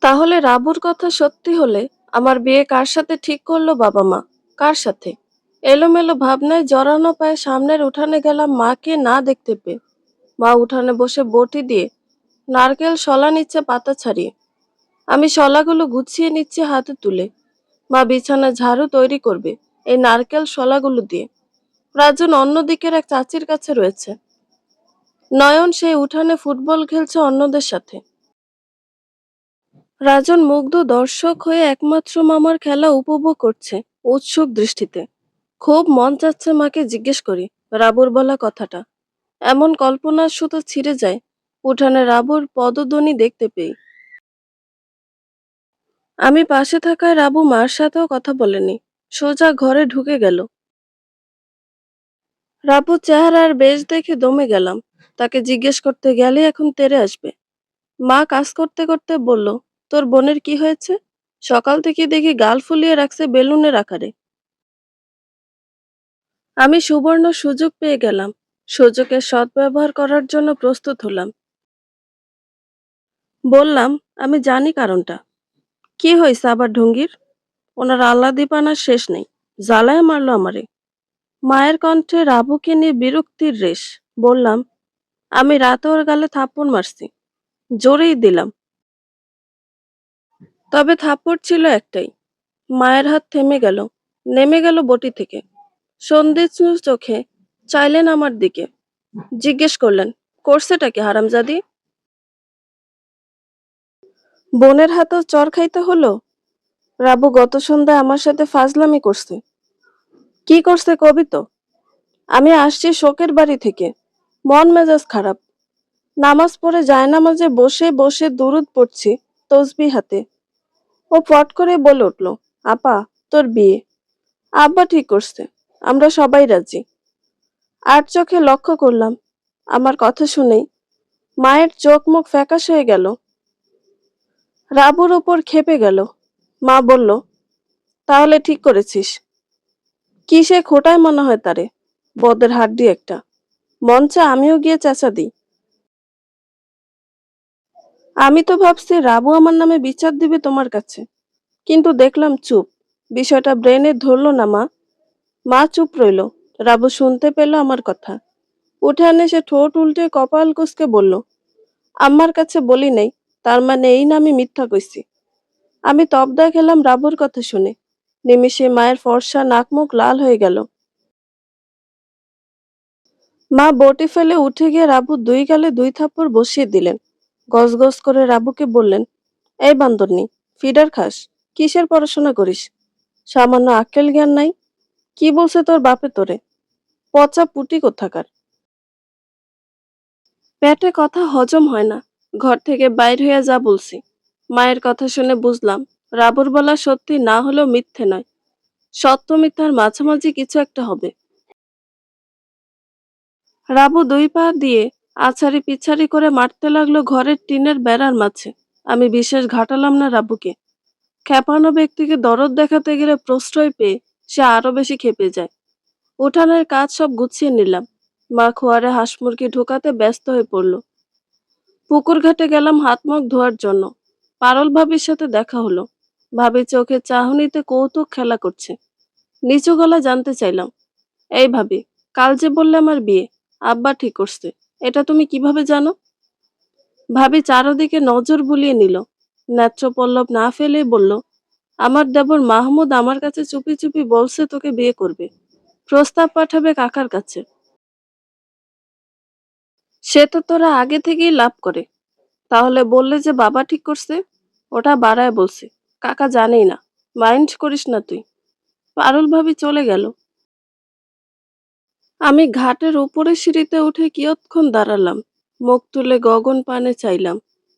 তাহলে রাবুর কথা সত্যি হলে আমার বিয়ে কার সাথে ঠিক করলো বাবা মা? কার সাথে? এলোমেলো ভাবনায় জড়ানো পায়ে সামনের উঠানে গেলাম মাকে না দেখতে পেয়ে। মা উঠানে বসে বটি দিয়ে নারকেল শলা নিচ্ছে পাতা ছাড়িয়ে। আমি শলাগুলো গুছিয়ে নিচ্ছি হাতে তুলে। মা বিছানা ঝাড়ু তৈরি করবে এই নারকেল শলাগুলো দিয়ে। রাজন অন্য দিকের এক চাচির কাছে রয়েছে। নয়ন সেই উঠানে ফুটবল খেলছে অন্যদের সাথে। রাজন মুগ্ধ দর্শক হয়ে একমাত্র মামার খেলা উপভোগ করছে উৎসুক দৃষ্টিতে। খুব মন চাচ্ছে মাকে জিজ্ঞেস করি রাবুর বলা কথাটা। এমন কল্পনার সুতো ছিঁড়ে যায় উঠানে রাবুর পদধ্বনি দেখতে পেয়ে। আমি পাশে থাকায় রাবু মার সাথেও কথা বলেনি, সোজা ঘরে ঢুকে গেল। রাবুর চেহারার বেশ দেখে দমে গেলাম। তাকে জিজ্ঞেস করতে গেলে এখন তেরে আসবে। মা কাজ করতে করতে বলল, তোর বোনের কি হয়েছে? সকাল থেকে দেখি গাল ফুলিয়ে রাখছে বেলুনের আকারে। আমি সুবর্ণ সুযোগ পেয়ে গেলাম। সুযোগের সদ্ব্যবহার করার জন্য প্রস্তুত হলাম। বললাম, আমি জানি কারণটা। কি হয়েছে আবার ঢঙ্গির? ওনার আহ্লাদিপানার শেষ নেই। জ্বালায় মারলো আমারে। মায়ের কণ্ঠে রাবুকে নিয়ে বিরক্তির রেশ। বললাম, আমি রাতে ওর গালে থাপ্পড় মারছি, জোরেই দিলাম। তবে থাপ্পড় ছিল একটাই। মায়ের হাত থেমে গেল, নেমে গেল বটি থেকে। সন্দিগ্ধ চোখে চাইলেন আমার দিকে। জিজ্ঞেস করলেন, করছেটা কি হারামজাদি? বোনের হাতেও চর খাইতে হলো? রাবু গত সন্ধ্যায় আমার সাথে ফাজলামি করছে। কি করছে কবি তো? আমি আসছি শোকের বাড়ি থেকে, মন মেজাজ খারাপ। নামাজ পড়ে জায়নামাজে বসে বসে দুরুদ পড়ছি তসবি হাতে। ও ফট করে বলে উঠল, আপা, তোর বিয়ে। আব্বা ঠিক করছে, আমরা সবাই রাজি। আর চোখে লক্ষ্য করলাম, আমার কথা শুনেই মায়ের চোখ মুখ ফ্যাকাশ হয়ে গেল। রাবুর ওপর ক্ষেপে গেল। মা বলল, তাহলে ঠিক করেছিস? কি সে খোটায় মনে হয় তারে, বদের হাড্ডি একটা। মন চায় আমিও গিয়ে চেঁচা দিই। আমি তো ভাবছি রাবু আমার নামে বিচার দিবে তোমার কাছে, কিন্তু দেখলাম চুপ। বিষয়টা ব্রেনে ধরলো না মা। মা চুপ রইল। রাবু শুনতে পেল আমার কথা। উঠানে সে ঠোঁট উল্টে কপাল কুঁচকে বলল, আম্মার কাছে বলি নাই, তার মানে এই না আমি মিথ্যা কইছি। আমি তবদা খেলাম রাবুর কথা শুনে। নিমিষে মায়ের ফর্সা নাক মুখ লাল হয়ে গেল। মা বটি ফেলে উঠে গিয়ে রাবুর দুই গালে দুই থাপ্পড় বসিয়ে দিলেন। গজগজ করে রাবুকে বললেন, এই বান্দরনি, ফিডার খাস? কিসের পড়াশোনা করিস? সামান্য আক্কেল জ্ঞান নাই? কি বলছে তোর বাপে তোরে? পচা পুটি কোথাকার। পেটে কথা হজম হয় না। ঘর থেকে বাইর হইয়া যা বলছি। মায়ের কথা শুনে বুঝলাম রাবুর বলা সত্যি না হলেও মিথ্যে নয়। সত্য মিথ্যার মাঝামাঝি কিছু একটা হবে। রাবু দুই পা দিয়ে আছাড়ি পিছাড়ি করে মারতে লাগলো ঘরের টিনের বেড়ার মাঝে। আমি বিশেষ ঘাটালাম না রাবুকে। ক্ষেপানো ব্যক্তিকে দরদ দেখাতে গেলে প্রশ্রয় পেয়ে সে আরো বেশি ক্ষেপে যায়। উঠানের কাজ সব গুছিয়ে নিলাম। মা খোয়ারে হাঁস মুরগি ঢোকাতে ব্যস্ত হয়ে পড়ল। পুকুর ঘাটে গেলাম হাত মুখ ধোয়ার জন্য। পারল ভাবির সাথে দেখা হলো। ভাবি চোখে চাহনিতে কৌতুক খেলা করছে। নিচু গলা জানতে চাইলাম, এই ভাবি, কাল যে বললে আমার বিয়ে, আব্বা ঠিক করছে, এটা তুমি কিভাবে জানো? ভাবি চারদিকে নজর বুলিয়ে নিল। নেত্রপল্লব না ফেলে বলল, আমার দেবর মাহমুদ আমার কাছে চুপি চুপি বলছে তোকে বিয়ে করবে। প্রস্তাব পাঠাবে কাকার কাছে। সে তো তোরা আগে থেকেই লাভ করে। তাহলে বললে যে বাবা ঠিক করছে? ওটা বাড়ায় বলছে, কাকা জানেই না। মাইন্ড করিস না তুই। পারুল ভাবি চলে গেল। আমি ঘাটের উপরে সিঁড়িতে উঠে কিয়ৎক্ষণ দাঁড়ালাম। মুখ তুলে গগন পানে চাইলাম।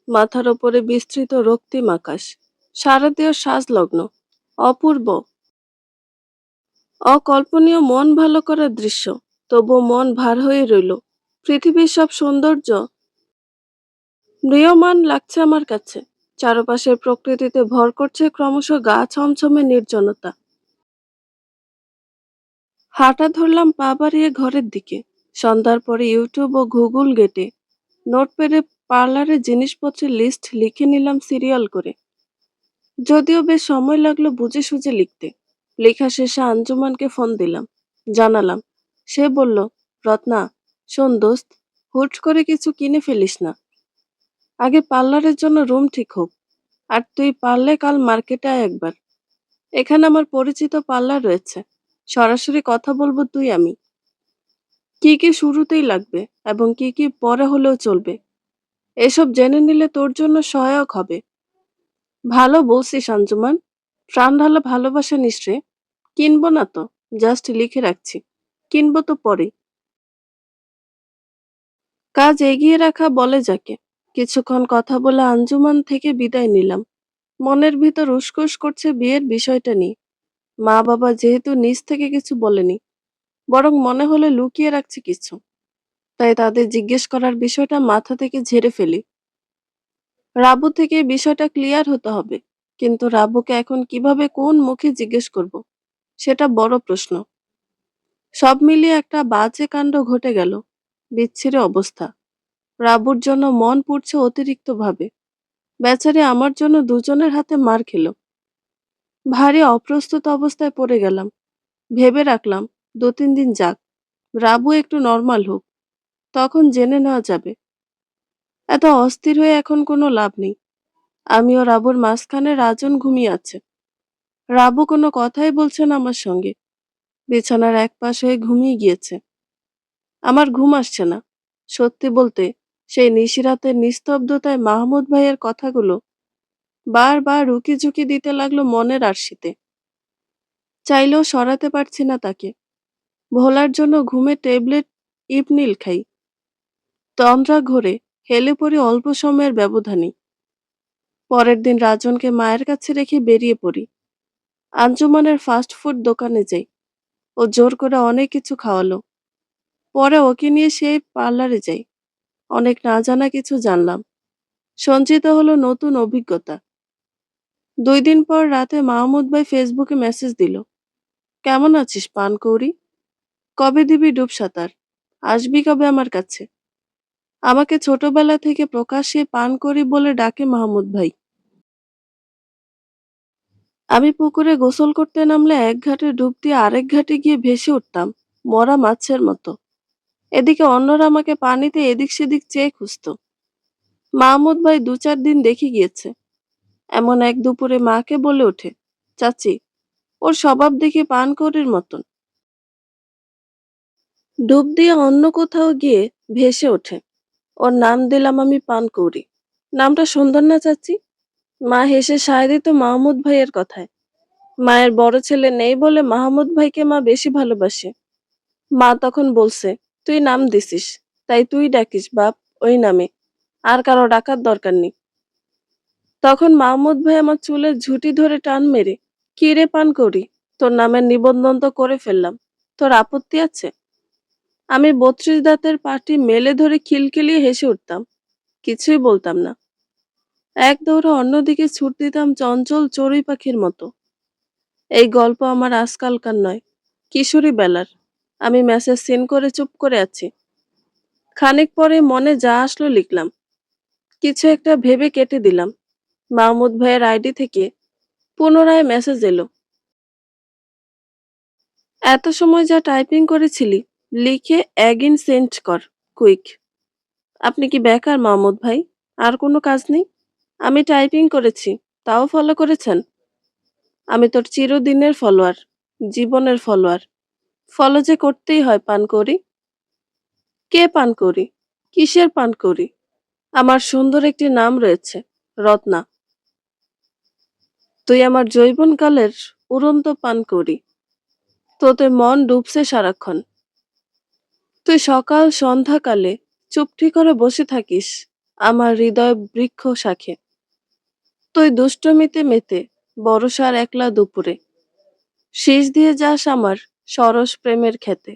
মাথার ওপরে বিস্তৃত রক্তিম আকাশ, শারদীয় সাজলগ্ন, অপূর্ব, অকল্পনীয়, মন ভালো করার দৃশ্য। তবু মন ভার হয়ে রইল। পৃথিবীর সব সৌন্দর্য ম্রিয়মাণ লাগছে আমার কাছে। চারপাশের প্রকৃতিতে ভর করছে ক্রমশ গা ছমছমে নির্জনতা। হাঁটা ধরলাম পা বাড়িয়ে ঘরের দিকে। সন্ধ্যার পরে ইউটিউব ও গুগল ঘেঁটে নোটপ্যাডে পার্লারের জিনিসপত্রের লিস্ট লিখে নিলাম সিরিয়াল করে। যদিও বেশ সময় লাগলো বুঝে সুঝে লিখতে। লেখা শেষে আঞ্জুমানকে ফোন দিলাম, জানালাম। সে বলল, রত্না, শোন দোস্ত, হুট করে কিছু কিনে ফেলিস না। আগে পার্লারের জন্য রুম ঠিক হোক। আর তুই পারলে কাল মার্কেটে আয় একবার। এখানে আমার পরিচিত পার্লার রয়েছে। সরাসরি কথা বলবো তুই আমি। কি কি শুরুতেই লাগবে এবং কি কি পরে হলেও চলবে, এসব জেনে নিলে তোর জন্য সহায়ক হবে। ভালো বলছিস আঞ্জুমান, প্রাণ ঢালা ভালোবাসা নিশ্চয়। কিনবো না তো, জাস্ট লিখে রাখছি। কিনবো তো পরে। কাজ এগিয়ে রাখা বলে যাকে। কিছুক্ষণ কথা বলে আঞ্জুমান থেকে বিদায় নিলাম। মনের ভিতর উসখুস করছে বিয়ের বিষয়টা নিয়ে। মা বাবা যেহেতু নিজ থেকে কিছু বলেনি, বরং মনে হলে লুকিয়ে রাখছে কিছু, তাই তাদের জিজ্ঞেস করার বিষয়টা মাথা থেকে ঝেড়ে ফেলি। রাবু থেকে এই বিষয়টা ক্লিয়ার হতে হবে, কিন্তু রাবুকে এখন কিভাবে কোন মুখে জিজ্ঞেস করব, সেটা বড় প্রশ্ন। সব মিলিয়ে একটা বাজে কাণ্ড ঘটে গেল। বিচ্ছিরি অবস্থা। রাবুর জন্য মন পুড়ছে অতিরিক্ত ভাবে। বেচারি আমার জন্য দুজনের হাতে মার খেলো। ভারী অপ্রস্তুত অবস্থায় পড়ে গেলাম। ভেবে রাখলাম 2-3 দিন যাক, রাবু একটু নর্মাল হোক, তখন জেনে নেওয়া যাবে। এত অস্থির হয়ে এখন কোনো লাভ নেই। আমি ও রাবুর মাঝখানে রাজন ঘুমিয়ে আছে। রাবু কোনো কথাই বলছে না আমার সঙ্গে। বিছানার এক পাশ হয়ে ঘুমিয়ে গিয়েছে। আমার ঘুম আসছে না। সত্যি বলতে, সেই নিশিরাতের নিস্তব্ধতায় মাহমুদ ভাইয়ের কথাগুলো বারবার উকি ঝুঁকি দিতে লাগলো মনের আরশিতে। চাইলেও সরাতে পারছি না তাকে। ভোলার জন্য ঘুমের ট্যাবলেট ইপনিল খাই। তন্দ্রা ঘোরে, হেলে পড়ি অল্প সময়ের ব্যবধানে। পরের দিন রাজনকে মায়ের কাছে রেখে বেরিয়ে পড়ি। আঞ্জুমানের ফাস্ট ফুড দোকানে যাই। ও জোর করে অনেক কিছু খাওয়ালো। পরে ওকে নিয়ে সেই পার্লারে যাই। অনেক না জানা কিছু জানলাম। সঞ্চিত হলো নতুন অভিজ্ঞতা। 2 দিন পর রাতে মাহমুদ ভাই ফেসবুকে মেসেজ দিল, কেমন আছিস পানকৌড়ি? কবে দিবি ডুব সাঁতার? আসবি কবে আমার কাছে? আমাকে ছোটবেলা থেকে প্রকাশ্যে পানকৌড়ি বলে ডাকে মাহমুদ ভাই। আমি পুকুরে গোসল করতে নামলে এক ঘাটে ডুব দিয়ে আরেক ঘাটে গিয়ে ভেসে উঠতাম মরা মাছের মতো। এদিকে অন্যরা আমাকে পানিতে এদিক সেদিক চেয়ে খুঁজতো। মাহমুদ ভাই 2-4 দিন দেখে গিয়েছে। এমন এক দুপুরে মাকে বলে ওঠে, চাচি, ওর স্বভাব দেখি পানকৌড়ির মতন। ডুব দিয়ে অন্য কোথাও গিয়ে ভেসে ওঠে। ওর নাম দিলাম আমি পানকৌড়ি। নামটা সুন্দর না চাচি? মা হেসে সায় দিত মাহমুদ ভাইয়ের কথায়। মায়ের বড় ছেলে নেই বলে মাহমুদ ভাইকে মা বেশি ভালোবাসে। মা তখন বলছে, তুই নাম দিছিস, তাই তুই ডাকিস বাপ, ওই নামে। আর কারো ডাকার দরকার নেই। তখন মাহমুদ ভাই আমার চুলের ঝুঁটি ধরে টান মেরে, কি রে পানকৌড়ি, তোর নামের নিবন্ধন তো করে ফেললাম, তোর আপত্তি আছে? আমি 32 দাঁতের পাটি মেলে ধরে খিলখিলিয়ে হেসে উঠতাম। কিছুই বলতাম না। এক দৌড়ে অন্যদিকে ছুট দিতাম চঞ্চল চড়ুই পাখির মতো। এই গল্প আমার আজকালকার নয়, কিশোরী বেলার। আমি মেসেজ সিন করে চুপ করে আছি। খানিক পরে মনে যা আসলো লিখলাম। কিছু একটা ভেবে কেটে দিলাম। মাহমুদ ভাইয়ের আইডি থেকে পুনরায় মেসেজ এলো, এত সময় যা টাইপিং করেছিলি লিখে অ্যাগিন সেন্ড কর, কুইক। আপনি কি বেকার মাহমুদ ভাই? আর কোনো কাজ নেই? আমি টাইপিং করেছি, তাও ফলো করেছেন? আমি তোর চিরদিনের ফলোয়ার, জীবনের ফলোয়ার। ফলো যে করতেই হয় পানকৌড়ি। কে পানকৌড়ি? কিসের পানকৌড়ি? আমার সুন্দর একটি নাম রয়েছে, রত্না। তুই আমার যৌবনকালের উড়ন্ত পানকৌড়ি। তোতে মন ডুবছে সারাক্ষণ। তুই সকাল সন্ধ্যাকালে চুপটি করে বসে থাকিস আমার হৃদয় বৃক্ষ শাখে। তুই দুষ্টমিতে মেতে বরষার একলা দুপুরে শীষ দিয়ে যাস আমার সরস প্রেমের খেতে।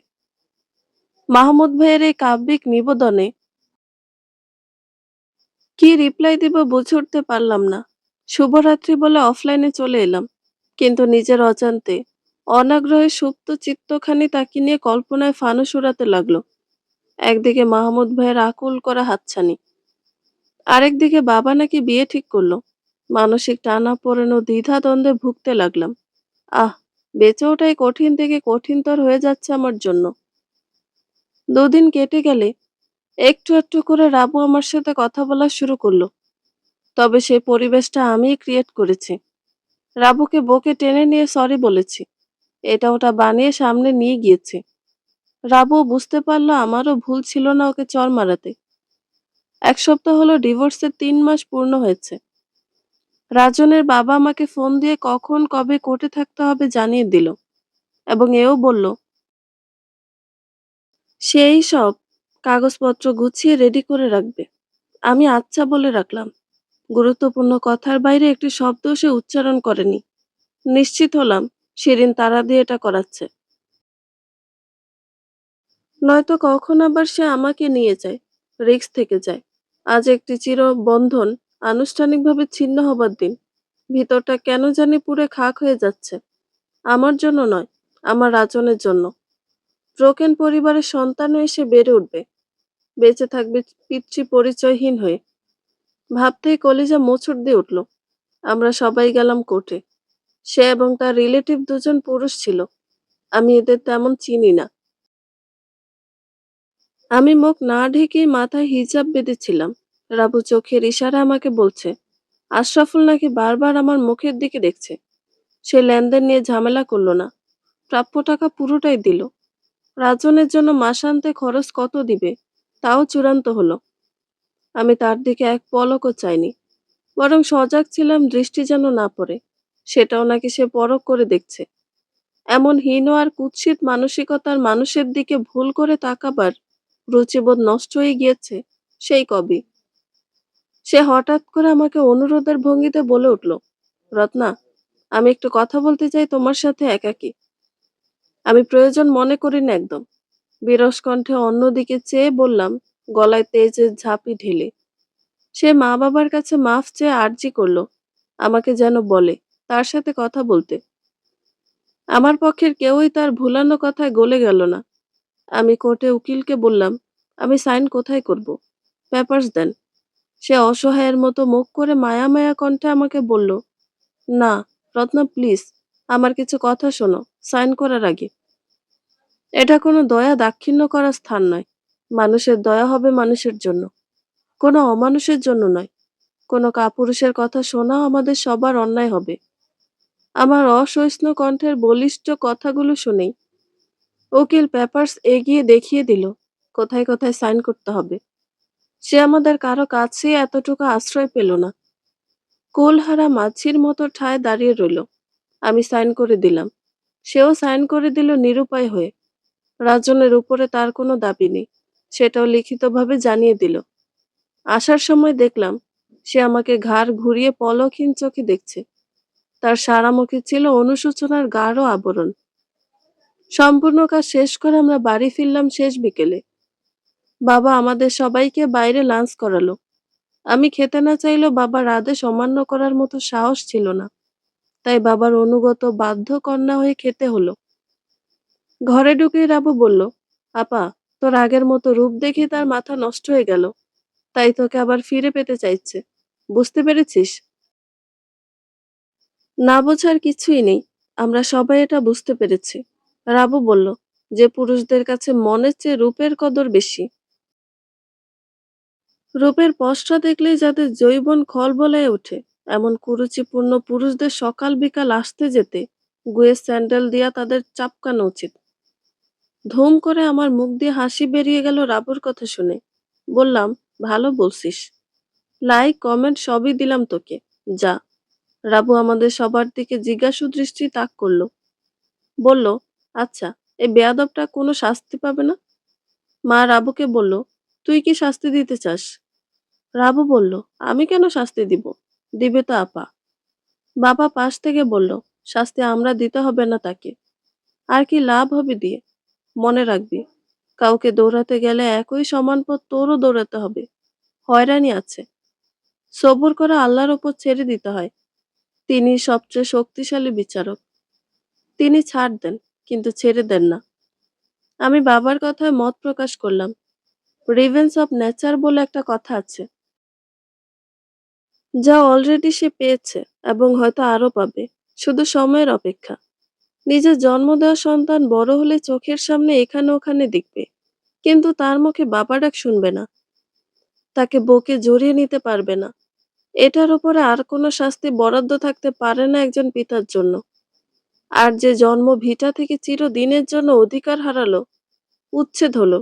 মাহমুদ ভাইয়ের এই কাব্যিক নিবেদনে কি রিপ্লাই দিব বুঝে উঠতে পারলাম না। শুভরাত্রি বলে অফলাইনে চলে এলাম, কিন্তু নিজের অজান্তে অনাগ্রহে সুপ্ত চিত্তখানি তাকে নিয়ে কল্পনায় ফানুস উড়াতে লাগলো। একদিকে মাহমুদ ভাইয়ের আকুল করা হাতছানি, আরেকদিকে বাবা নাকি বিয়ে ঠিক করলো। মানসিক টানাপোড়েন ও দ্বিধাদ্বন্দ্বে ভুগতে লাগলাম। আহ, বেঁচে ওঠাই কঠিন থেকে কঠিনতর হয়ে যাচ্ছে আমার জন্য। দুদিন কেটে গেলে একটু একটু করে রাবু আমার সাথে কথা বলা শুরু করলো। তবে সেই পরিবেশটা আমিই ক্রিয়েট করেছি। রাবুকে বকে টেনে নিয়ে সরি বলেছি, এটা ওটা বানিয়ে সামনে নিয়ে গিয়েছি। রাবু বুঝতে পারলো আমারও ভুল ছিল না ওকে চড় মারাতে। 1 সপ্তাহ হলো ডিভোর্সের 3 মাস পূর্ণ হয়েছে। রাজনের বাবা আমাকে ফোন দিয়ে কখন কবে কোর্টে থাকতে হবে জানিয়ে দিল, এবং এও বলল সে এই সব কাগজপত্র গুছিয়ে রেডি করে রাখবে। আমি আচ্ছা বলে রাখলাম। গুরুত্বপূর্ণ কথার বাইরে একটি শব্দ সে উচ্চারণ করেনি। নিশ্চিত হলাম শিরিন তাড়া দিয়ে এটা করাচ্ছে, নয়তো কখন আবার সে আমাকে নিয়ে যায়, রিস্ক থেকে যায়। আজ একটি চিরবন্ধন আনুষ্ঠানিকভাবে ছিন্ন হবার দিন। ভিতরটা কেন জানি পুড়ে খাক হয়ে যাচ্ছে। আমার জন্য নয়, আমার রাজনের জন্য। ব্রোকেন পরিবারের সন্তান হয়ে সে বেড়ে উঠবে, বেঁচে থাকবে পিতৃ পরিচয়হীন হয়ে। ভাবতেই কলিজা মোচড় দিয়ে উঠল। আমরা সবাই গেলাম কোর্টে। সে এবং তার রিলেটিভ দুজন পুরুষ ছিল। আমি এদের তেমন চিনি না। আমি মুখ না ঢেকেই মাথায় হিজাব বেঁধেছিলাম। রাবু চোখের ইশারা আমাকে বলছে আশরাফুল নাকি বারবার আমার মুখের দিকে দেখছে। সে লেনদেন নিয়ে ঝামেলা করলো না, প্রাপ্য টাকা পুরোটাই দিল। রাজনের জন্য মাসান্তে খরচ কত দিবে তাও চূড়ান্ত হলো। আমি তার দিকে এক পলকও চাইনি, বরং সজাগ ছিলাম দৃষ্টি যেন না পড়ে। সেটাও নাকি সে পরখ করে দেখছে। এমন হীন আর কুৎসিত মানসিকতার মানুষের দিকে ভুল করে তাকাবার রুচিবোধ নষ্ট হয়ে গিয়েছে সেই কবে। সে হঠাৎ করে আমাকে অনুরোধের ভঙ্গিতে বলে উঠল, রত্না, আমি একটু কথা বলতে চাই তোমার সাথে একাকী। আমি প্রয়োজন মনে করি না একদম। বিরস কণ্ঠে অন্যদিকে চেয়ে বললাম, গলায় তেজের ঝাঁপি ঢেলে। সে মা বাবার কাছে মাফ চেয়ে আর্জি করলো আমাকে যেন বলে তার সাথে কথা বলতে। আমার পক্ষের কেউই তার ভুলানো কথায় গলে গেল না। আমি কোর্টে উকিলকে বললাম, আমি সাইন কোথায় করব? পেপারস দেন। সে অসহায়ের মতো মুখ করে মায়া মায়া কণ্ঠে আমাকে বলল, না রত্না প্লিজ, আমার কিছু কথা শোনো সাইন করার আগে। এটা কোনো দয়া দাক্ষিণ্য করার স্থান নয়। মানুষের দয়া হবে মানুষের জন্য, কোনো অমানুষের জন্য নয়। কোনো কাপুরুষের কথা শোনাও আমাদের সবার অন্যায় হবে। আমার অসহিষ্ণু কণ্ঠের বলিষ্ঠ কথাগুলো শুনেই উকিল পেপারস এগিয়ে দেখিয়ে দিল কোথায় কোথায় সাইন করতে হবে। সে আমাদের কারো কাছে এতটুকু আশ্রয় পেল না। কুলহারা মাছির মতো ঠায় দাঁড়িয়ে রইল। আমি সাইন করে দিলাম, সেও সাইন করে দিল নিরুপায় হয়ে। রাজনের উপরে তার কোনো দাবি নেই, সেটাও লিখিতভাবে জানিয়ে দিল। আসার সময় দেখলাম সে আমাকে ঘাড় ঘুরিয়ে পলকহীন চোখে দেখছে। তার সারা মুখে ছিল অনুশোচনার গাঢ় আবরণ। সম্পূর্ণ কাজ শেষ করে আমরা বাড়ি ফিরলাম শেষ বিকেলে। বাবা আমাদের সবাইকে বাইরে লাঞ্চ করালো। আমি খেতে না চাইলেও বাবার আদেশ অমান্য করার মতো সাহস ছিল না, তাই বাবার অনুগত বাধ্য কন্যা হয়ে খেতে হলো। ঘরে ঢুকেই রাবু বলল, আপা, তোর আগের মতো রূপ দেখে তার মাথা নষ্ট হয়ে গেল, তাই তোকে আবার ফিরে পেতে চাইছে। বুঝতে পেরেছিস? না বোঝার কিছুই নেই, আমরা সবাই এটা বুঝতে পেরেছি। রাবু বলল, যে পুরুষদের কাছে মনের চেয়ে রূপের কদর বেশি, রূপের পসরা দেখলেই যাদের যৌবন খলবলায় ওঠে, এমন কুরুচিপূর্ণ পুরুষদের সকাল বিকাল আসতে যেতে গুয়ে স্যান্ডেল দিয়া তাদের চাপকানো উচিত। ধুম করে আমার মুখ দিয়ে হাসি বেরিয়ে গেল রাবুর কথা শুনে। বললাম, ভালো বলছিস, লাইক কমেন্ট সবই দিলাম তোকে, যা। রাবু আমাদের সবার দিকে জিজ্ঞাসু দৃষ্টি তাক করলো। বলল, আচ্ছা, এই বেয়াদবটা কোনো শাস্তি পাবে না? মা রাবুকে বলল, তুই কি শাস্তি দিতে চাস? রাবু বলল, আমি কেন শাস্তি দিব, দিবে তো আপা। বাবা পাশ থেকে বলল, শাস্তি আমরা দিতে হবে না তাকে, আর কি লাভ হবে দিয়ে? মনে রাখবি, কাউকে দৌড়াতে গেলে একই সমান পথ তোরও দৌড়াতে হবে। হয়রানি আছে, সবুর করা আল্লাহর ওপর ছেড়ে দিতে হয়। তিনি সবচেয়ে শক্তিশালী বিচারক। তিনি ছাড় দেন, কিন্তু ছেড়ে দেন না। আমি বাবার কথায় মত প্রকাশ করলাম। রিভেঞ্জ অফ নেচার বলে একটা কথা আছে। যা অলরেডি সে পেয়েছে এবং হয়তো আরো পাবে। শুধু সময়ের অপেক্ষা। নিজের জন্ম দেওয়া সন্তান বড় হলে চোখের সামনে এখানে ওখানে দেখবে, কিন্তু তার মুখে বাবা ডাক শুনবে না। তাকে বুকে জড়িয়ে নিতে পারবে না। এটার উপরে আর কোনো শাস্তি বরাদ্দ থাকতে পারে না একজন পিতার জন্য। আর যে জন্ম ভিটা থেকে চিরদিনের জন্য অধিকার হারালো, উচ্ছেদ হলো,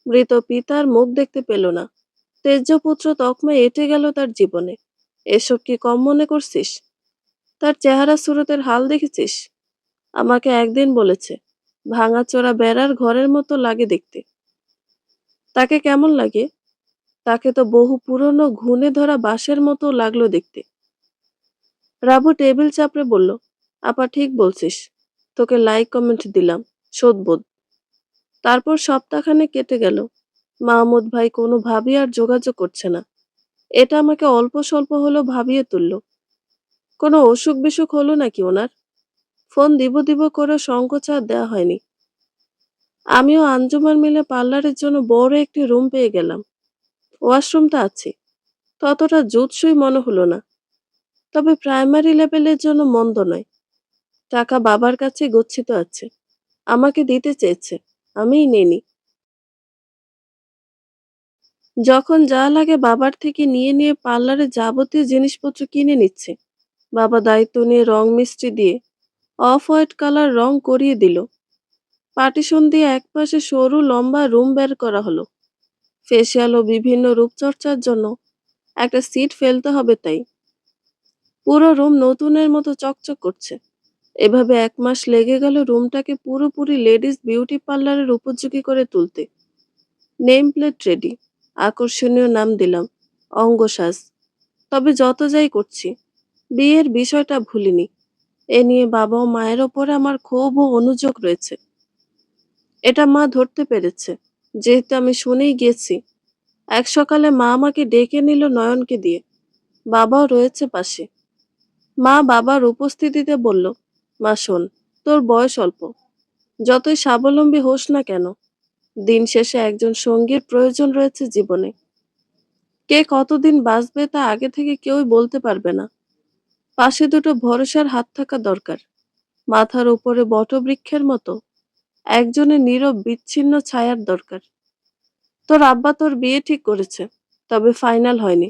মৃত পিতার মুখ দেখতে পেল না, তেজ্য পুত্র তকমা এঁটে গেল তার জীবনে, এসব কি কম মনে করছিস? তার চেহারা সুরতের হাল দেখেছিস? আমাকে একদিন বলেছে, ভাঙাচোরা বেড়ার ঘরের মতো লাগে দেখতে। তাকে কেমন লাগে? তাকে তো বহু পুরনো ঘুণে ধরা বাঁশের মতো লাগলো দেখতে। রাবু টেবিল চাপড়ে বলল, আপা ঠিক বলছিস। তোকে লাইক কমেন্ট দিলাম, শোধবোধ। তারপর সপ্তাহখানেক কেটে গেল। মাহমুদ ভাই কোনোভাবেই আর যোগাযোগ করছে না। এটা আমাকে অল্প স্বল্প হলেও ভাবিয়ে তুলল। কোনো অসুখ বিসুখ হলো নাকি ওনার? ফোন দিব দিব করে সংকোচ আর দেওয়া হয়নি। আমিও আঞ্জুমান মিলে পার্লারের জন্য বড় একটি রুম পেয়ে গেলাম। ওয়াশরুমটা আছে, ততটা জুৎসই মনে হলো না। তবে প্রাইমারি লেভেলের জন্য মন্দ নয়। টাকা বাবার কাছে গচ্ছিত আছে, আমাকে দিতে চেয়েছে, আমিই নেইনি। যখন যা লাগে বাবার থেকে নিয়ে নিয়ে পার্লারে যাবতীয় জিনিসপত্র কিনে নিচ্ছে। বাবা দায়িত্ব নিয়ে রং মিস্ত্রি দিয়ে অফ হোয়াইট কালার রং করিয়ে দিল। পার্টিশন দিয়ে একপাশে সরু লম্বা রুম বের করা হলো। ফেসিয়াল ও বিভিন্ন রূপচর্চার জন্য একটা সিট ফেলতে হবে তাই। পুরো রুম নতুনের মতো চকচক করছে। এভাবে 1 মাস লেগে গেল রুমটাকে পুরোপুরি লেডিস বিউটি পার্লারের উপযোগী করে তুলতে। নেম প্লেট রেডি, আকর্ষণীয় নাম দিলাম, অঙ্গসাজ। তবে যত যাই করছি, বিয়ের বিষয়টা ভুলিনি। এ নিয়ে বাবা ও মায়ের ওপরে আমার ক্ষোভ ও অনুযোগ রয়েছে। এটা মা ধরতে পেরেছে, যেহেতু আমি শুনেই গিয়েছি। এক সকালে মা আমাকে ডেকে নিল নয়নকে দিয়ে। বাবাও রয়েছে পাশে। মা বাবার উপস্থিতিতে বলল, মা শোন, তোর বয়স অল্প, যতই স্বাবলম্বী হোস না কেন, দিন শেষে একজন সঙ্গীর প্রয়োজন রয়েছে জীবনে। কে কতদিন বাঁচবে তা আগে থেকে কেউই বলতে পারবে না। পাশে দুটো ভরসার হাত থাকা দরকার। মাথার উপরে বটবৃক্ষের মতো একজনের নীরব বিচ্ছিন্ন ছায়ার দরকার। তোর আব্বা তোর বিয়ে ঠিক করেছে, তবে ফাইনাল হয়নি।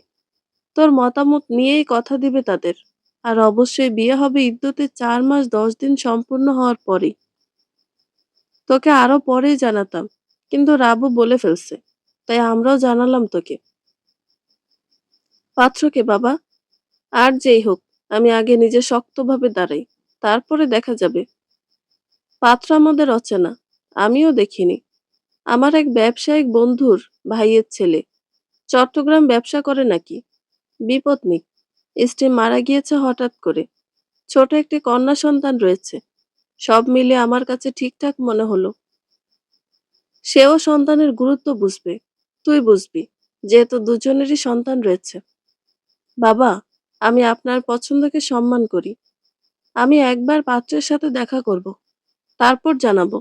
তোর মতামত নিয়েই কথা দিবে তাদের। আর অবশ্যই বিয়ে হবে ইদ্যতে 4 মাস 10 দিন সম্পূর্ণ হওয়ার পরেই। তোকে আরো পরেই জানাতাম, কিন্তু রাবু বলে ফেলছে, তাই আমরাও জানালাম তোকে। পাত্রকে বাবা? আর যেই হোক, আমি আগে নিজে শক্তভাবে দাঁড়াই, তারপরে দেখা যাবে। পাত্র আমাদের অচেনা, আমিও দেখিনি। আমার এক ব্যবসায়িক বন্ধুর ভাইয়ের ছেলে, চট্টগ্রাম ব্যবসা করে নাকি। বিপত্নিক, স্ত্রী মারা গিয়েছে হঠাৎ করে, ছোট একটি কন্যা সন্তান রয়েছে। সব মিলে আমার কাছে ঠিকঠাক মনে হলো। সেও সন্তানের গুরুত্ব বুঝবে, তুই বুঝবি, যেহেতু দুজনেরই সন্তান রয়েছে। বাবা, আমি আপনার পছন্দকে সম্মান করি। আমি একবার পাত্রের সাথে দেখা করব, তারপর জানাবো।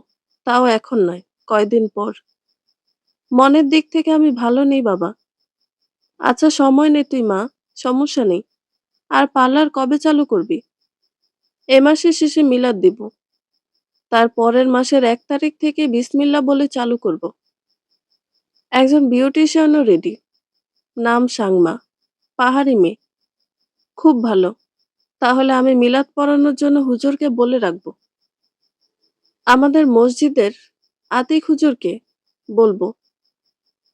তাও এখন নয়, কয়দিন পর। মনের দিক থেকে আমি ভালো নেই বাবা। আচ্ছা সময় নে তুই মা, সমস্যা নেই। আর পার্লার কবে চালু করবি? এ মাসের শেষে মিলাদ দিব। তার পরের মাসের 1 তারিখ থেকে বিসমিল্লাহ বলে চালু করব। একজন বিউটিশিয়ানও রেডি, নাম সাংমা, পাহাড়ি মেয়ে, খুব ভালো। তাহলে আমি মিলাদ পড়ানোর জন্য হুজুরকে বলে রাখবো। আমাদের মসজিদের আতিক হুজুরকে বলবো।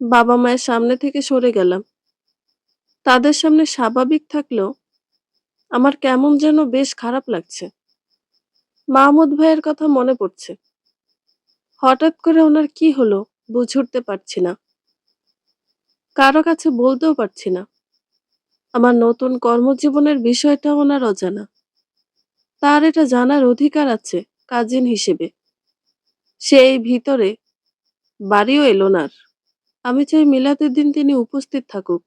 বাবা মায়ের সামনে থেকে সরে গেলাম। তাদের সামনে স্বাভাবিক থাকলেও আমার কেমন যেন বেশ খারাপ লাগছে। মাহমুদ ভাইয়ের কথা মনে পড়ছে। হঠাৎ করে ওনার কি হলো বুঝে উঠতে পারছি না। কারো কাছে বলতেও পারছি না। আমার নতুন কর্মজীবনের বিষয়টা ওনার অজানা। তার এটা জানার অধিকার আছে কাজিন হিসেবে। সে এই ভিতরে বাড়িও এলো না আর। আমি চাই মিলাদের দিন তিনি উপস্থিত থাকুক।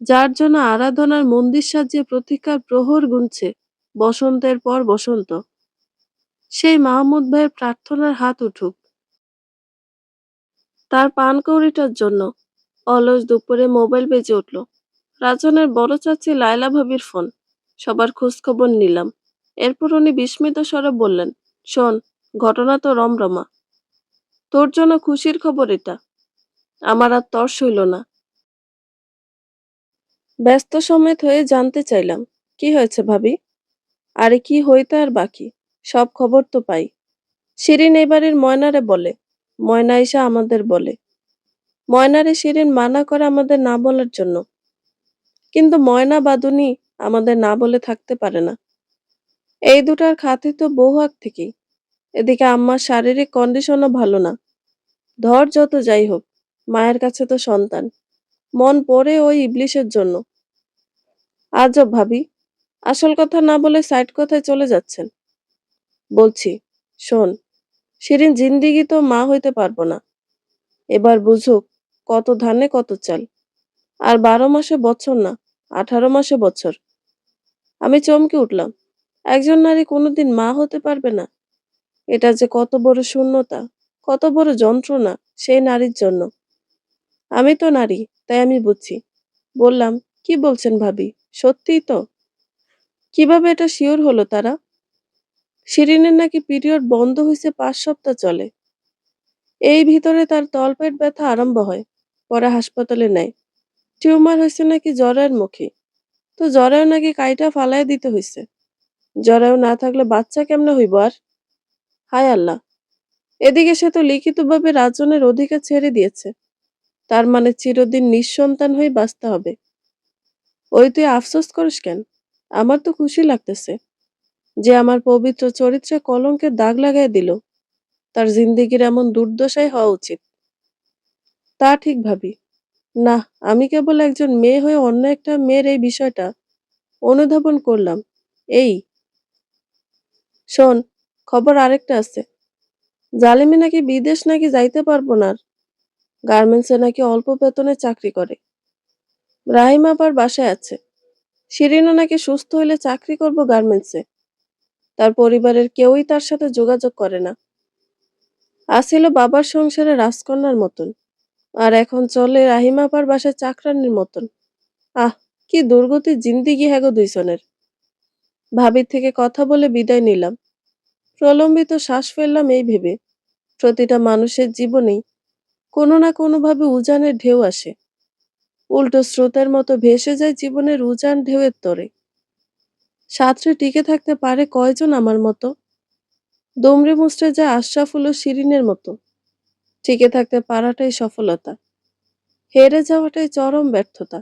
যার জন্য আরাধনার মন্দির সাজিয়ে প্রতীক্ষার প্রহর গুনছে বসন্তের পর বসন্ত, সেই মাহমুদ ভাইয়ের প্রার্থনার হাত উঠুক। তার পানকৌড়িটার জন্য অলস দুপুরে মোবাইল বেজে উঠল। রাজনের বড় চাচি লায়লা ভাবির ফোন। সবার খোঁজ খবর নিলাম। এরপর উনি বিস্মিত স্বরে বললেন, শোন, ঘটনা তো রমরমা। তোর জন্য খুশির খবর এটা। আমার আর তর সইল না। ব্যস্ত সমেত হয়ে জানতে চাইলাম, কি হয়েছে ভাবি? আরে কি হইতে আর বাকি, সব খবর তো পাই। শিরিন এই বাড়ির ময়নারে বলে, ময়না এসে আমাদের বলে। ময়নারে শিরিন মানা করে আমাদের না বলার জন্য, কিন্তু ময়না বাদুনি আমাদের না বলে থাকতে পারে না। এই দুটার খাতির তো বহু আগ থেকেই। এদিকে আম্মার শারীরিক কন্ডিশনও ভালো না। ধর যত যাই হোক, মায়ের কাছে তো সন্তান। মন পড়ে ওই ইবলিশের জন্য। আজব ভাবি, আসল কথা না বলে সাইড কথায় চলে যাচ্ছেন। বলছি, শোন, শিরিন জিন্দিগি তো মা হইতে পারবো না। এবার বুঝুক, কত ধানে কত চাল। আর 12 মাসে বছর না, 18 মাসে বছর। আমি চমকে উঠলাম। একজন নারী কোনোদিন মা হতে পারবে না, এটা যে কত বড় শূন্যতা, কত বড় যন্ত্রণা সেই নারীর জন্য। আমি তো নারী, তাই আমি বুঝছি। বললাম, কি বলছেন ভাবি, সত্যিই তো? কিভাবে এটা শিওর হলো তারা? শিরিনের নাকি পিরিয়ড বন্ধ হয়েছে 5 সপ্তাহ চলে। এই ভিতরে তার তলপেট ব্যথা আরম্ভ হয়। পরে হাসপাতালে নেয়। টিউমার হয়েছে নাকি জরায়ের মুখে। তো জরায়ু নাকি কাইটা ফালায় দিতে হইছে। জরায়ু না থাকলে বাচ্চা কেমনে হইব আর? হায় আল্লাহ! এদিকে সে তো লিখিতভাবে রাজনের অধিকার ছেড়ে দিয়েছে। তার মানে চিরদিন নিঃসন্তান হয়ে বাঁচতে হবে। ওই তুই আফসোস করিস কেন? আমার তো খুশি লাগতেছে যে আমার পবিত্র চরিত্রে কলঙ্কের দাগ লাগাই দিল। তার জিন্দেগির এমন দুর্দশাই হওয়া উচিত। তা ঠিক ভাবি। না, আমি কেবল একজন মেয়ে হয়ে অন্য একটা মেয়ের এই বিষয়টা অনুধাবন করলাম। এই শোন, খবর আরেকটা আছে। জালিমি নাকি বিদেশ নাকি যাইতে পারবো না আর। গার্মেন্টসে নাকি অল্প বেতনে চাকরি করে। রাহিম আবার বাসায় আছে। শিরিনও নাকি সুস্থ হইলে চাকরি করব গার্মেন্টসে। তার পরিবারের কেউই তার সাথে যোগাযোগ করে না। আসিল বাবার সংসারে রাজকন্যার মতন, আর এখন চলে রাহিম আপার বাসায় চাকরানির মতন। আহ, কি দুর্গতির জিন্দিগি হ্যাগো দুইজনের। ভাবির থেকে কথা বলে বিদায় নিলাম। প্রলম্বিত শ্বাস ফেললাম এই ভেবে, প্রতিটা মানুষের জীবনেই কোনো না কোনোভাবে উজানের ঢেউ আসে। উল্টো স্রোতের মতো ভেসে যায় জীবনের উজান ঢেউয়ের তরে। সাঁতরে টিকে থাকতে পারে কয়জন আমার মতো? দুমড়ে মুচড়ে যায় আশরাফুল ও শিরিনের মতো। টিকে থাকতে পারাটাই সফলতা, হেরে যাওয়াটাই চরম ব্যর্থতা।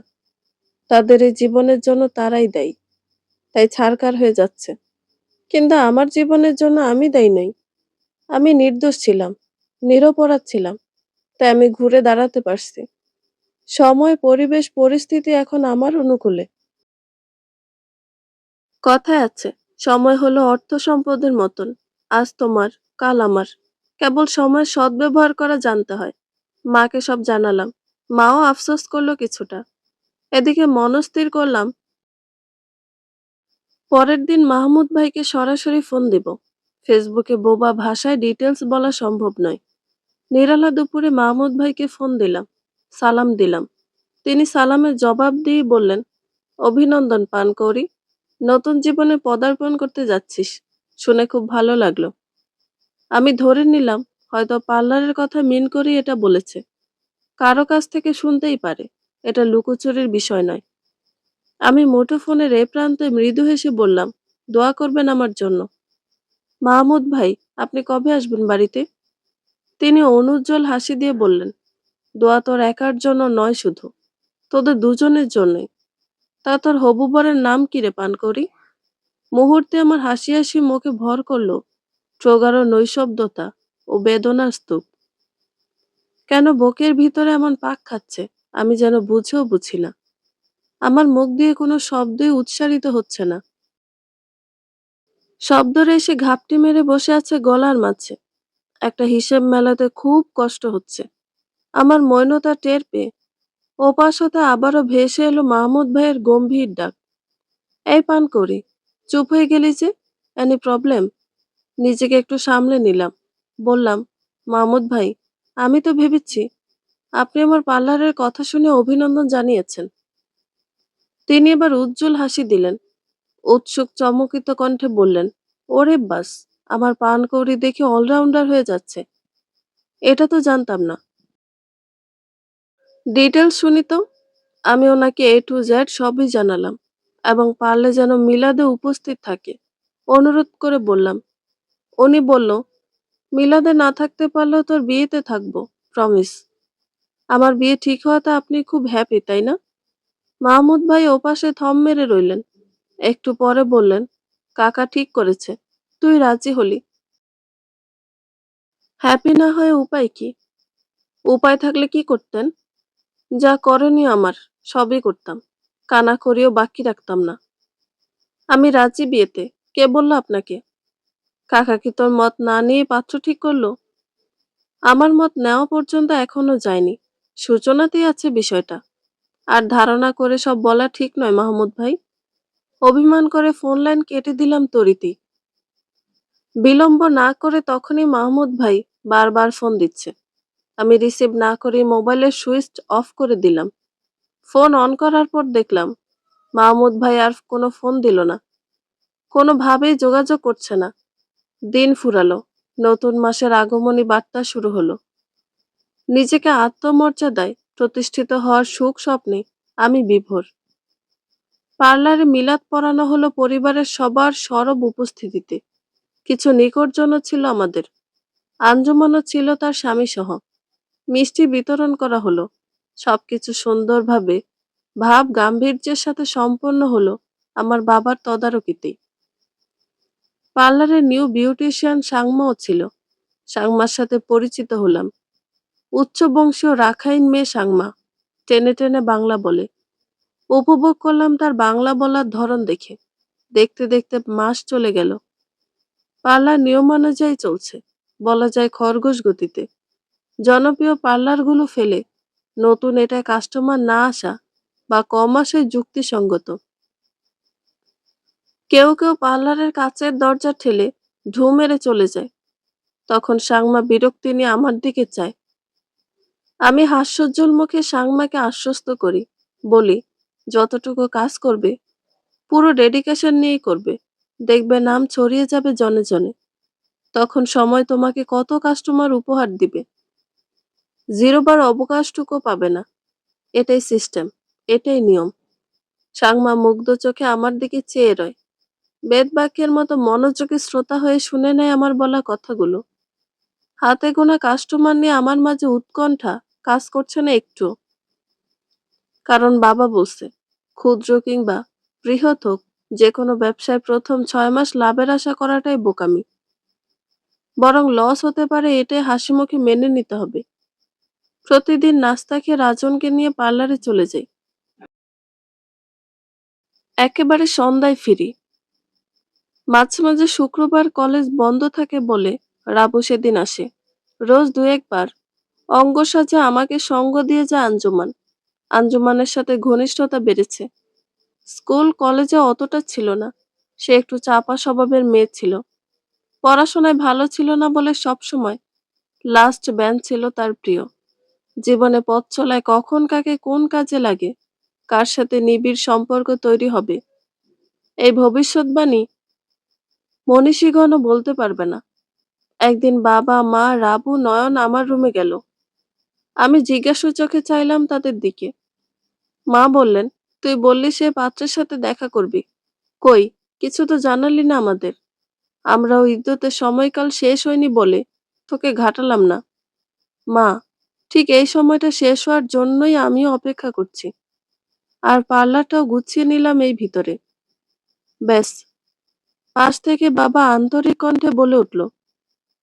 তাদের এই জীবনের জন্য তারাই দায়ী, তাই ছারকার হয়ে যাচ্ছে। কিন্তু আমার জীবনের জন্য আমি দায়ী নই। আমি নির্দোষ ছিলাম, নিরপরাধ ছিলাম, তাই আমি ঘুরে দাঁড়াতে পারছি। সময়, পরিবেশ, পরিস্থিতি এখন আমার অনুকূলে। কথায় আছে, সময় হলো অর্থ সম্পদের মতন। আজ তোমার, কাল আমার। কেবল সময়ের সদ্ব্যবহার করা জানতে হয়। মাকে সব জানালাম। মাও আফসোস করলো কিছুটা। এদিকে মনস্থির করলাম, পরের দিন মাহমুদ ভাইকে সরাসরি ফোন দিব। ফেসবুকে বোবা ভাষায় ডিটেলস বলা সম্ভব নয়। নিরালা দুপুরে মাহমুদ ভাইকে ফোন দিলাম, সালাম দিলাম। তিনি সালামের জবাব দিয়ে বললেন, অভিনন্দন পানকৌড়ি, নতুন জীবনে পদার্পণ করতে যাচ্ছিস, শুনে খুব ভালো লাগলো। আমি ধরে নিলাম হয়তো পার্লারের কথা মিন করেই এটা বলেছে। কারো কাছ থেকে শুনতেই পারে, এটা লুকোচুরির বিষয় নয়। আমি মুঠোফোনের এ প্রান্তে মৃদু হেসে বললাম, দোয়া করবেন আমার জন্য। মাহমুদ ভাই, আপনি কবে আসবেন বাড়িতে? তিনি অনুজ্জ্বল হাসি দিয়ে বললেন, দোয়া তোর একার জন্য নয় শুধু, তোদের দুজনের জন্যই। তা তোর হবু বরের নাম কি রে পানকৌড়ি? মুহূর্তে আমার হাসি হাসি মুখে ভর করলো প্রগাঢ় নৈশব্দতা ও বেদনার স্তূপ। কেন বুকের ভিতরে এমন পাক খাচ্ছে, আমি যেন বুঝেও বুঝি না। আমার মুখ দিয়ে কোনো শব্দই উচ্চারিত হচ্ছে না। শব্দরে এসে ঘাপটি মেরে বসে আছে গলার মাঝে। একটা হিসেব মেলাতে খুব কষ্ট হচ্ছে। আমার মৌনতা টের পেয়ে ওপাশ হতে আবারও ভেসে এলো মাহমুদ ভাইয়ের গম্ভীর ডাক, এই পানকৌড়ি, চুপ হয়ে গেলি যে? Any problem? নিজেকে একটু সামলে নিলাম। বললাম, মাহমুদ ভাই, আমি তো ভেবেছি আপনি আমার পার্লারের কথা শুনে অভিনন্দন জানিয়েছেন। তিনি এবার উজ্জ্বল হাসি দিলেন। উৎসুক চমকিত কণ্ঠে বললেন, ওরে বাস, আমার পানকৌড়ি দেখে অলরাউন্ডার হয়ে যাচ্ছে। এটা তো জানতাম না। ডিটেলস শুনি তো। আমি ওনাকে এ টু জেড সবই জানালাম এবং পারলে যেন মিলাদে উপস্থিত থাকে অনুরোধ করে বললাম। উনি বলল, মিলাদে না থাকতে পারলেও তোর বিয়েতে থাকবো, প্রমিস। আমার বিয়ে ঠিক হওয়াতে আপনি খুব হ্যাপি, তাই না? মাহমুদ ভাই ওপাশে থম মেরে রইলেন। একটু পরে বললেন, কাকা ঠিক করেছে, তুই রাজি হলি। হ্যাপি না হয়ে উপায় কি? উপায় থাকলে কি করতেন? যা করণীয় আমার সবই করতাম, কানাকড়িও বাকি রাখতাম না। আমি রাজি বিয়েতে। কে বলল আপনাকে? কাকা কি তোর মত না নিয়ে পাত্র ঠিক করলো? আমার মত নেওয়া পর্যন্ত এখনো যায়নি, সূচনাতেই আছে বিষয়টা। আর ধারণা করে সব বলা ঠিক নয় মাহমুদ ভাই। অভিমান করে ফোন লাইন কেটে দিলাম তরিতেই। বিলম্ব না করে তখনই মাহমুদ ভাই বারবার ফোন দিচ্ছে। আমি রিসিভ না করে মোবাইলের সুইচ অফ করে দিলাম। ফোন অন করার পর দেখলাম মাহমুদ ভাই আর কোনো ফোন দিল না, কোনোভাবেই যোগাযোগ করছে না। দিন ফুরালো, নতুন মাসের আগমনী বার্তা শুরু হলো। নিজেকে আত্মমর্যাদায় প্রতিষ্ঠিত হওয়ার সুখ স্বপ্নে আমি বিভোর। পার্লারে মিলাদ পড়ানো হলো পরিবারের সবার সরব উপস্থিতিতে। কিছু নিকটজন ছিল আমাদের, আঞ্জুমানও ছিল তার স্বামী সহ। মিষ্টি বিতরণ করা হলো। সবকিছু সুন্দরভাবে ভাব গাম্ভীর্যের সাথে সম্পন্ন হলো আমার বাবার তদারকিতেই। পার্লারের নিউ বিউটিশিয়ান সাংমাও ছিল। সাংমার সাথে পরিচিত হলাম। উচ্চ বংশীয় রাখাইন মেয়ে সাংমা, টেনে টেনে বাংলা বলে। উপভোগ করলাম তার বাংলা বলার ধরন দেখে। দেখতে দেখতে মাস চলে গেল। পার্লার নিয়মানুযায়ী চলছে, বলা যায় খরগোশ গতিতে। জনপ্রিয় পার্লারগুলো ফেলে নতুন এটা কাস্টমার না আসা বা কম আসায় যুক্তিসঙ্গত। কেউ কেউ পার্লারের কাচের দরজা ঠেলে ঢু মেরে চলে যায়। তখন সাংমা বিরক্তি নিয়ে আমার দিকে চায়। আমি হাস্যোজ্জ্বল মুখে সাংমাকে আশ্বস্ত করি, বলি, যতটুকু কাজ করবে পুরো ডেডিকেশন নিয়েই করবে, দেখবে নাম ছড়িয়ে যাবে জনে জনে। তখন সময় তোমাকে কত কাস্টমার উপহার দিবে, জিরোবার অবকাশটুকু পাবে না। এটাই সিস্টেম, এটাই নিয়ম। সাংমা মুগ্ধ চোখে আমার দিকে চেয়ে রয়, বেদ বাক্যের মতো মনোযোগী শ্রোতা হয়ে শুনে নেয় আমার বলা কথাগুলো। হাতে গোনা কাস্টমার নিয়ে আমার মাঝে উৎকণ্ঠা কাজ করছে না একটু। কারণ বাবা বলছে, ক্ষুদ্র কিংবা বৃহৎ হোক, যে কোনো ব্যবসায় প্রথম 6 মাস লাভের আশা করাটাই বোকামি। বরং লস হতে পারে এটাই হাসিমুখে মেনে নিতে হবে। প্রতিদিন নাস্তা খেয়ে রাজনকে নিয়ে পার্লারে চলে যাই। একেবারে সন্ধ্যায় ফিরি। মাঝে মাঝে শুক্রবার কলেজ বন্ধ থাকে বলে রাবু সেদিন আসে। রোজ দু একবার অঙ্গ সাজে আমাকে সঙ্গ দিয়ে যায় আঞ্জুমান। আঞ্জুমানের সাথে ঘনিষ্ঠতা বেড়েছে। স্কুল কলেজে অতটা ছিল না। সে একটু চাপা স্বভাবের মেয়ে ছিল। পড়াশোনায় ভালো ছিল না বলে সবসময় লাস্ট বেঞ্চ ছিল তার প্রিয়। জীবনে পথ চলায় কখন কাকে কোন কাজে লাগে, কার সাথে নিবিড় সম্পর্ক তৈরি হবে, এই ভবিষ্যৎবাণী মনীষীগণও বলতে পারবে না। একদিন বাবা, মা, রাবু, নয়ন আমার রুমে গেল। আমি জিজ্ঞাসু চোখে চাইলাম তাদের দিকে। মা বললেন, তুই বললি সে পাত্রের সাথে দেখা করবি, কই কিছু তো জানালি না আমাদের। আমরাও ইদ্যতের সময়কাল শেষ হয়নি বলে তোকে ঘাটালাম না। মা, ঠিক এই সময়টা শেষ হওয়ার জন্যই আমিও অপেক্ষা করছি। আর পার্লারটাও গুছিয়ে নিলাম এই ভিতরে। ব্যাস। পাশ থেকে বাবা আন্তরিক কণ্ঠে বলে উঠল,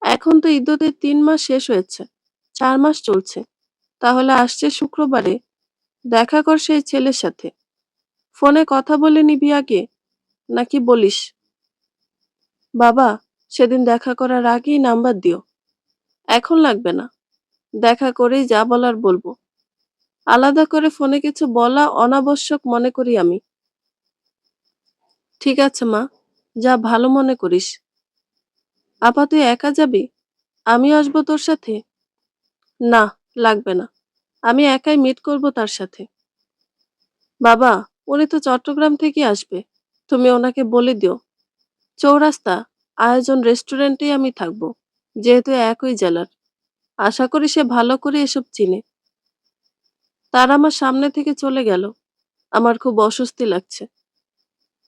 এখন তো ইদ্যতের 3 মাস শেষ হয়েছে, 4 মাস চলছে। তাহলে আসছে শুক্রবারে দেখা কর সেই ছেলের সাথে। ফোনে কথা বলে নিবি আগে, নাকি বলিস? বাবা, সেদিন দেখা করার আগেই নাম্বার দিও। এখন লাগবে না, দেখা করেই যা বলার বলবো। আলাদা করে ফোনে কিছু বলা অনাবশ্যক মনে করি আমি। ঠিক আছে মা, যা ভালো মনে করিস। আপা তুই একা যাবি? আমিও আসবো তোর সাথে? না, লাগবে না, আমি একাই মিট করব তার সাথে। বাবা, উনি তো চট্টগ্রাম থেকে আসবে। তুমি ওনাকে বলে দিও চৌরাস্তা আয়োজন রেস্টুরেন্টেই আমি থাকবো, যেহেতু একই জেলার। আশা করি সে ভালো করে এসব চিনে। তার আমার সামনে থেকে চলে গেল। আমার খুব অস্বস্তি লাগছে।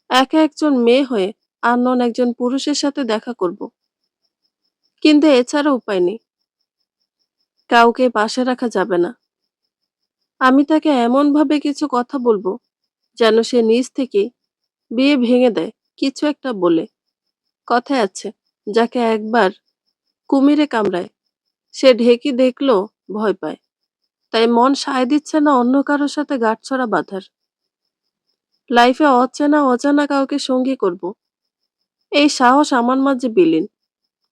একা একজন মেয়ে হয়ে আননোন একজন পুরুষের সাথে দেখা করব, কিন্তু এছাড়া উপায় নেই। কাউকে পাশে রাখা যাবে না। আমি তাকে এমন ভাবে কিছু কথা বলবো যেন সে নিজ থেকেই বিয়ে ভেঙে দেয়, কিছু একটা বলে। কথায় আছে, যাকে একবার কুমিরে কামড়ায় সে ঢেকি দেখলেও ভয় পায়। তাই মন সায় দিচ্ছে না অন্য কারোর সাথে গাঁটছড়া বাঁধার। লাইফে অচেনা অজানা কাউকে সঙ্গী করব, এই সাহস আমার মাঝে বিলীন।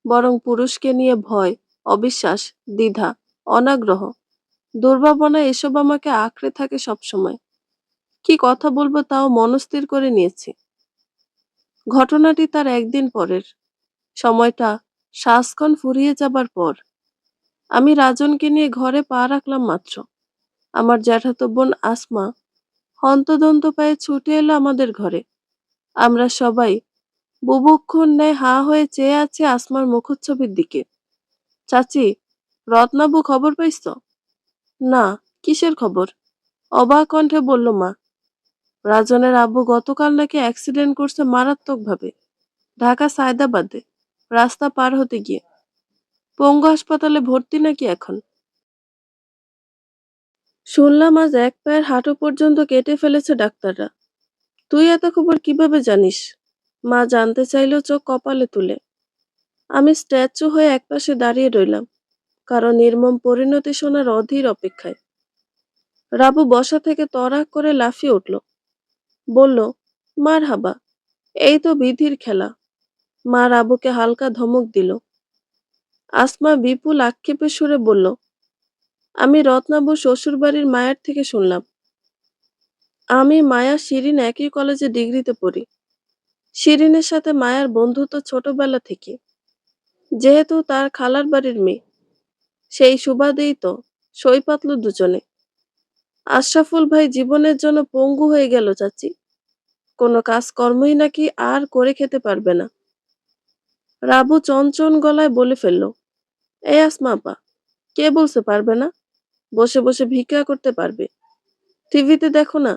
বরং পুরুষকে নিয়ে ভয়, অবিশ্বাস, দ্বিধা, অনাগ্রহ, দুর্ভাবনা এসব আমাকে আঁকড়ে থাকে সবসময়। কি কথা বলবো তাও মনস্থির করে নিয়েছি। ঘটনাটি তার একদিন পরের। সময়টা শ্বাসক্ষণ ফুরিয়ে যাবার পর। আমি রাজনকে নিয়ে ঘরে পা রাখলাম মাত্র। আমার জ্যাঠাতো বোন আসমা হন্তদন্ত পায়ে ছুটে এলো আমাদের ঘরে। আমরা সবাই বুভুক্ষুর ন্যায় হাঁ হয়ে চেয়ে আছি আসমার মুখচ্ছবির দিকে। চাচি, রত্নাবু খবর পাইছ? না, কিসের খবর? অবাক কণ্ঠে বলল মা। রাজনের আব্বু গতকাল নাকি অ্যাক্সিডেন্ট করছে মারাত্মকভাবে, ঢাকা সায়দাবাদে, রাস্তা পার হতে গিয়ে। পঙ্গু হাসপাতালে ভর্তি নাকি এখন। শুনলাম আজ এক পায়ের হাঁটু পর্যন্ত কেটে ফেলেছে ডাক্তাররা। তুই এত খবর কিভাবে জানিস? মা জানতে চাইলেও চোখ কপালে তুলে। আমি স্ট্যাচু হয়ে একপাশে দাঁড়িয়ে রইলাম, কারণ নির্মম পরিণতি শোনার অধীর অপেক্ষায়। রাবু বসা থেকে তড়াক করে লাফিয়ে উঠল। বলল, মার হাবা, এই তো বিধির খেলা। মা রাবুকে হালকা ধমক দিল। আসমা বিপুল আক্ষেপের সুরে বলল, আমি রত্নাবুর শ্বশুরবাড়ির মায়ের থেকে শুনলাম। আমি মায়া শিরিন একই কলেজে ডিগ্রিতে পড়ি। শিরিনের সাথে মায়ার বন্ধুত্ব ছোটবেলা থেকে। যেহেতু তার খালার বাড়ির মেয়ে, সেই সুবাদেই তো সই পাতল দুজনে। আশরাফুল ভাই জীবনের জন্য পঙ্গু হয়ে গেল চাচি। কোনো কাজকর্মই নাকি আর করে খেতে পারবে না। রাবু চঞ্চন গলায় বলে ফেলল, এই আসমা আপা, কে বলছে পারবে না? বসে বসে ভিক্ষা করতে পারবে। টিভিতে দেখো না,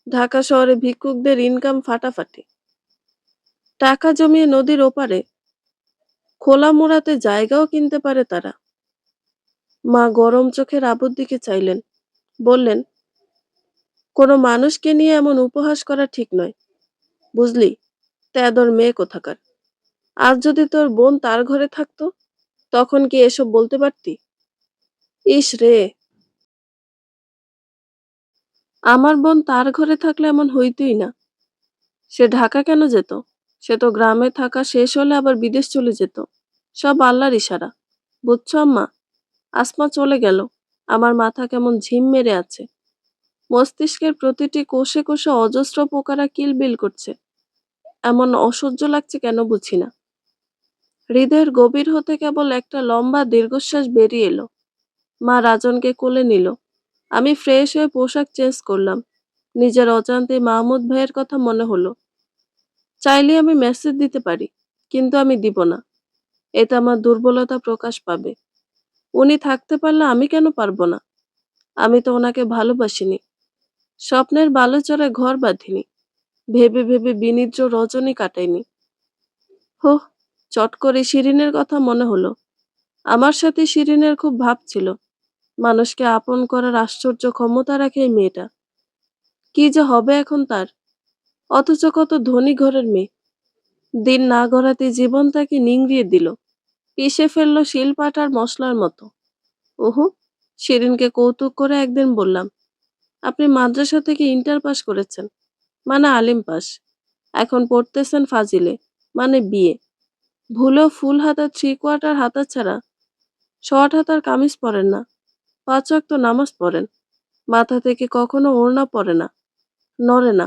ঢাকা শহরে ভিক্ষুকদের ইনকাম ফাটাফাটি। টাকা জমিয়ে নদীর ওপারে খোলা মোড়াতে জায়গাও কিনতে পারে তারা। মা গরম চোখে রাবুর দিকে চাইলেন, বললেন, কোনো মানুষকে নিয়ে এমন উপহাস করা ঠিক নয়, বুঝলি? তেদর মেয়ে কোথাকার। আজ যদি তোর বোন তার ঘরে থাকতো, তখন কি এসব বলতে পারতি? ইস রে, আমার বোন তার ঘরে থাকলে এমন হইতই না। সে ঢাকা কেন যেত? সে তো গ্রামে থাকা শেষ হলে আবার বিদেশ চলে যেত। সব আল্লাহর ইশারা। বুঝছো আম্মা? আসমা চলে গেল। আমার মাথা কেমন ঝিম মেরে আছে। মস্তিষ্কের প্রতিটি কোষে কোষে অজস্র পোকারা কিলবিল করছে। এমন অসহ্য লাগছে কেন বুঝি না। হৃদয়ের গভীর হতে কেবল একটা লম্বা দীর্ঘশ্বাস বেরিয়ে এলো। মা রাজনকে কোলে নিল। আমি ফ্রেশ হয়ে পোশাক চেঞ্জ করলাম। নিজের অজান্তে মাহমুদ ভাইয়ের কথা মনে হলো। চাইলে আমি মেসেজ দিতে পারি, কিন্তু আমি দিব না। এতে আমার দুর্বলতা প্রকাশ পাবে। উনি থাকতে পারলে আমি কেন পারবো না? আমি তো ওনাকে ভালোবাসিনি। স্বপ্নের বালুচরে ঘর বাঁধিনি। ভেবে ভেবে বিনিদ্র রজনী কাটাইনি। হোহ, চট করে শিরিনের কথা মনে হলো। আমার সাথে শিরিনের খুব ভাব ছিল। মানুষকে আপন করার আশ্চর্য ক্ষমতা রাখে এই মেয়েটা। কি যে হবে এখন তার! অথচ কত ধনী ঘরের মেয়ে। দিন না গড়াতে জীবন তাকে নিংড়িয়ে দিল। পিষে ফেললো শিলপাটার মশলার মতো। ওহো, শিরিনকে কৌতুক করে একদিন বললাম, আপনি মাদ্রাসা থেকে ইন্টার পাস করেছেন, মানে আলিম পাস। এখন পড়তেছেন ফাজিলে, মানে বিয়ে। ভুলেও ফুল হাতা থ্রি কোয়ার্টার হাতা ছাড়া শর্ট হাতার কামিজ পরেন না। 5 ওয়াক্ত নামাজ পড়েন। মাথা থেকে কখনো ওড়না পড়ে না, নড়ে না।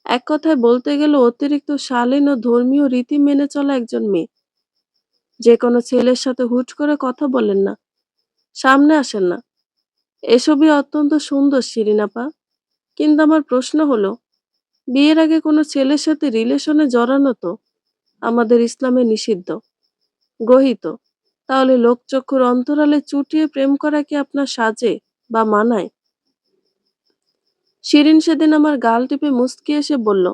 এক কথায় বলতে গেলে অতিরিক্ত শালীন ও ধর্মীয় রীতি মেনে চলা একজন মেয়ে। যে কোনো ছেলের সাথে হুট করে কথা বলেন না, সামনে আসেন না। এসবই অত্যন্ত সুন্দর শিরিন আপা। কিন্তু আমার প্রশ্ন হলো, বিয়ের আগে কোনো ছেলের সাথে রিলেশনে জড়ানো তো আমাদের ইসলামে নিষিদ্ধ, গৃহীত। তাহলে লোকচক্ষুর অন্তরালে চুটিয়ে প্রেম করা কি আপনার সাজে বা মানায়? শিরিন সেদিন আমার গাল টিপে মুচকি এসে বলল,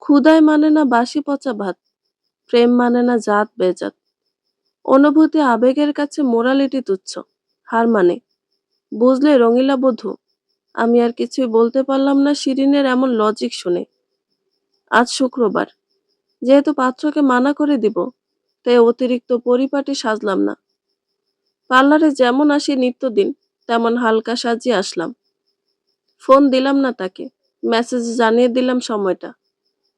ক্ষুধায় মানে না বাসি পচা ভাত, প্রেম মানে না জাত বেজাত, অনুভূতি আবেগের কাছে মোরালিটি তুচ্ছ, হার মানে। বুঝলে রঙিলা বধূ? আমি আর কিছুই বলতে পারলাম না শিরিনের এমন লজিক শুনে। আজ শুক্রবার, যেহেতু পাত্রকে মানা করে দিব, তাই অতিরিক্ত পরিপাটি সাজলাম না। পার্লারে যেমন আসি নিত্যদিন, তেমন হালকা সাজিয়ে আসলাম। ফোন দিলাম না তাকে, মেসেজে জানিয়ে দিলাম সময়টা।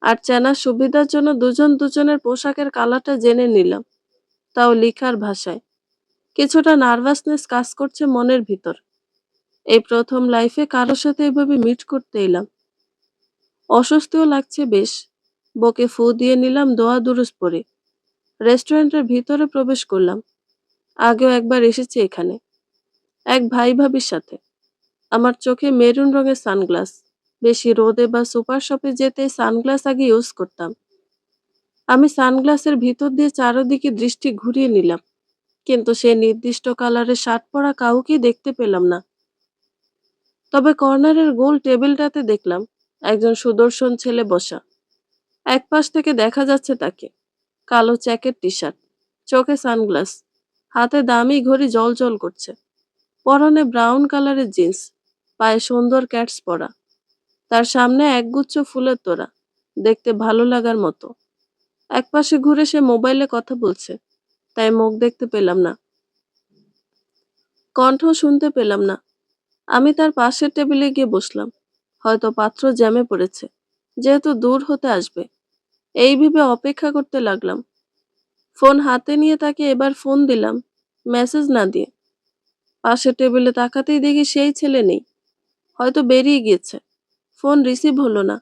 আর চেনার সুবিধার জন্য দুজন দুজনের পোশাকের কালারটা জেনে নিলাম, তাও লিখার ভাষায়। কিছুটা নার্ভাসনেস কাজ করছে মনের ভিতর। এই প্রথম লাইফে কারো সাথে এভাবে মিট করতে এলাম। অস্বস্তিও লাগছে বেশ। বকে ফু দিয়ে নিলাম দোয়া দুরুজ পড়ে। রেস্টুরেন্টের ভিতরে প্রবেশ করলাম। আগেও একবার এসেছি এখানে, এক ভাই ভাবির সাথে। আমার চোখে মেরুন রঙের সানগ্লাস। বেশি রোদে বা সুপার শপে যেতে সানগ্লাস আগে ইউজ করতাম। আমি সানগ্লাসের ভিতর দিয়ে চারদিকে দৃষ্টি ঘুরিয়ে নিলাম, কিন্তু সে নির্দিষ্ট কালারের শার্ট পরা কাউকেই দেখতে পেলাম না। তবে কর্নারের গোল টেবিলটাতে দেখলাম একজন সুদর্শন ছেলে বসা। এক পাশ থেকে দেখা যাচ্ছে তাকে। কালো জ্যাকেট টি শার্ট, চোখে সানগ্লাস, হাতে দামি ঘড়ি জ্বলজ্বল করছে, পরনে ব্রাউন কালারের জিন্স, পায়ে সুন্দর ক্যাটস পরা। তার সামনে একগুচ্ছ ফুলের তোড়া, দেখতে ভালো লাগার মতো। একপাশে ঘুরে সে মোবাইলে কথা বলছে, তাই মুখ দেখতে পেলাম না, কণ্ঠ শুনতে পেলাম না। আমি তার পাশের টেবিলে গিয়ে বসলাম। হয়তো পাত্র জ্যামে পড়েছে, যেহেতু দূর হতে আসবে। এই ভেবে অপেক্ষা করতে লাগলাম। ফোন হাতে নিয়ে তাকে এবার ফোন দিলাম, মেসেজ না দিয়ে। পাশের টেবিলে তাকাতেই দেখি সেই ছেলে নেই, হয়তো বেরিয়ে গিয়েছে। ফোন রিসিভ হলো না।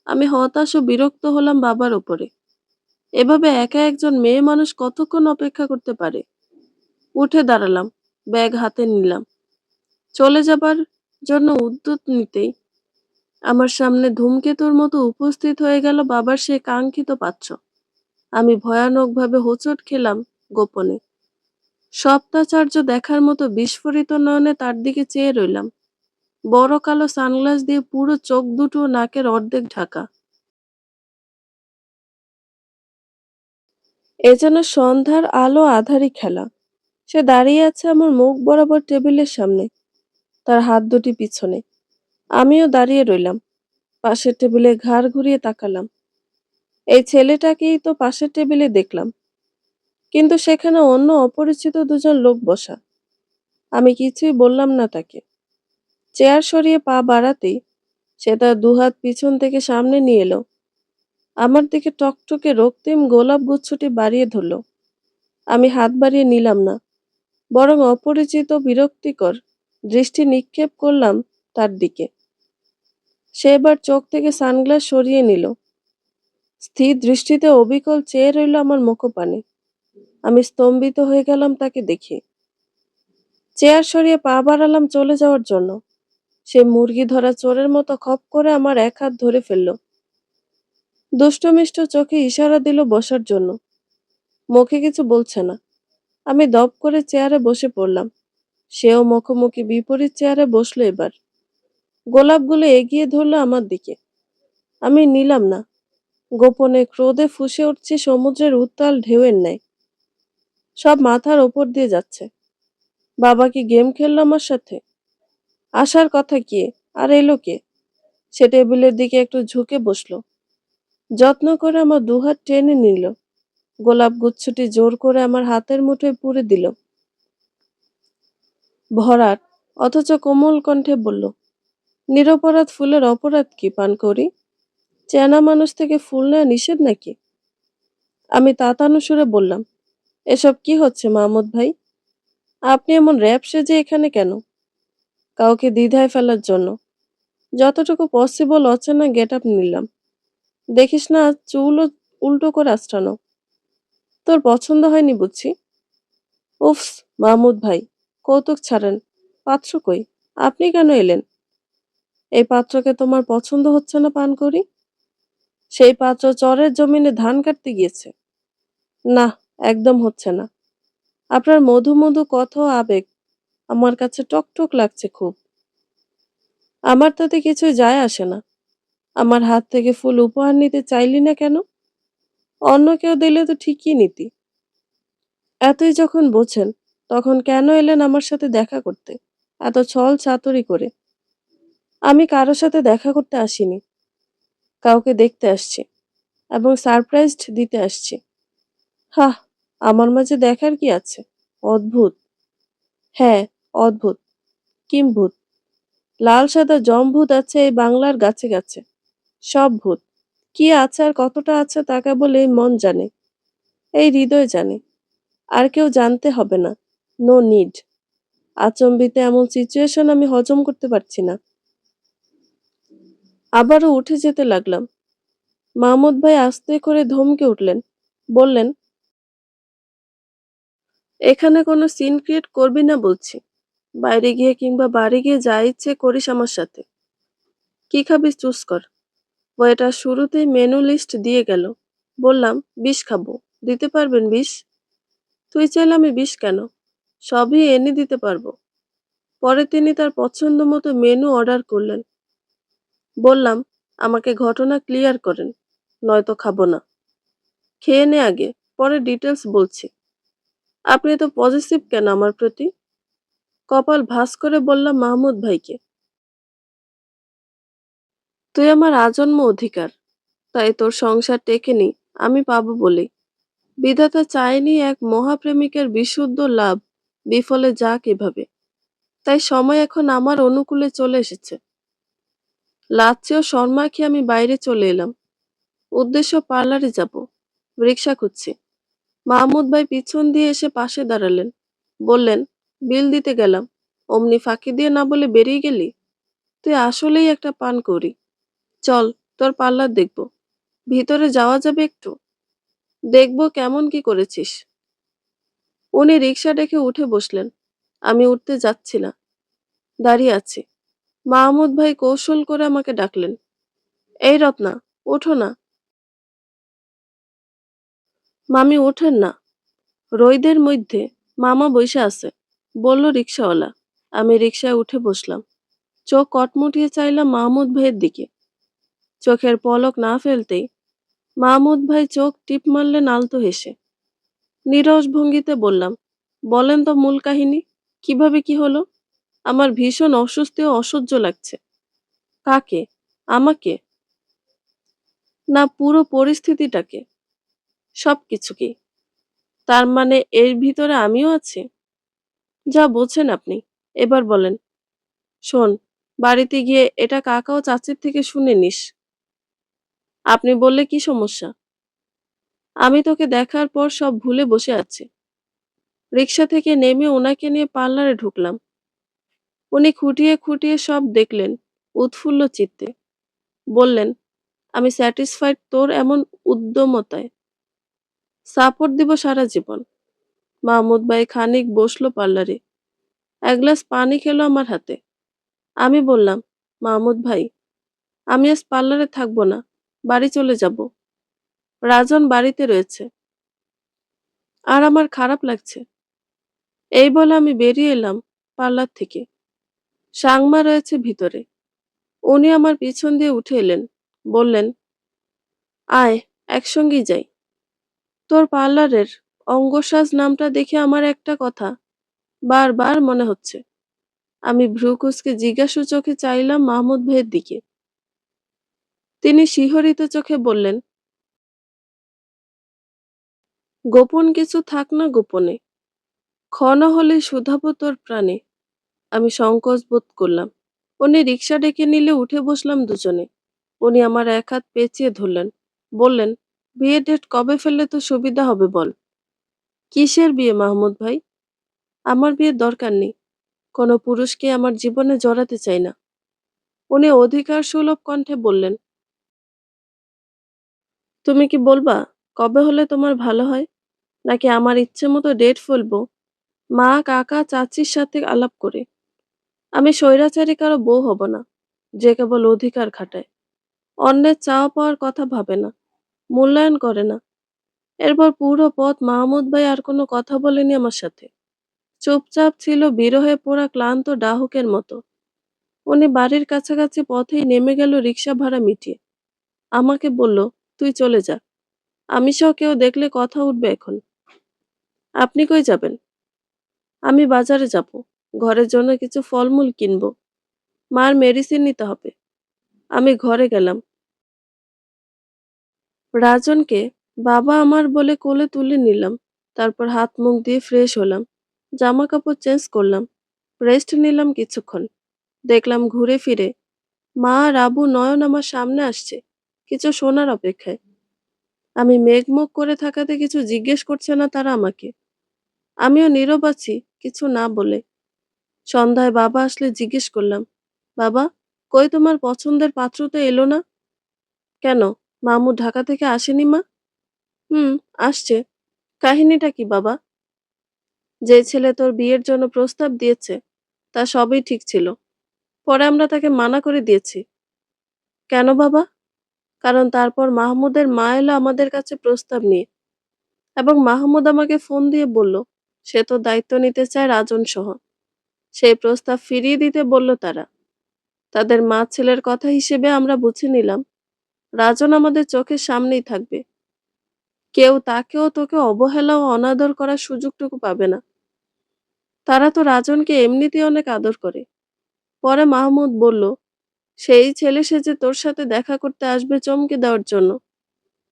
আমি হতাশ ও বিরক্ত হলাম বাবার উপরে। এভাবে একা একজন মেয়ে মানুষ কতক্ষণ অপেক্ষা করতে পারে? উঠে দাঁড়ালাম, ব্যাগ হাতে নিলাম। চলে যাবার জন্য উদ্যত নিতেই আমার সামনে ধূমকেতুর মতো উপস্থিত হয়ে গেল বাবার সেই কাঙ্ক্ষিত পাত্র। আমি ভয়ানকভাবে হোঁচট খেলাম গোপনে। সপ্তাচার্য দেখার মতো বিস্ফোরিত নয়নে তার দিকে চেয়ে রইলাম। বড় কালো সানগ্লাস দিয়ে পুরো চোখ দুটো ও নাকের অর্ধেক ঢাকা। এ যেন সন্ধ্যার আলো আঁধারি খেলা। সে দাঁড়িয়ে আছে আমার মুখ বরাবর টেবিলের সামনে, তার হাত দুটি পিছনে। আমিও দাঁড়িয়ে রইলাম, পাশের টেবিলে ঘাড় ঘুরিয়ে তাকালাম। এই ছেলেটাকেই তো পাশের টেবিলে দেখলাম, কিন্তু সেখানে অন্য অপরিচিত দুজন লোক বসা। আমি কিছুই বললাম না তাকে। চেয়ার সরিয়ে পা বাড়াতেই সে তার দুহাত পিছন থেকে সামনে নিয়ে এলো। আমার দিকে টকটকে রক্তিম গোলাপ গুচ্ছটি বাড়িয়ে ধরল। আমি হাত বাড়িয়ে নিলাম না, বরং অপরিচিত বিরক্তিকর দৃষ্টি নিক্ষেপ করলাম তার দিকে। সে এবার চোখ থেকে সানগ্লাস সরিয়ে নিল। স্থির দৃষ্টিতে অবিকল চেয়ে রইল আমার মুখপানে। আমি স্তম্ভিত হয়ে গেলাম তাকে দেখে। চেয়ার সরিয়ে পা বাড়ালাম চলে যাওয়ার জন্য। সে মুরগি ধরা চোরের মতো খপ করে আমার এক হাত ধরে ফেলল। দুষ্টমিষ্ট চোখে ইশারা দিল বসার জন্য। মুখে কিছু বলছে না। আমি দপ করে চেয়ারে বসে পড়লাম। সেও মুখোমুখি বিপরীত চেয়ারে বসলো এবার। গোলাপগুলো এগিয়ে ধরলো আমার দিকে। আমি নিলাম না। গোপনে ক্রোধে ফুঁসে উঠছে সমুদ্রের উত্তাল ঢেউয়ের ন্যায়। সব মাথার ওপর দিয়ে যাচ্ছে। বাবা কি গেম খেললো আমার সাথে? আসার কথা কি, আর এলো কে? সে টেবিলের দিকে একটু ঝুঁকে বসলো। যত্ন করে আমার দুহাত টেনে নিল। গোলাপ গুচ্ছটি জোর করে আমার হাতের মুঠোয় পুরে দিল। ভরাট অথচ কোমল কণ্ঠে বলল, নিরপরাধ ফুলের অপরাধ কি পানকৌড়ি? চেনা মানুষ থেকে ফুল নেওয়া নিষেধ নাকি? আমি তাতানো সুরে বললাম, এসব কি হচ্ছে মাহমুদ ভাই? আপনি এমন র‍্যাপ সেজে এখানে কেন? কাউকে দ্বিধায় ফেলার জন্য। যতটুকু পসিবল অচেনা গেট আপ নিলাম। দেখিস না চুলও উল্টো করে আঁচড়ানো। তোর পছন্দ হয়নি বুঝছি? উফস মাহমুদ ভাই, কৌতুক ছাড়েন। পাত্র কই? আপনি কেন এলেন? এই পাত্রকে তোমার পছন্দ হচ্ছে না পান করি? সেই পাত্র চরের জমিনে ধান কাটতে গিয়েছে। না, একদম হচ্ছে না। আপনার মধু মধু কথা ও আবেগ আমার কাছে টকটক লাগছে খুব। আমার তাতে কিছুই যায় আসে না। আমার হাত থেকে ফুল উপহার নিতে চাইলি না কেন? অন্য কেউ দিলে তো ঠিকই নিতি। এতই যখন বোঝেন, তখন কেন এলেন আমার সাথে দেখা করতে, এত ছল চাতুরি করে? আমি কারো সাথে দেখা করতে আসিনি, কাউকে দেখতে আসছি এবং সারপ্রাইজ দিতে আসছি। হাহ, আমার মাঝে দেখার কি আছে? অদ্ভুত। হ্যাঁ, অদ্ভুত। কিম্ভূত। লাল সাদা জমভূত আছে এই বাংলার গাছে গাছে। সব ভূত। কি আছে আর কতটা আছে তা কেবল এই মন জানে, এই হৃদয় জানে। আর কেউ জানতে হবে না। No need. আচম্বিতে এমন সিচুয়েশন আমি হজম করতে পারছি না। আবারও উঠে যেতে লাগলাম। মাহমুদ ভাই আস্তে করে ধমকে উঠলেন। বললেন, এখানে কোনো সিন ক্রিয়েট করবি না বলছি। বাইরে গিয়ে কিংবা বাড়ি গিয়ে যা ইচ্ছে করিস আমার সাথে। কি খাবি চুজ কর। ওয়েটার শুরুতেই মেনু লিস্ট দিয়ে গেল। বললাম, বিষ খাবো। দিতে পারবেন বিষ? তুই চাইলে আমি বিষ কেন, সবই এনে দিতে পারবো। পরে তিনি তার পছন্দ মতো মেনু অর্ডার করলেন। বললাম, আমাকে ঘটনা ক্লিয়ার করেন, নয়তো খাবো না। খেয়ে নে আগে, পরে ডিটেলস বলছি। আপনি তো পজিটিভ কেন আমার প্রতি? কপাল ভাঁজ করে বললাম মাহমুদ ভাইকে, তুই আমার আজন্ম অধিকার, তাই তোর সংসার টেকেনি আমি পাবো বলেই। বিধাতা চায়নি এক মহাপ্রেমিকের বিশুদ্ধ লাভ বিফলে যাক এভাবে। তাই সময় এখন আমার অনুকূলে চলে এসেছে। লাচ্ছি ও শর্মা খেয়ে আমি বাইরে চলে এলাম। উদ্দেশ্য পার্লারে যাব। রিক্সা খুঁজছি। মাহমুদ ভাই পিছন দিয়ে এসে পাশে দাঁড়ালেন। বললেন, বিল দিতে গেলাম, অমনি ফাঁকি দিয়ে না বলে বেরিয়ে গেলি? তুই আসলেই একটা পান করি। চল, তোর পার্লার দেখব। ভিতরে যাওয়া যাবে একটু? দেখব কেমন কি করেছিস। উনি রিক্সা ডেকে উঠে বসলেন। আমি উঠতে যাচ্ছি না, দাঁড়িয়ে আছি। মাহমুদ ভাই কৌশল করে আমাকে ডাকলেন, এই রত্না, ওঠো না। মামি ওঠেন না। রোদের মধ্যে মামা বসে আছে, বলল রিক্সাওয়ালা। আমি রিক্সায় উঠে বসলাম। চোখ কটমুটিয়ে চাইলাম মাহমুদ ভাইয়ের দিকে। চোখের পলক না ফেলতেই মাহমুদ ভাই চোখ টিপ মারলেন আলতো হেসে। নীরস ভঙ্গিতে বললাম, বলেন তো মূল কাহিনী, কিভাবে কি হলো? আমার ভীষণ অস্বস্তি ও অসহ্য লাগছে। কাকে? আমাকে? না পুরো পরিস্থিতিটাকে? সবকিছুকেই? তার মানে এর ভিতরে আমিও আছি? যা বোঝেন আপনি, এবার বলেন। শোন, বাড়িতে গিয়ে এটা কাকা ও চাচির থেকে শুনে নিস। আপনি বললে কি সমস্যা? আমি তোকে দেখার পর সব ভুলে বসে আছি। রিক্সা থেকে নেমে ওনাকে নিয়ে পার্লারে ঢুকলাম। উনি খুঁটিয়ে খুঁটিয়ে সব দেখলেন উৎফুল্ল চিত্তে। বললেন, আমি স্যাটিসফাইড তোর এমন উদ্যমতায়। সাপোর্ট দিব সারা জীবন। মাহমুদ ভাই খানিক বসলো পার্লারে। এক গ্লাস পানি খেলো আমার হাতে। আমি বললাম, মাহমুদ ভাই, আমি আজ পার্লারে থাকবো না, বাড়ি চলে যাব। রাজন বাড়িতে রয়েছে, আর আমার খারাপ লাগছে। এই বলে আমি বেরিয়ে এলাম পার্লার থেকে। সাংমা রয়েছে ভিতরে। উনি আমার পিছন দিয়ে উঠে এলেন। বললেন, আয়, একসঙ্গেই যাই। তোর পার্লারের অঙ্গসাজ নামটা দেখে আমার একটা কথা বারবার মনে হচ্ছে। আমি ভ্রু কুঁচকে জিজ্ঞাসু চোখে চাইলাম মাহমুদ ভাইয়ের দিকে। তিনি শিহরিত চোখে বললেন, গোপন কিছু থাক না গোপনে, ক্ষণ হলে শুধাবো তোর প্রাণে। আমি সংকোচ বোধ করলাম। উনি রিক্সা ডেকে নিলে উঠে বসলাম দুজনে। উনি আমার এক হাত পেঁচিয়ে ধরলেন। বললেন, বিয়ে ডেট কবে ফেললে তো সুবিধা হবে বল। কিসের বিয়ে মাহমুদ ভাই? আমার বিয়ের দরকার নেই। কোনো পুরুষকে আমার জীবনে জড়াতে চাই না। উনি অধিকার সুলভ কণ্ঠে বললেন, তুমি কি বলবা কবে হলে তোমার ভালো হয়? নাকি আমার ইচ্ছে মতো ডেট ফেলবো মা কাকা চাচির সাথে আলাপ করে? আমি স্বৈরাচারী কারো বউ হব না। যে কেবল অধিকার খাটায়, অন্যের চাওয়া পাওয়ার কথা ভাবে না, মূল্যায়ন করে না। এরপর পুরো পথ মাহমুদ ভাই আর কোনো কথা বলেনি আমার সাথে। চুপচাপ ছিল, বিরহে পোড়া ক্লান্ত ডাহুকের মতো। উনি বাড়ির কাছাকাছি পথেই নেমে গেল রিক্সা ভাড়া মিটিয়ে। আমাকে বলল, তুই চলে যা, আমি সহ কেউ দেখলে কথা উঠবে এখন। আপনি কই যাবেন? আমি বাজারে যাব, ঘরের জন্য কিছু ফলমূল কিনবো, মার মেডিসিন নিতে হবে। আমি ঘরে গেলাম। রাজনকে বাবা আমার বলে কোলে তুলে নিলাম। তারপর হাত মুখ দিয়ে ফ্রেশ হলাম, জামা কাপড় চেঞ্জ করলাম, রেস্ট নিলাম কিছুক্ষণ। দেখলাম ঘুরে ফিরে মা আর আবু নয়ন আমার সামনে আসছে, কিছু শোনার অপেক্ষায়। আমি মেঘমুখ করে থাকাতে কিছু জিজ্ঞেস করছে না তারা আমাকে। আমিও নীরব আছি, কিছু না বলে। সন্ধ্যায় বাবা আসলে জিজ্ঞেস করলাম, বাবা, কই তোমার পছন্দের পাত্র তো এলো না? কেন, মামু ঢাকা থেকে আসেনি মা? হুম, আসছে। কাহিনীটা কি বাবা? যে ছেলে তোর বিয়ের জন্য প্রস্তাব দিয়েছে তা সবই ঠিক ছিল, পরে আমরা তাকে মানা করে দিয়েছি। কেন বাবা? কারণ তারপর মাহমুদের মা এলো আমাদের কাছে প্রস্তাব নিয়ে, এবং মাহমুদ আমাকে ফোন দিয়ে বলল সে তো দায়িত্ব নিতে চায় রাজন সহ। সেই প্রস্তাব ফিরিয়ে দিতে বলল তারা। তাদের মা ছেলের কথা হিসেবে আমরা বুঝে নিলাম রাজন আমাদের চোখের সামনেই থাকবে। কেউ তাকেও তোকে অবহেলা ও অনাদর করার সুযোগটুকু পাবে না। তারা তো রাজনকে এমনিতেই অনেক আদর করে। পরে মাহমুদ বলল, সেই ছেলে সে যে তোর সাথে দেখা করতে আসবে চমকে দেওয়ার জন্য।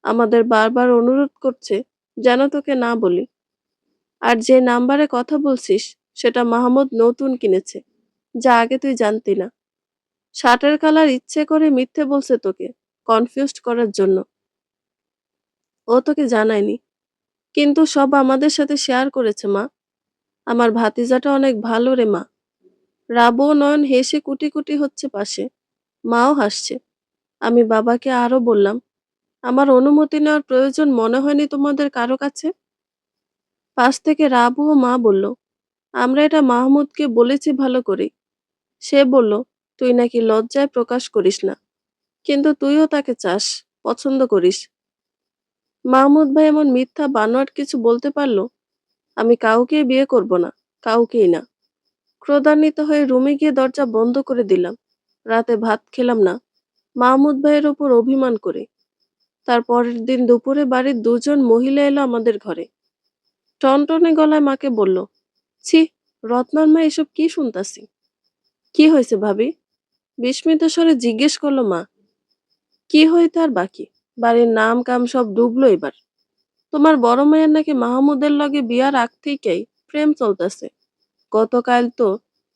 আমাদের বারবার অনুরোধ করছে যেন তোকে না বলি। আর যে নাম্বারে কথা বলছিস সেটা মাহমুদ নতুন কিনেছে, যা আগে তুই জানতি না। শার্টের কালার ইচ্ছে করে মিথ্যে বলছে তোকে কনফিউজড করার জন্য। ও তোকে জানায়নি, কিন্তু সব আমাদের সাথে শেয়ার করেছে মা। আমার ভাতিজাটা অনেক ভালো রে মা। রাবু ও নয়ন হেসে কুটি কুটি হচ্ছে পাশে, মাও হাসছে। আমি বাবাকে আরো বললাম, আমার অনুমতি নেওয়ার প্রয়োজন মনে হয়নি তোমাদের কারো কাছে? পাশ থেকে রাবু ও মা বলল, আমরা এটা মাহমুদকে বলেছি ভালো করে। সে বলল, তুই নাকি লজ্জায় প্রকাশ করিস না, কিন্তু তুইও তাকে চাস, পছন্দ করিস। মাহমুদ ভাই এমন মিথ্যা বানোয়াট কিছু বলতে পারলো? আমি কাউকে বিয়ে করব না, কাউকেই না। ক্রোধান্বিত হয়ে রুমে গিয়ে দরজা বন্ধ করে দিলাম। রাতে ভাত খেলাম না, মাহমুদ ভাইয়ের ওপর অভিমান করে। তার পরের দিন দুপুরে বাড়ির দুজন মহিলা এলো আমাদের ঘরে। টনটনে গলায় মাকে বলল, ছি, রত্নার মা এসব কি শুনতাছি? কি হয়েছে ভাবি? বিস্মিত স্বরে জিজ্ঞেস করলো মা। কি হইতে আর বাকি, বাড়ির নাম কাম সব ডুবলো এবার। তোমার বড় মেয়ের নাকি মাহমুদের লগে বিয়ার আগ থেকেই প্রেম চলতেছে। গতকাল তো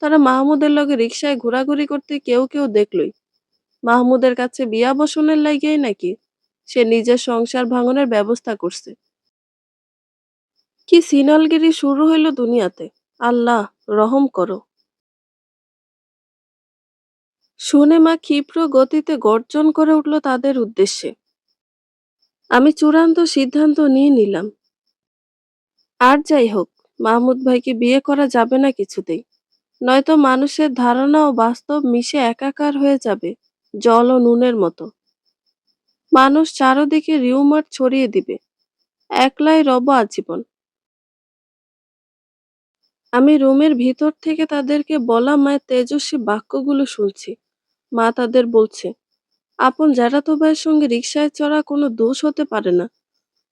তারা মাহমুদের লগে রিকশায় ঘোরাঘুরি করতে কেউ কেউ দেখলই। মাহমুদের কাছে বিয়া বসনের লাগিয়েই নাকি সে নিজের সংসার ভাঙনের ব্যবস্থা করছে। কি সিনালগিরি শুরু হইল দুনিয়াতে! আল্লাহ, রহম করো। শুনে মা ক্ষিপ্র গতিতে গর্জন করে উঠল তাদের উদ্দেশ্যে। আমি চূড়ান্ত সিদ্ধান্ত নিয়ে নিলাম। আর যাই হোক, মাহমুদ ভাইকে বিয়ে করা যাবে না কিছুতেই। নয়তো মানুষের ধারণা ও বাস্তব মিশে একাকার হয়ে যাবে, জল ও নুনের মতো। মানুষ চারদিকে রিউমার ছড়িয়ে দিবে, একলাই রব আজীবন। আমি রুমের ভিতর থেকে তাদেরকে বলা মায়ের তেজস্বী বাক্যগুলো শুনছি। মা তাদের বলছে, আপন জ্যাঠাতো ভাইয়ের সঙ্গে রিকশায় চড়া কোনো দোষ হতে পারে না।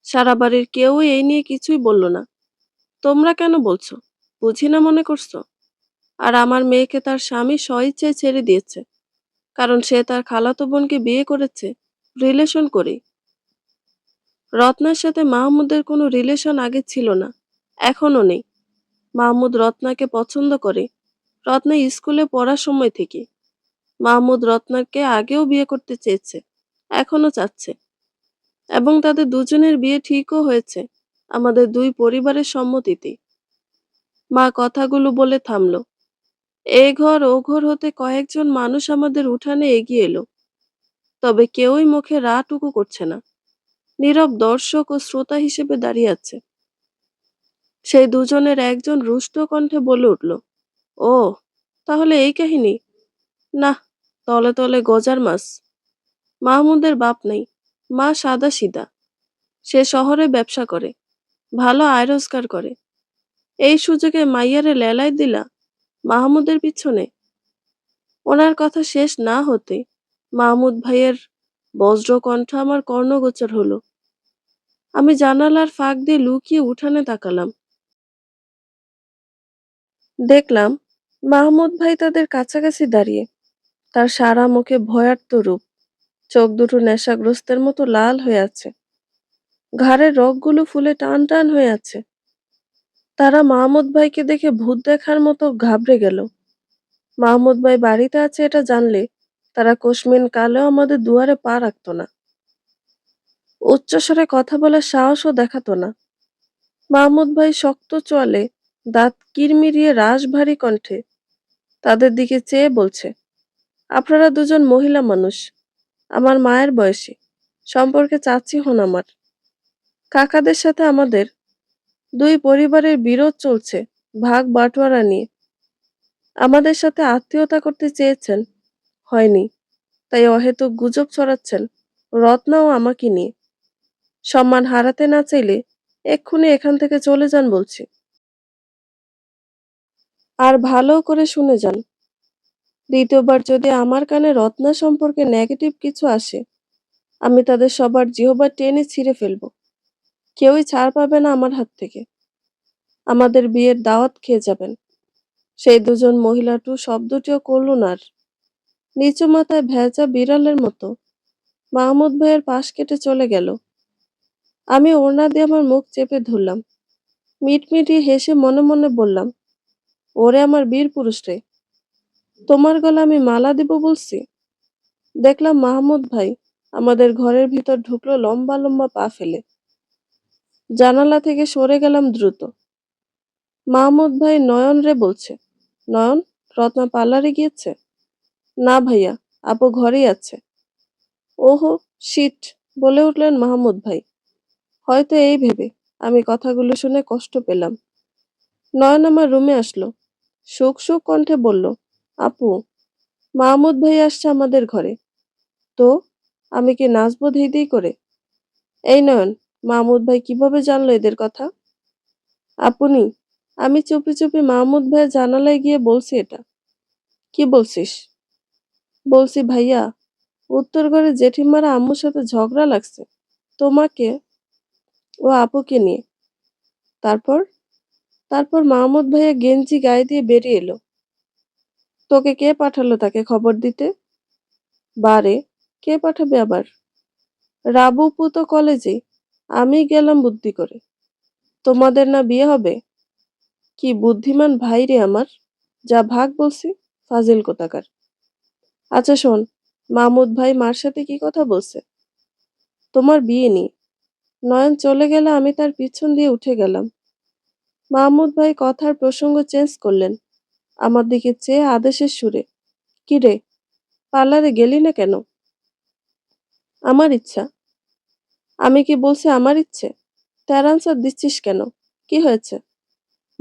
সারা বাড়ির কেউই এই নিয়ে কিছুই বলল না। তোমরা কেন বলছো? বুঝি না মনে করছো? আর আমার মেয়েকে তার স্বামী স্বইচ্ছায় ছেড়ে দিয়েছে, কারণ সে তার খালাতো বোনকে বিয়ে করেছে রিলেশন করেই। রত্নার সাথে মাহমুদের কোনো রিলেশন আগে ছিল না, এখনো নেই। মাহমুদ রত্নাকে পছন্দ করে, রত্না স্কুলে পড়ার সময় থেকে। মাহমুদ রত্নাকে আগেও বিয়ে করতে চেয়েছে, এখনো চাচ্ছে, এবং তাদের দুজনের বিয়ে ঠিকও হয়েছে আমাদের দুই পরিবারের সম্মতিতে। মা কথাগুলো বলে থামলো। এ ঘর ও ঘর হতে কয়েকজন মানুষ আমাদের উঠানে এগিয়ে এলো, তবে কেউই মুখে রা টুকু করছে না, নীরব দর্শক ও শ্রোতা হিসেবে দাঁড়িয়ে আছে। সেই দুজনের একজন রুষ্ট কণ্ঠে বলে উঠল, ও, তাহলে এই কাহিনী? না, তলে তলে গজার মাছ। মাহমুদের বাপ নাই, মা সাদা সিধা। সে শহরে ব্যবসা করে, ভালো আয় রোজগার করে। এই সুযোগে মাইয়ারে লেলাই দিলা মাহমুদের পিছনে। ওনার কথা শেষ না হতে মাহমুদ ভাইয়ের বজ্র কণ্ঠ আমার কর্ণগোচর হলো। আমি জানালার ফাঁক দিয়ে লুকিয়ে উঠানে তাকালাম। দেখলাম মাহমুদ ভাই তাদের কাছাকাছি দাঁড়িয়ে, তার সারা মুখে ভয়ার্ত রূপ, চোখ দুটো নেশাগ্রস্তের মতো লাল হয়ে আছে, ঘাড়ের রগগুলো ফুলে টান টান হয়ে আছে। তারা মাহমুদ ভাইকে দেখে ভূত দেখার মতো ঘাবড়ে গেল। মাহমুদ ভাই বাড়িতে আছে এটা জানলে তারা কোশমিন কালেও আমাদের দুয়ারে পা রাখতো না, উচ্চস্বরে কথা বলার সাহসও দেখাতো না। মাহমুদ ভাই শক্ত চোয়ালে দাঁত কিরমিরিয়ে রাশভারী কণ্ঠে তাদের দিকে চেয়ে বলছে, আপনারা দুজন মহিলা মানুষ, আমার মায়ের বয়সী, সম্পর্কে চাচি হন আমার। কাকাদের সাথে আমাদের দুই পরিবারের বিরোধ চলছে ভাগ বাটোয়ারা নিয়ে। আমাদের সাথে আত্মীয়তা করতে চেয়েছেন, হয়নি, তাই অহেতুক গুজব ছড়াচ্ছেন রত্না ও আমাকে নিয়ে। সম্মান হারাতে না চাইলে এক্ষুনি এখান থেকে চলে যান বলছি। আর ভালো করে শুনে যান, দ্বিতীয়বার যদি আমার কানে রত্না সম্পর্কে নেগেটিভ কিছু আসে, আমি তাদের সবার জিহ্বা টেনে ছিঁড়ে ফেলবো। কেউই ছাড় পাবে না আমার হাত থেকে। আমাদের বিয়ের দাওয়াত খেয়ে যাবেন। সেই দুজন মহিলাটু শব্দটিও করল না আর। নিচু মাথায় ভেজা বিড়ালের মতো মাহমুদ ভাইয়ের পাশ কেটে চলে গেল। আমি ওড়না দিয়ে আমার মুখ চেপে ধরলাম, মিটমিটিয়ে হেসে মনে মনে বললাম, ওরে আমার বীর পুরুষ রে, তোমার গলা আমি মালা দিব বলছি। দেখলাম মাহমুদ ভাই আমাদের ঘরের ভিতর ঢুকলো লম্বা লম্বা পা ফেলে। জানালা থেকে সরে গেলাম দ্রুত। মাহমুদ ভাই নয়ন রে বলছে, নয়ন, রত্না পার্লারে গিয়েছে? না ভাইয়া, আপু ঘরেই আছে। ওহো শিট, বলে উঠলেন মাহমুদ ভাই, হয়তো এই ভেবে আমি কথাগুলো শুনে কষ্ট পেলাম। নয়ন আমার রুমে আসলো, সুখ সুখ কণ্ঠে বলল, আপু, মাহমুদ ভাই আসছে আমাদের ঘরে। তো আমি কি নাচবো ধেই ধেই করে? এই নয়ন, মাহমুদ ভাই কিভাবে জানলো এদের কথা? আপনি, আমি চুপি চুপি মাহমুদ ভাইয়ের জানালায় গিয়ে বলছি এটা। কি বলছিস? বলছি ভাইয়া, উত্তর ঘরে জেঠিমারা আম্মুর সাথে ঝগড়া লাগছে তোমাকে ও আপুকে নিয়ে। তারপর তারপর মাহমুদ ভাইয়া গেঞ্জি গায়ে দিয়ে বেরিয়ে এলো। তোকে কে পাঠালো তাকে খবর দিতে? বারে, কে পাঠাবে আবার? রাবুপু তো কলেজে, আমি গেলাম বুদ্ধি করে। তোমাদের না বিয়ে হবে? কি বুদ্ধিমান ভাই রে আমার, যা ভাগ বলছি, ফাজিল কোথাকার। আচ্ছা শোন, মাহমুদ ভাই মার সাথে কি কথা বলছে? তোমার বিয়ে নিয়ে। নয়ন চলে গেলে আমি তার পিছন দিয়ে উঠে গেলাম। মাহমুদ ভাই কথার প্রসঙ্গ চেঞ্জ করলেন, আমার দিকে চেয়ে আদেশের সুরে, কি রে, পার্লারে গেলি না কেন? আমার ইচ্ছা। আমি কি বলছি আমার ইচ্ছে? তার আনসার দিচ্ছিস কেন? কি হয়েছে?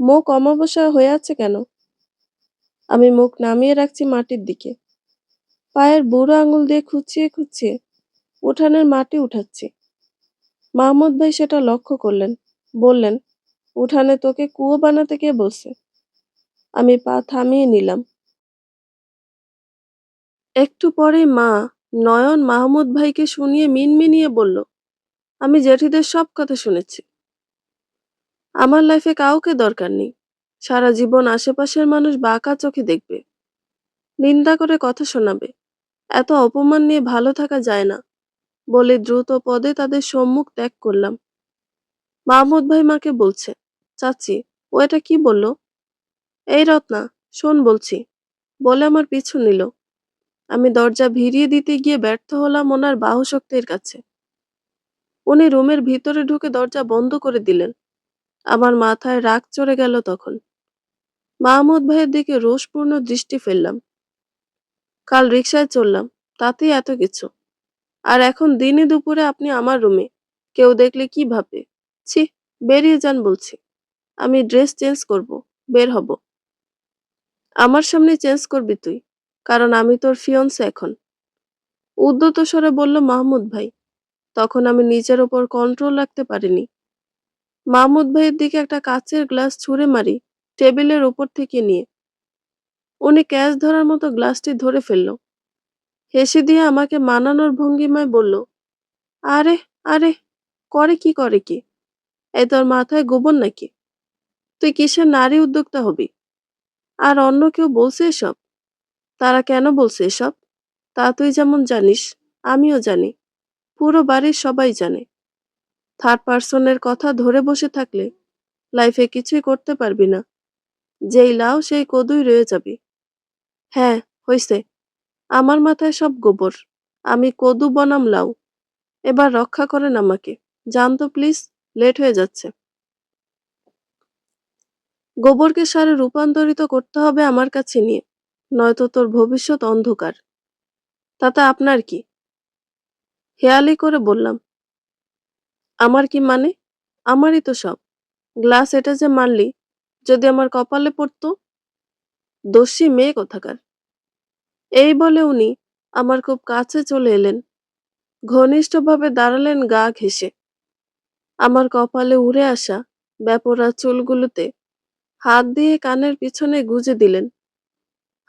মুখ অমাবস্যা হয়ে আছে কেন? আমি মুখ নামিয়ে রাখছি মাটির দিকে, পায়ের বুড়ো আঙুল দিয়ে খুঁচিয়ে খুঁচিয়ে উঠানের মাটি উঠাচ্ছি। মাহমুদ ভাই সেটা লক্ষ্য করলেন, বললেন, উঠানে তোকে কুয়ো বানাতে কে বলছে? আমি পা থামিয়ে নিলাম। একটু পরেই মা, নয়ন মাহমুদ ভাইকে শুনিয়ে মিনমিনিয়ে বলল, আমি জেঠিদের সব কথা শুনেছি। আমার লাইফে কাউকে দরকার নেই। সারা জীবন আশেপাশের মানুষ বাঁকা চোখে দেখবে, নিন্দা করে কথা শোনাবে। এত অপমান নিয়ে ভালো থাকা যায় না বলে দ্রুত পদে তাদের সম্মুখ ত্যাগ করলাম। মাহমুদ ভাই মাকে বলছে, চাচি, ও এটা কি বলল? এই রত্না, শোন বলছি, বলে আমার পিছু নিল। আমি দরজা ভিড়িয়ে দিতে গিয়ে ব্যর্থ হলাম ওনার বাহুশক্তির কাছে। উনি রুমের ভিতরে ঢুকে দরজা বন্ধ করে দিলেন। আমার মাথায় রাগ চড়ে গেল তখন। মাহমুদ ভাইয়ের দিকে রোষপূর্ণ দৃষ্টি ফেললাম। কাল রিকশায় চললাম, তাতেই এত কিছু। আর এখন দিনে দুপুরে আপনি আমার রুমে, কেউ দেখলে কি ভাববে? ছি, বেরিয়ে যান বলছি। আমি ড্রেস চেঞ্জ করব, বের হব। আমার সামনে চেঞ্জ করবি তুই? কারণ আমি তোর ফিয়ন্সে এখন, উদ্ধত স্বরে বলল মাহমুদ ভাই। তখন আমি নিজের ওপর কন্ট্রোল রাখতে পারিনি। মাহমুদ ভাইয়ের দিকে একটা কাচের গ্লাস ছুঁড়ে মারি, টেবিলের উপর থেকে নিয়ে। উনি ক্যাচ ধরার মতো গ্লাসটি ধরে ফেলল। হেসে দিয়ে আমাকে মানানোর ভঙ্গিমায় বলল, আরে আরে, করে কি? এই তোর মাথায় গোবর নাকি? তুই কিসের নারী উদ্যোক্তা হবি? আর অন্য কেউ বলছে এসব? তারা কেন বলছে এসব? তা তুই যেমন জানিস, আমিও জানি, পুরো বাড়ির সবাই জানে। থার্ড পার্সনের কথা ধরে বসে থাকলে লাইফে কিছুই করতে পারবি না। যেই লাউ সেই কদুই রয়ে যাবি। হ্যাঁ, হইছে। আমার মাথায় সব গোবর। আমি কদু বনাম লাউ। এবার রক্ষা করেন আমাকে। যান তো প্লিজ, লেট হয়ে যাচ্ছে। গোবরকে সারে রূপান্তরিত করতে হবে আমার কাছে নিয়ে, নয়তো তোর ভবিষ্যৎ অন্ধকার। তাতে আপনার কি? হেয়ালি করে বললাম, আমার কি মানে? আমারই তো সব। গ্লাস এটা যে মারলি, যদি আমার কপালে পড়তো। দস্যি মেয়ে কোথাকার। এই বলে উনি আমার খুব কাছে চলে এলেন, ঘনিষ্ঠভাবে দাঁড়ালেন গা ঘেঁষে। আমার কপালে উড়ে আসা বেপরা চুলগুলোতে হাত দিয়ে কানের পিছনে গুজে দিলেন।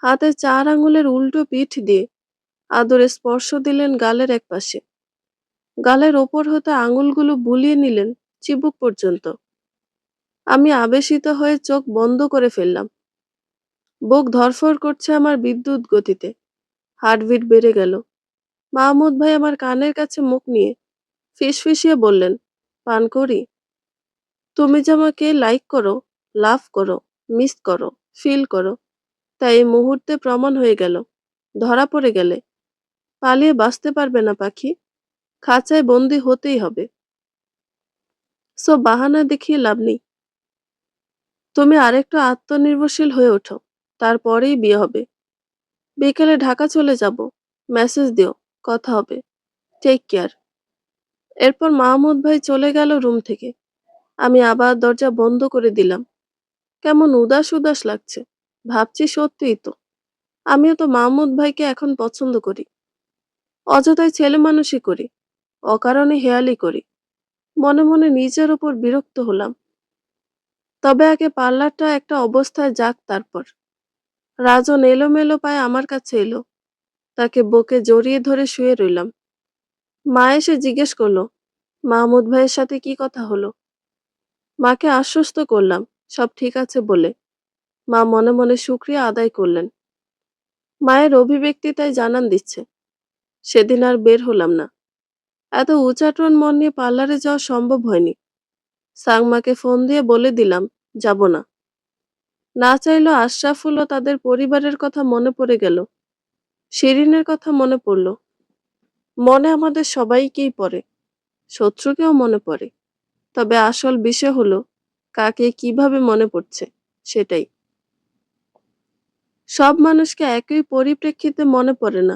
হাতে 4 আঙুলের উল্টো পিঠ দিয়ে আদরে স্পর্শ দিলেন গালের এক পাশে। গালের ওপর হতে আঙুলগুলো বুলিয়ে নিলেন চিবুক পর্যন্ত। আমি আবেশিত হয়ে চোখ বন্ধ করে ফেললাম। বুক ধড়ফড় করছে আমার বিদ্যুৎ গতিতে। হার্টবিট বেড়ে গেল। মাহমুদ ভাই আমার কানের কাছে মুখ নিয়ে ফিসফিসিয়ে বললেন, পান করি? তুমি যে আমাকে লাইক করো, লাভ করো, মিস করো, ফিল করো, তাই এই মুহূর্তে প্রমাণ হয়ে গেল। ধরা পড়ে গেলে পালিয়ে বাঁচতে পারবে না পাখি, খাঁচায় বন্দি হতেই হবে। সো বাহানা দেখিয়ে লাভ নেই। তুমি আরেকটু আত্মনির্ভরশীল হয়ে ওঠো, তারপরেই বিয়ে হবে। বিকেলে ঢাকা চলে যাব, মেসেজ দিও, কথা হবে। Take care. এরপর মাহমুদ ভাই চলে গেল রুম থেকে। আমি আবার দরজা বন্ধ করে দিলাম। কেমন উদাস উদাস লাগছে। ভাবছি সত্যিই তো, আমিও তো মাহমুদ ভাইকে এখন পছন্দ করি। অযথাই ছেলে মানুষই করি, অকারণে হেয়ালি করি। মনে মনে নিজের ওপর বিরক্ত হলাম। তবে আগে পার্লারটা একটা অবস্থায় যাক তারপর। রাজন এলোমেলো পায়ে আমার কাছে এলো। তাকে বুকে জড়িয়ে ধরে শুয়ে রইলাম। মা এসে জিজ্ঞেস করলো, মাহমুদ ভাইয়ের সাথে কি কথা হলো? মাকে আশ্বস্ত করলাম সব ঠিক আছে বলে। মা মনে মনে শুকরিয়া আদায় করলেন। মায়ের অভিব্যক্তি তাই জানান দিচ্ছে। সেদিন আর বের হলাম না। এত উচাটন মন নিয়ে পার্লারে যাওয়া সম্ভব হয়নি। সাংমাকে ফোন দিয়ে বলে দিলাম যাব না। না চাইলেও আশরাফুল ও তাদের পরিবারের কথা মনে পড়ে গেল। শিরিনের কথা মনে পড়ল। মনে আমাদের সবাইকেই পড়ে, শত্রুকেও মনে পড়ে। তবে আসল বিষয় হলো কাকে কিভাবে মনে পড়ছে, সেটাই। সব মানুষকে একই পরিপ্রেক্ষিতে মনে পড়ে না।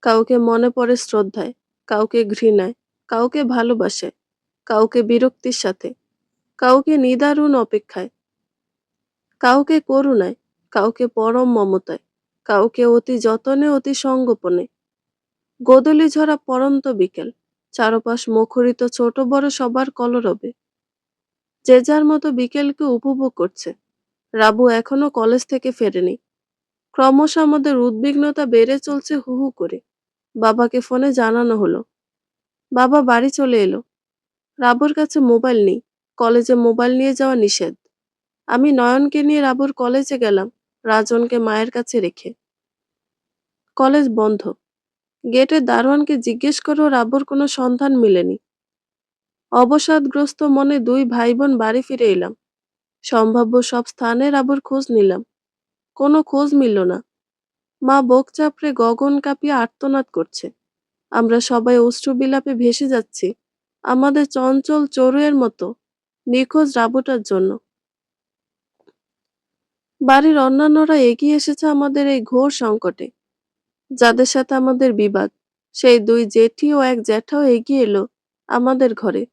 কাউকে মনে পড়ে শ্রদ্ধায়, কাউকে ঘৃণায়, কাউকে ভালোবাসায়, কাউকে বিরক্তির সাথে, কাউকে নিদারুণ অপেক্ষায়, কাউকে করুণায়, কাউকে পরম মমতায়, কাউকে অতি যতনে অতি সঙ্গোপনে। গোধূলি ঝরা পড়ন্ত বিকেল, চারপাশ মুখরিত ছোট বড় সবার কলরবে। যে যার মতো বিকেলকে উপভোগ করছে। রাবু এখনো কলেজ থেকে ফেরেনি। ক্রমশ আমাদের উদ্বিগ্নতা বেড়ে চলছে হু হু করে। বাবাকে ফোনে জানানো হলো। বাবা বাড়ি চলে এলো। রাবুর কাছে মোবাইল নেই। কলেজে মোবাইল নিয়ে যাওয়া নিষেধ। আমি নয়নকে নিয়ে রাবুর কলেজে গেলাম, রাজনকে মায়ের কাছে রেখে। কলেজ বন্ধ। গেটের দারোয়ানকে জিজ্ঞেস করেও রাবুর কোনো সন্ধান মিলেনি। অবসাদগ্রস্ত মনে দুই ভাই বোন বাড়ি ফিরে এলাম। সম্ভাব্য সব স্থানে রাবুর খোঁজ নিলাম। কোনো খোঁজ মিলল না। মা বুক চাপড়ে গগন কাঁপিয়ে আর্তনাদ করছে। আমরা সবাই অশ্রুবিলাপে ভেসে যাচ্ছি আমাদের চঞ্চল চড়ুইয়ের মতো নিখোঁজ রাবুটার জন্য। বাড়ির অন্যান্যরা এগিয়ে এসেছে আমাদের এই ঘোর সংকটে। যাদের সাথে আমাদের বিবাদ, সেই দুই জেঠি ও এক জ্যাঠাও এগিয়ে এলো আমাদের ঘরে।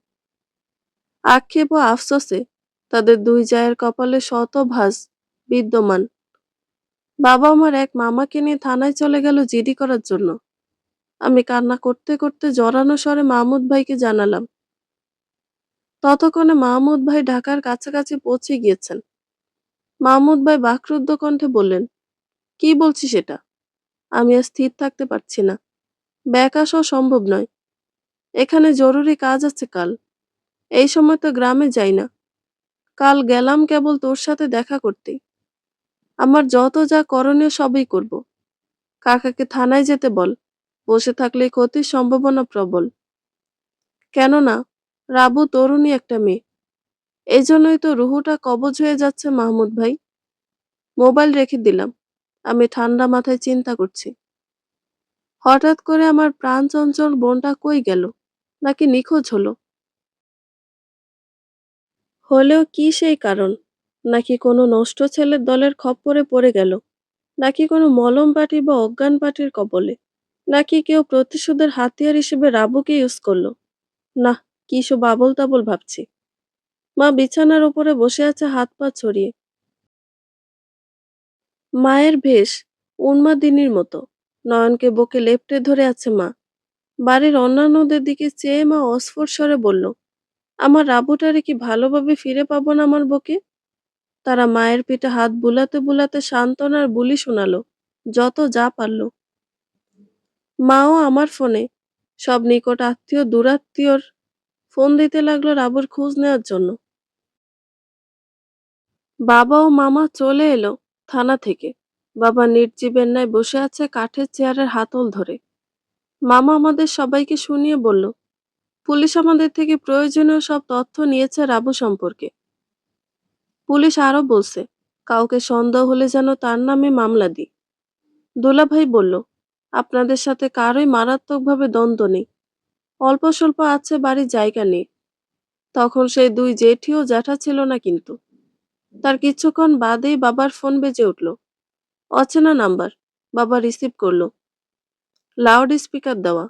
আক্ষেপ ও আফসোসে তাদের দুই জায়ের কপালে শত ভাঁজ বিদ্যমান। বাবা আমার এক মামাকে নিয়ে থানায় চলে গেল জিডি করার জন্য। আমি কান্না করতে করতে জড়ানো স্বরে মাহমুদ ভাইকে জানালাম। ততক্ষণে মাহমুদ ভাই ঢাকার কাছাকাছি পৌঁছে গিয়েছেন। মাহমুদ ভাই বাকরুদ্ধ কণ্ঠে বললেন, কি বলছিস এটা? আমি আর স্থির থাকতে পারছি না। ব্যাক আসাও সম্ভব নয়। এখানে জরুরি কাজ আছে কাল। এই সময় তো গ্রামে যাই না। কাল গেলাম কেবল তোর সাথে দেখা করতে। আমার যত যা করণীয় সবই করব। কাকাকে থানায় যেতে বল। বসে থাকলে ক্ষতির সম্ভাবনা প্রবল। কেননা রাবু তরুণী একটা মেয়ে। এই জন্যই তো রুহুটা কবজ হয়ে যাচ্ছে মাহমুদ ভাই। মোবাইল রেখে দিলাম। আমি ঠান্ডা মাথায় চিন্তা করছি। হঠাৎ করে আমার প্রাণ চঞ্চল বোনটা কই গেল? নাকি নিখোঁজ হলো? হলেও কি সেই কারণ? নাকি কোনো নষ্ট ছেলের দলের খপ্পরে পড়ে গেল? নাকি কোনো মলম পার্টি বা অজ্ঞান পার্টির কবলে? নাকি কেউ প্রতিশোধের হাতিয়ার হিসেবে রাবুকে ইউজ করলো? না, কি সব আবোল তাবোল ভাবছি। মা বিছানার উপরে বসে আছে হাত পা ছড়িয়ে। মায়ের ভেষ উন্মাদিনীর মতো। নয়নকে বুকে লেপ্টে ধরে আছে মা। বাড়ির অন্যান্যদের দিকে চেয়ে মা অস্ফুট স্বরে বলল, আমার রাবুটারে কি ভালোভাবে ফিরে পাবো না আমার বুকে? তারা মায়ের পিঠে হাত বুলাতে বুলাতে সান্ত্বনার বুলি শোনালো, যত যা পারল। মাও আমার ফোনে সব নিকট আত্মীয় দূরাত্মীয়র ফোন দিতে লাগলো রাবুর খোঁজ নেওয়ার জন্য। বাবা ও মামা চলে এলো থানা থেকে। বাবা নির্জীবের ন্যায় বসে আছে কাঠের চেয়ারের হাতল ধরে। মামা আমাদের সবাইকে শুনিয়ে বলল, পুলিশ আমাদের থেকে প্রয়োজনীয় সব তথ্য নিয়েছে রাবু সম্পর্কে। পুলিশ আরো বলছে, কাউকে সন্দেহ হলে যেন তার নামে মামলা দিই। দুলাভাই বলল, আপনাদের সাথে কারোই মারাত্মকভাবে দ্বন্দ্ব নেই। অল্প স্বল্প আছে বাড়ির জায়গা নেই। তখন সেই দুই জেঠি ও জ্যাঠা ছিল না কিন্তু। তার কিছুক্ষণ বাদেই বাবার ফোন বেজে উঠল। অচেনা নাম্বার। বাবা রিসিভ করলো। লাউড স্পিকার দেওয়া।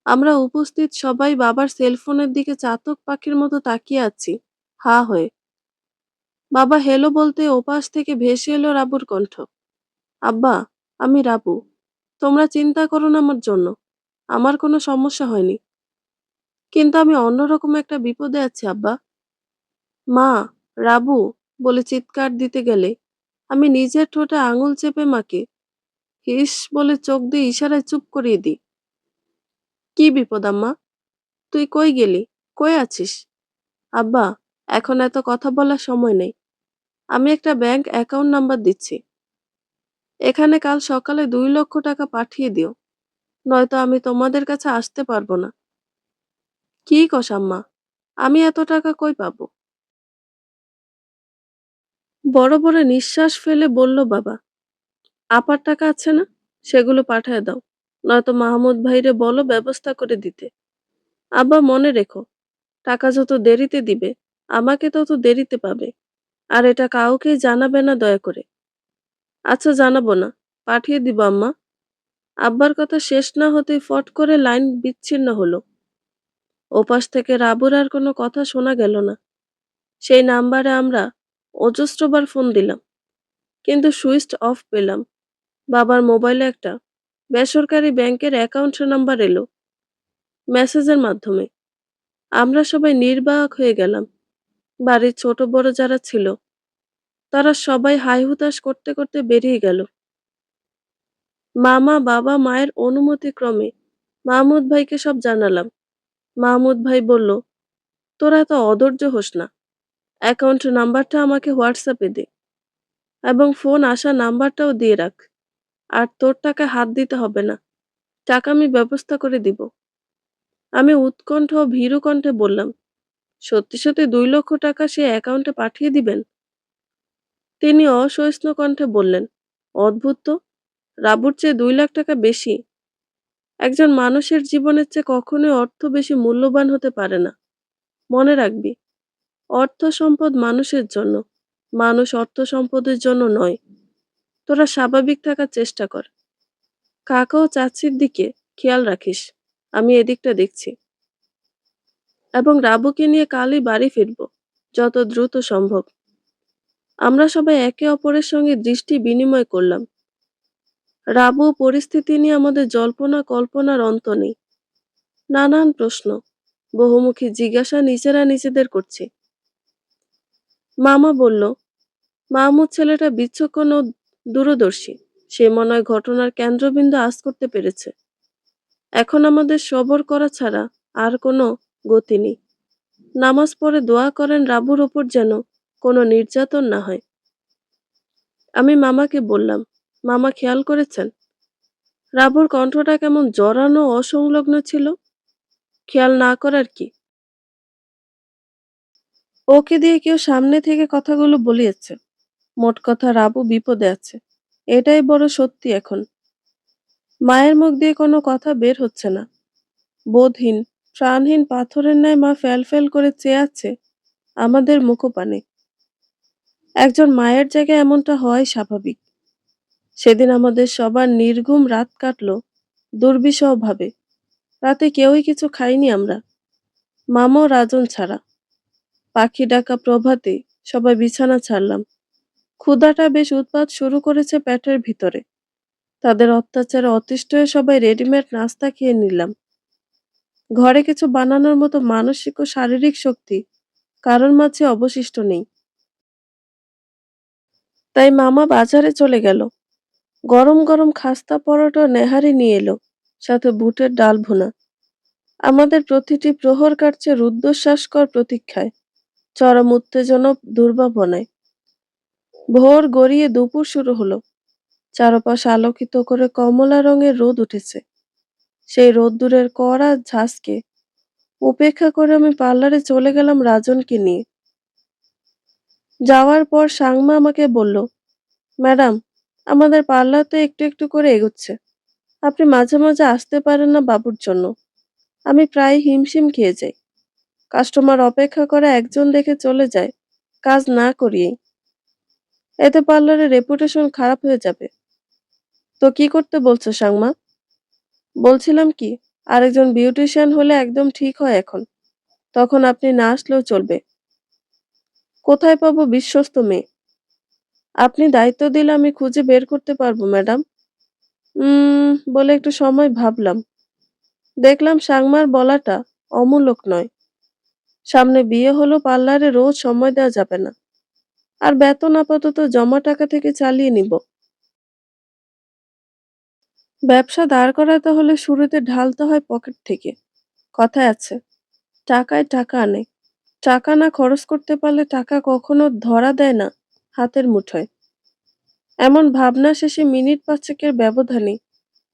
আমরা উপস্থিত সবাই বাবার সেলফোনের দিকে চাতক পাখির মতো তাকিয়ে আছি, হা হয়ে। বাবা হেলো বলতে ওপাশ থেকে ভেসে এলো রাবুর কণ্ঠ। আব্বা, আমি রাবু। তোমরা চিন্তা করো না আমার জন্য। আমার কোনো সমস্যা হয়নি। কিন্তু আমি অন্যরকম একটা বিপদে আছি আব্বা। মা, রাবু বলে চিৎকার দিতে গেলে আমি নিজের ঠোঁটে আঙুল চেপে মাকে হিস বলে চোখ দিয়ে ইশারায় চুপ করিয়ে দিই। কি বিপদ আম্মা? তুই কই গেলি? কই আছিস? আব্বা, এখন এত কথা বলার সময় নেই। আমি একটা ব্যাংক অ্যাকাউন্ট নাম্বার দিচ্ছি। এখানে কাল সকালে 2 লক্ষ টাকা পাঠিয়ে দিও। নয়তো আমি তোমাদের কাছে আসতে পারবো না। কি কস আম্মা? আমি এত টাকা কই পাবো? বড় বড় নিঃশ্বাস ফেলে বলল বাবা, আপার টাকা আছে না? সেগুলো পাঠায় দাও। নয়তো মাহমুদ ভাইরে বলো ব্যবস্থা করে দিতে। আব্বা মনে রেখো, টাকা যত দেরিতে দিবে, আমাকে তত দেরিতে পাবে। আর এটা কাউকেই জানাবে না দয়া করে। আচ্ছা জানাবো না। পাঠিয়ে দিব আম্মা। আব্বার কথা শেষ না হতেই ফট করে লাইন বিচ্ছিন্ন হলো। ওপাশ থেকে রাবুর আর কোনো কথা শোনা গেল না। সেই নাম্বারে আমরা অজস্রবার ফোন দিলাম, কিন্তু সুইচ অফ পেলাম। বাবার মোবাইলে একটা বেসরকারি ব্যাংকের অ্যাকাউন্ট নাম্বার এলো মেসেজের মাধ্যমে। আমরা সবাই নির্বাক হয়ে গেলাম। বাড়ির ছোট বড় যারা ছিল তারা সবাই হাই হুতাশ করতে করতে বেরিয়ে গেল। মামা বাবা মায়ের অনুমতি ক্রমে মাহমুদ ভাইকে সব জানালাম। মাহমুদ ভাই বলল, তোরা এত অধৈর্য হোস না। অ্যাকাউন্ট নাম্বারটা আমাকে হোয়াটসঅ্যাপে দে এবং ফোন আসা নাম্বারটাও দিয়ে রাখ। আর তোর টাকা হাত দিতে হবে না। টাকা আমি ব্যবস্থা করে দিব। আমি উৎকণ্ঠ ও ভীরু কণ্ঠে বললাম, সত্যি সত্যি 2 লক্ষ টাকা সে অ্যাকাউন্টে পাঠিয়ে দিবেন? তিনি অসহিষ্ণু কণ্ঠে বললেন, অদ্ভুত তো, রাবুর চেয়ে 2 লাখ টাকা বেশি। একজন মানুষের জীবনের চেয়ে কখনোই অর্থ বেশি মূল্যবান হতে পারে না। মনে রাখবি, অর্থ সম্পদ মানুষের জন্য, মানুষ অর্থ সম্পদের জন্য নয়। তোরা স্বাভাবিক থাকার চেষ্টা কর। কাকা ও চাচির দিকে খেয়াল রাখিস। আমি এদিকটা দেখছি। এবং রাবুকে নিয়ে কালই বাড়ি ফিরব, যত দ্রুত সম্ভব। আমরা সবাই একে অপরের সঙ্গে দৃষ্টি বিনিময় করলাম। রাবু পরিস্থিতি নিয়ে আমাদের জল্পনা কল্পনার অন্ত নেই। নানান প্রশ্ন, বহুমুখী জিজ্ঞাসা নিজেরা নিজেদের করছি। মামা বলল, মাহমুদ ছেলেটা বিচক্ষণ ও দূরদর্শী। সে মনে হয় ঘটনার কেন্দ্রবিন্দু আঁচ করতে পেরেছে। এখন আমাদের সবর করা ছাড়া আর কোনো গতি নেই। নামাজ পড়ে দোয়া করেন রাবুর ওপর যেন কোনো নির্যাতন না হয়। আমি মামাকে বললাম, মামা খেয়াল করেছেন রাবুর কণ্ঠটা কেমন জড়ানো অসংলগ্ন ছিল? খেয়াল না করার কি, ওকে দিয়ে কেউ সামনে থেকে কথাগুলো বলিয়েছে। মোট কথা রাবু বিপদে আছে, এটাই বড় সত্যি এখন। মায়ের মুখ দিয়ে কোনো কথা বের হচ্ছে না। বোধহীন, প্রাণহীন পাথরের ন্যায় মা ফ্যাল ফ্যাল করে চেয়ে আছে আমাদের মুখপানে। একজন মায়ের জায়গায় এমনটা হয় স্বাভাবিক। সেদিন আমাদের সবার নির্ঘুম রাত কাটলো দুর্বিষহ ভাবে। রাতে কেউই কিছু খাইনি আমরা, মামা ও রাজন ছাড়া। পাখি ডাকা প্রভাতে সবাই বিছানা ছাড়লাম। ক্ষুধাটা বেশ উৎপাত শুরু করেছে পেটের ভিতরে। তাদের অত্যাচারে অতিষ্ঠ হয়ে সবাই রেডিমেড নাস্তা খেয়ে নিলাম। ঘরে কিছু বানানোর মতো মানসিক ও শারীরিক শক্তি কারোর মাঝে অবশিষ্ট নেই। তাই মামা বাজারে চলে গেল। গরম গরম খাস্তা পরোটা ও নেহারি নিয়ে এলো, সাথে বুটের ডাল ভুনা। আমাদের প্রতিটি প্রহর কাটছে রুদ্ধশ্বাসকর প্রতীক্ষায়, চরম উত্তেজনা ও দুর্ভাবনায়। ভোর গড়িয়ে দুপুর শুরু হলো। চারপাশ আলোকিত করে কমলা রঙের রোদ উঠেছে। সেই রোদ্দুরের কড়া ঝাঁজকে উপেক্ষা করে আমি পার্লারে চলে গেলাম রাজনকে নিয়ে। যাওয়ার পর সাংমা আমাকে বলল, ম্যাডাম, আমাদের পার্লার তো একটু একটু করে এগোচ্ছে। আপনি মাঝে মাঝে আসতে পারেন না বাবুর জন্য? আমি প্রায় হিমশিম খেয়ে যাই। কাস্টমার অপেক্ষা করে একজন দেখে চলে যায় কাজ না করিয়েই। এতে পার্লারের রেপুটেশন খারাপ হয়ে যাবে। তো কি করতে বলছো সাংমা? বলছিলাম কি, আরেকজন বিউটিশিয়ান হলে একদম ঠিক হয় এখন। তখন আপনি না আসলেও চলবে। কোথায় পাবো বিশ্বস্ত মেয়ে? আপনি দায়িত্ব দিলে আমি খুঁজে বের করতে পারবো ম্যাডাম। বলে একটু সময় ভাবলাম। দেখলাম সাংমার বলাটা অমূলক নয়। সামনে বিয়ে হলো, পার্লারে রোজ সময় দেওয়া যাবে না। আর বেতন আপাতত জমা টাকা থেকে চালিয়ে নিব। ব্যবসা দাঁড় করাতে হলে শুরুতে ঢালতে হয় পকেট থেকে। কথায় আছে, টাকায় টাকা আনে। টাকা না খরচ করতে পারলে টাকা কখনো ধরা দেয় না হাতের মুঠোয়। এমন ভাবনা শেষে মিনিট পাঁচেকের ব্যবধানে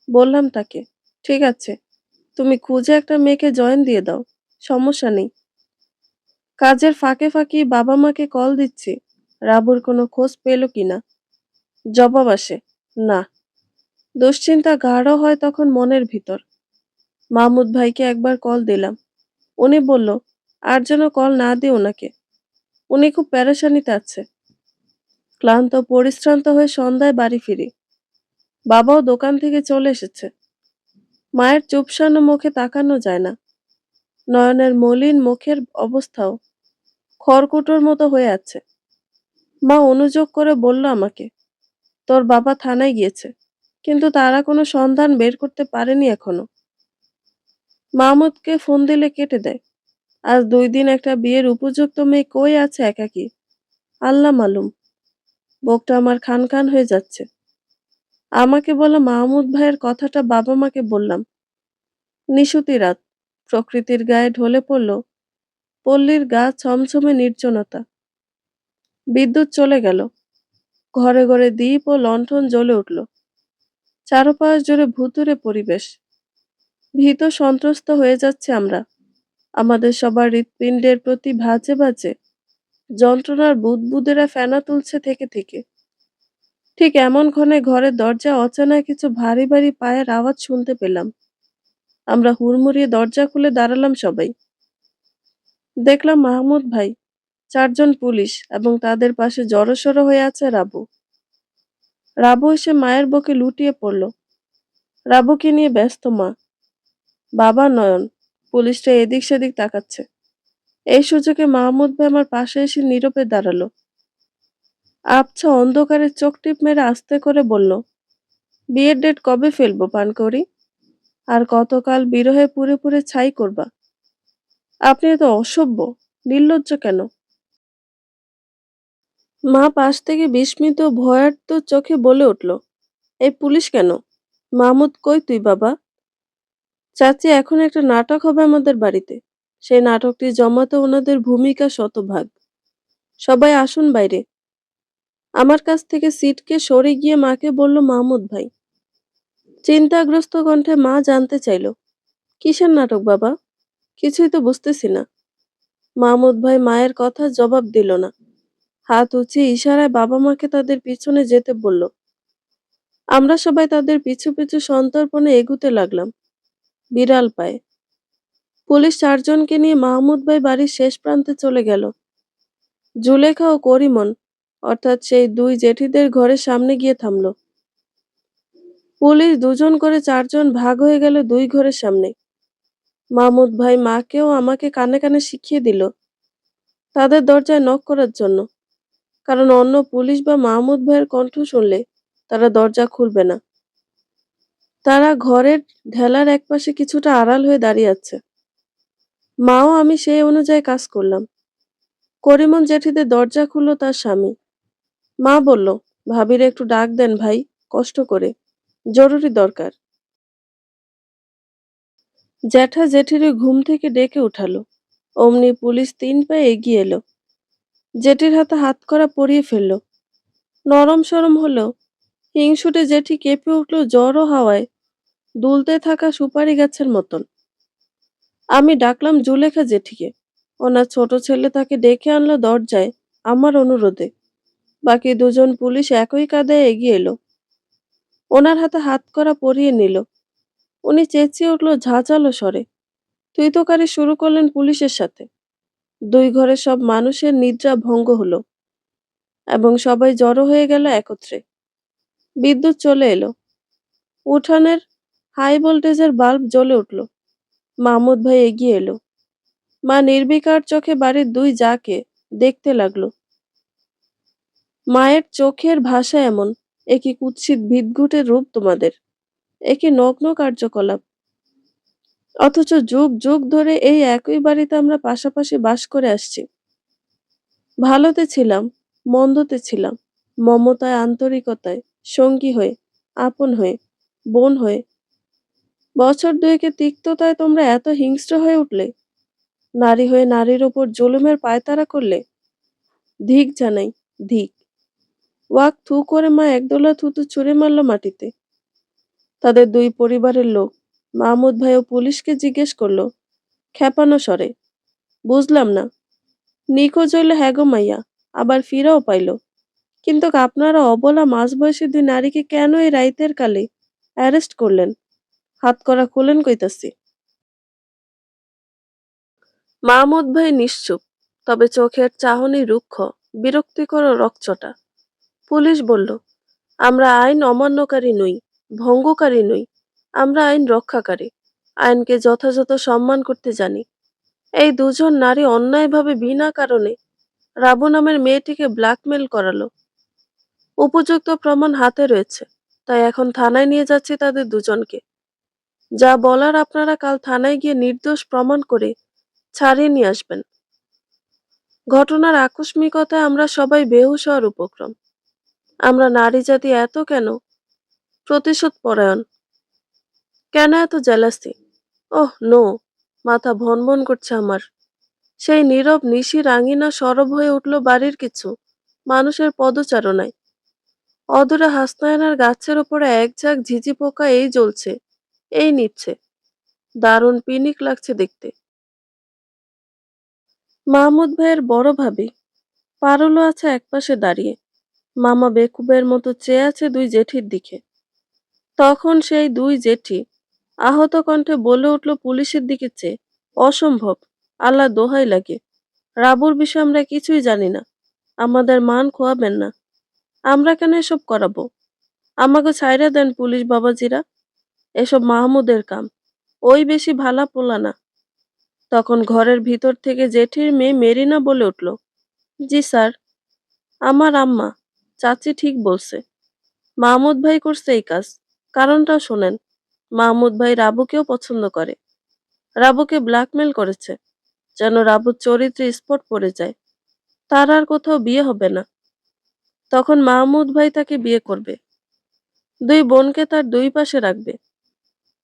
বললাম তাকে, ঠিক আছে, তুমি খুঁজে একটা মেয়েকে জয়েন দিয়ে দাও, সমস্যা নেই। কাজের ফাঁকে ফাঁকি বাবা মাকে কল দিচ্ছি রাবুর কোনো খোঁজ পেল কিনা। জবাব আসে, না। দুশ্চিন্তা গাঢ় হয় তখন মনের ভিতর। মাহমুদ ভাইকে একবার কল দিলাম। উনি বলল, আর যেন কল না দিও ওনাকে, উনি খুব প্যারেশানিতে আছে। ক্লান্ত পরিশ্রান্ত হয়ে সন্ধ্যায় বাড়ি ফিরি। বাবাও দোকান থেকে চলে এসেছে। মায়ের চুপসানো মুখে তাকানো যায় না। নয়নের মলিন মুখের অবস্থাও খড়কুটোর মতো হয়ে আছে। মা অনুযোগ করে বলল আমাকে, তোর বাবা থানায় গিয়েছে, কিন্তু তারা কোনো সন্ধান বের করতে পারেনি এখনো। মাহমুদকে ফোন দিলে কেটে দেয়। আজ 2 দিন একটা বিয়ের উপযুক্ত মেয়ে কই আছে একাকী, আল্লাহ মালুম। বুকটা আমার খান খান হয়ে যাচ্ছে। আমাকে বলা মাহমুদ ভাইয়ের কথাটা বাবা মাকে বললাম। নিশুতি রাত, প্রকৃতির গায়ে ঢলে পড়ল পল্লীর গা ছমছমে নির্জনতা। বিদ্যুৎ চলে গেল। ঘরে ঘরে দ্বীপ ও লণ্ঠন জ্বলে উঠল। চারপাশ জুড়ে ভুতুড়ে পরিবেশ। ভীত সন্ত্রস্ত হয়ে যাচ্ছে আমরা। আমাদের সবার হৃৎপিণ্ডের প্রতি ভাঁজে ভাঁজে যন্ত্রণার বুদবুদেরা ফেনা তুলছে থেকে থেকে। ঠিক এমন ক্ষণে ঘরের দরজা অচেনা কিছু ভারী ভারী পায়ের আওয়াজ শুনতে পেলাম। আমরা হুড়মুড়িয়ে দরজা খুলে দাঁড়ালাম সবাই। দেখলাম মাহমুদ ভাই, 4 জন পুলিশ এবং তাদের পাশে জড়সড় হয়ে আছে রাবু। রাবু এসে মায়ের বুকে লুটিয়ে পড়ল। রাবুকে নিয়ে ব্যস্ত মা, বাবা নয়ন। পুলিশটা এদিক সেদিক তাকাচ্ছে। এই সুযোগে মাহমুদ ভাই আমার পাশে এসে নীরবে দাঁড়ালো। আবছা অন্ধকারে চোখ টিপ মেরে আস্তে করে বলল, বিয়ের ডেট কবে ফেলবো পানকৌড়ি? আর কতকাল বিরহে পুড়ে পুড়ে ছাই করবা? আপনি এত অসভ্য, নির্লজ্জ কেন? মা পাশ থেকে বিস্মিত ভয়ার্ত চোখে বলে উঠল, এই পুলিশ কেন? মাহমুদ কই তুই বাবা? চাচি, এখন একটা নাটক হবে আমাদের বাড়িতে। সেই নাটকটি জমাতে ওনাদের ভূমিকা শতভাগ। সবাই আসুন বাইরে। আমার কাছ থেকে সিটকে সরে গিয়ে মাকে বলল মাহমুদ ভাই। চিন্তাগ্রস্ত কণ্ঠে মা জানতে চাইল, কিসের নাটক বাবা? কিছুই তো বুঝতেছি না। মাহমুদ ভাই মায়ের কথা জবাব দিল না। হাত উঁচিয়ে ইশারায় বাবা মাকে তাদের পিছনে যেতে বলল। আমরা সবাই তাদের পিছু পিছু সন্তর্পণে এগুতে লাগলাম, বিড়াল পায়ে। পুলিশ চারজনকে নিয়ে মাহমুদ ভাই বাড়ির শেষ প্রান্তে চলে গেল। জুলেখা ও করিমন, অর্থাৎ সেই দুই জেঠিদের ঘরের সামনে গিয়ে থামল। পুলিশ দুজন করে চারজন ভাগ হয়ে গেল দুই ঘরের সামনে। মাহমুদ ভাই মাকেও আমাকে কানে কানে শিখিয়ে দিল তাদের দরজায় নক করার জন্য, কারণ অন্য পুলিশ বা মাহমুদ ভাইয়ের কণ্ঠ শুনলে তারা দরজা খুলবে না। তারা ঘরের ঢেলার একপাশে কিছুটা আড়াল হয়ে দাঁড়িয়ে আছে। মাও আমি সেই অনুযায়ী কাজ করলাম। করিমন জেঠিদের দরজা খুলল তার স্বামী। মা বলল, ভাবির একটু ডাক দেন ভাই, কষ্ট করে, জরুরি দরকার। জ্যাঠা জেঠিরে ঘুম থেকে ডেকে উঠালো। অমনি পুলিশ 3 পা এগিয়ে এলো। জেঠির হাতে হাতকড়া পরিয়ে ফেলল। নরম সরম হলো। হিংসুটে জেঠি কেঁপে উঠল জ্বর হাওয়ায় দুলতে থাকা সুপারি গাছের মতন। আমি ডাকলাম জুলেখা জেঠিকে। ওনার ছোট ছেলে তাকে ডেকে আনলো দরজায় আমার অনুরোধে। বাকি দুজন পুলিশ একই কাঁধে এগিয়ে এলো। ওনার হাতে হাতকড়া পরিয়ে নিল। উনি চেঁচিয়ে উঠল ঝাঁঝালো স্বরে, তুই তো কারি শুরু করলেন পুলিশের সাথে। দুই ঘরের সব মানুষের নিদ্রা ভঙ্গ হলো এবং সবাই জড়ো হয়ে গেল একত্রে। বিদ্যুৎ চলে এলো। উঠানের হাই ভোল্টেজের বাল্ব জ্বলে উঠল। মাহমুদ ভাই এগিয়ে এলো। মা নির্বিকার চোখে বাড়ির দুই জাকে দেখতে লাগলো। মায়ের চোখের ভাষা এমন, এ কি কুৎসিত ভিতঘুটে রূপ তোমাদের, এ কি নগ্ন কার্যকলাপ। অথচ যুগ যুগ ধরে এই একই বাড়িতে আমরা পাশাপাশি বাস করে আসছি। ভালোতে ছিলাম, মন্দতে ছিলাম, মমতায় আন্তরিকতায়, সঙ্গী হয়ে, আপন হয়ে, বোন হয়ে। বছর দুয়েকে তিক্ততায় তোমরা এত হিংস্র হয়ে উঠলে, নারী হয়ে নারীর ওপর জুলুমের পায়তারা করলে। ধিক জানাই, ধিক। ওয়াক থু করে মা একদলা থুতু ছুঁড়ে মারল মাটিতে। তাদের দুই পরিবারের লোক মাহমুদ ভাই ও পুলিশকে জিজ্ঞেস করলো খেপানো স্বরে, বুঝলাম না। নিখোঁজ হইল হ্যাগো মাইয়া, আবার ফিরাও পাইল, কিন্তু আপনারা অবলা মাঝবয়সী দুই নারীকে কেন এই রাইতের কালে অ্যারেস্ট করলেন? হাতকড়া খুলেন কইতাছি। মাহমুদ ভাই নিশ্চুপ, তবে চোখের চাহনি রুক্ষ, বিরক্তিকর ও রকচটা। পুলিশ বলল, আমরা আইন অমান্যকারী নই, ভঙ্গকারী নই, আমরা আইন রক্ষাকারী, আইনকে যথাযথ সম্মান করতে জানি। এই দুজন নারী অন্যায়ভাবে বিনা কারণে রাবু নামের মেয়েটিকে ব্ল্যাকমেল করালো। উপযুক্ত প্রমাণ হাতে রয়েছে, তাই এখন থানায় নিয়ে যাচ্ছি তাদের দুজনকে। যা বলার আপনারা কাল থানায় গিয়ে নির্দোষ প্রমাণ করে ছাড়িয়ে নিয়ে আসবেন। ঘটনার আকস্মিকতায় আমরা সবাই বেহুঁশ হওয়ার উপক্রম। আমরা নারী জাতি এত কেন প্রতিশোধ পরায়ণ, কেন এত জেলাসি? ওহ নো, মাথা ভনভন করছে আমার। সেই নীরব নিশির আঙিনা সরব হয়ে উঠল বাড়ির কিছু মানুষের পদচারণায়। অদূরে হাসনায়নার গাছের ওপরে এক ঝাঁক ঝিঝি পোকা এই জ্বলছে, এই নিচ্ছে। দারুণ পিনিক লাগছে দেখতে। মাহমুদ ভাইয়ের বড় ভাবি পারুলও আছে একপাশে দাঁড়িয়ে। মামা বেকুবের মতো চেয়ে আছে দুই জেঠির দিকে। তখন সেই দুই জেঠি আহত কণ্ঠে বলে উঠল পুলিশের দিকে চেয়ে, অসম্ভব, আল্লাহ দোহাই লাগে, রাবুর বিষয়ে আমরা কিছুই জানি না, আমাদের মান খোয়াবেন না, আমরা কেন এসব করাবো? আমাকে ছাইরা দেন পুলিশ বাবাজিরা, এসব মাহমুদের কাম, ওই বেশি ভালা পোলা না। তখন ঘরের ভিতর থেকে জেঠির মেয়ে মেরিনা বলে উঠল, জি স্যার, আমার আম্মা। চাচি ঠিক বলছে, মাহমুদ ভাই করছে এই কাজ। কারণটা শোনেন। মাহমুদ ভাই রাবুকেও পছন্দ করে, রাবুকে ব্ল্যাকমেল করেছে যেন রাবুর চরিত্রে স্পট পড়ে যায়, তার আর কোথাও বিয়ে হবে না। তখন মাহমুদ ভাই তাকে বিয়ে করবে, দুই বোনকে তার দুই পাশে রাখবে।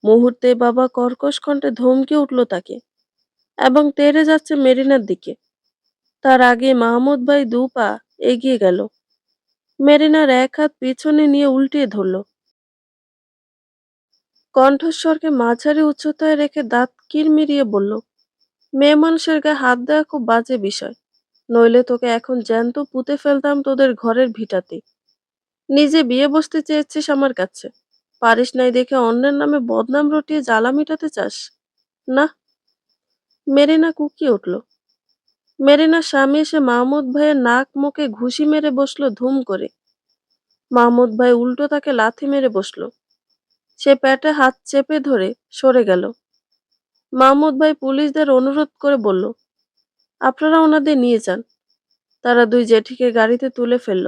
মুহূর্তে বাবা কর্কশ কণ্ঠে ধমকে উঠল তাকে এবং তেড়ে যাচ্ছে মেরিনার দিকে। তার আগে মাহমুদ ভাই দু পা এগিয়ে গেল, মেরিনার এক হাত পিছনে নিয়ে উল্টিয়ে ধরল, কণ্ঠস্বরকে মাঝারি উচ্চতায় রেখে দাঁত কিরমিরিয়ে বলল, মেয়ে মানুষের গায়ে হাত দেওয়া খুব বাজে বিষয়, নইলে তোকে এখন জ্যান্ত পুঁতে ফেলতাম তোদের ঘরের ভিটাতে। নিজে বিয়ে বসতে চেয়েছিস আমার কাছে, পারিস নাই দেখে অন্যের নামে বদনাম রটিয়ে জ্বালা মিটাতে চাস না। মেরিনা কুকিয়ে উঠল। মেরিনার স্বামী এসে মাহমুদ ভাইয়ের নাক মুখে ঘুষি মেরে বসলো ধুম করে। মাহমুদ ভাই উল্টো তাকে লাথি মেরে বসলো। সে পেটে হাত চেপে ধরে সরে গেল। মাহমুদ ভাই পুলিশদের অনুরোধ করে বলল, আপনারা ওনাদের নিয়ে যান। তারা দুই জেঠিকে গাড়িতে তুলে ফেলল।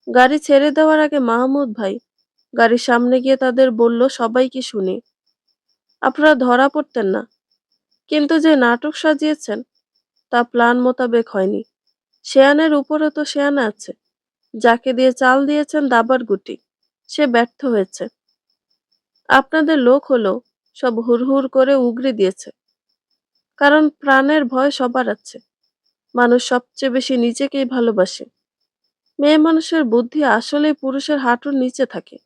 গাড়ি ছেড়ে দেওয়ার আগে মাহমুদ ভাই গাড়ির সামনে গিয়ে তাদের বলল, সবাইকে শুনে, আপনারা ধরা পড়তেন না, কিন্তু যে নাটক সাজিয়েছেন তা প্ল্যান মোতাবেক হয়নি। শেয়ানের উপরে তো শেয়ান আছে, যাকে দিয়ে চাল দিয়েছেন দাবার গুটি, সে ব্যর্থ হয়েছে। আপনাদের লোক হলো সব হুড়হুড় করে উগরে দিয়েছে, কারণ প্রাণের ভয় সবার আছে। মানুষ সবচেয়ে বেশি নিজেকেই ভালোবাসে। মেয়ে মানুষের বুদ্ধি আসলেই পুরুষের হাঁটুর নিচে থাকে।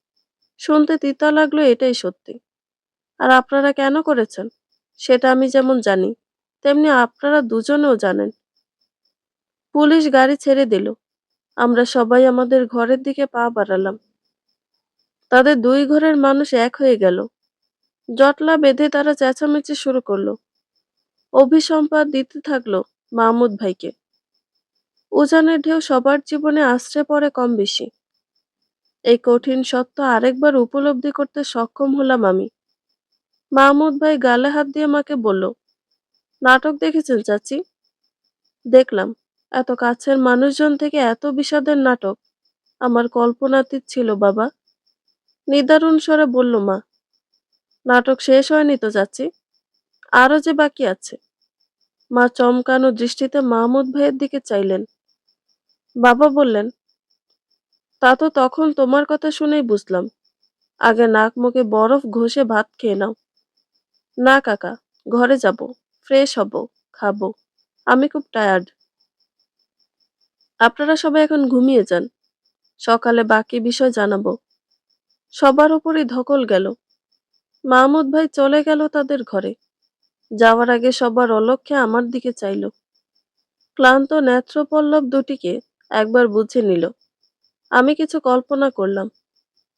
শুনতে তিতা লাগলো, এটাই সত্যি। আর আপনারা কেন করেছেন সেটা আমি যেমন জানি, তেমনি আপনারা দুজনেও জানেন। পুলিশ গাড়ি ছেড়ে দিল। আমরা সবাই আমাদের ঘরের দিকে পা বাড়ালাম। তাদের দুই ঘরের মানুষ এক হয়ে গেল। জটলা বেঁধে তারা চেঁচামেচি শুরু করলো। অভিসম্পাদ দিতে থাকলো মাহমুদ ভাইকে। উজানের ঢেউ সবার জীবনে আছড়ে পড়ে কম বেশি। এই কঠিন সত্য আরেকবার উপলব্ধি করতে সক্ষম হলাম আমি। মাহমুদ ভাই গালে হাত দিয়ে মাকে বলল, নাটক দেখেছেন চাচি? দেখলাম। এত কাছের মানুষজন থেকে এত বিষাদের নাটক আমার কল্পনাতীত ছিল বাবা। নিদারুণ স্বরে বলল মা। নাটক শেষ হয়নি তো চাচি, আরো যে বাকি আছে। মা চমকানো দৃষ্টিতে মাহমুদ ভাইয়ের দিকে চাইলেন। বাবা বললেন, তা তো তখন তোমার কথা শুনেই বুঝলাম। আগে নাক মুখে বরফ ঘষে ভাত খেয়ে নাও। না কাকা, ঘরে যাব, ফ্রেশ হব, খাবো। আমি খুব টায়ার্ড। আপনারা সবাই এখন ঘুমিয়ে যান, সকালে বাকি বিষয় জানাবো। সবার উপরই ধকল গেল। মাহমুদ ভাই চলে গেল তাদের ঘরে। যাওয়ার আগে সবার অলক্ষ্যে আমার দিকে চাইল। ক্লান্ত নেত্রপল্লব দুটিকে একবার বুঝে নিল। আমি কিছু কল্পনা করলাম।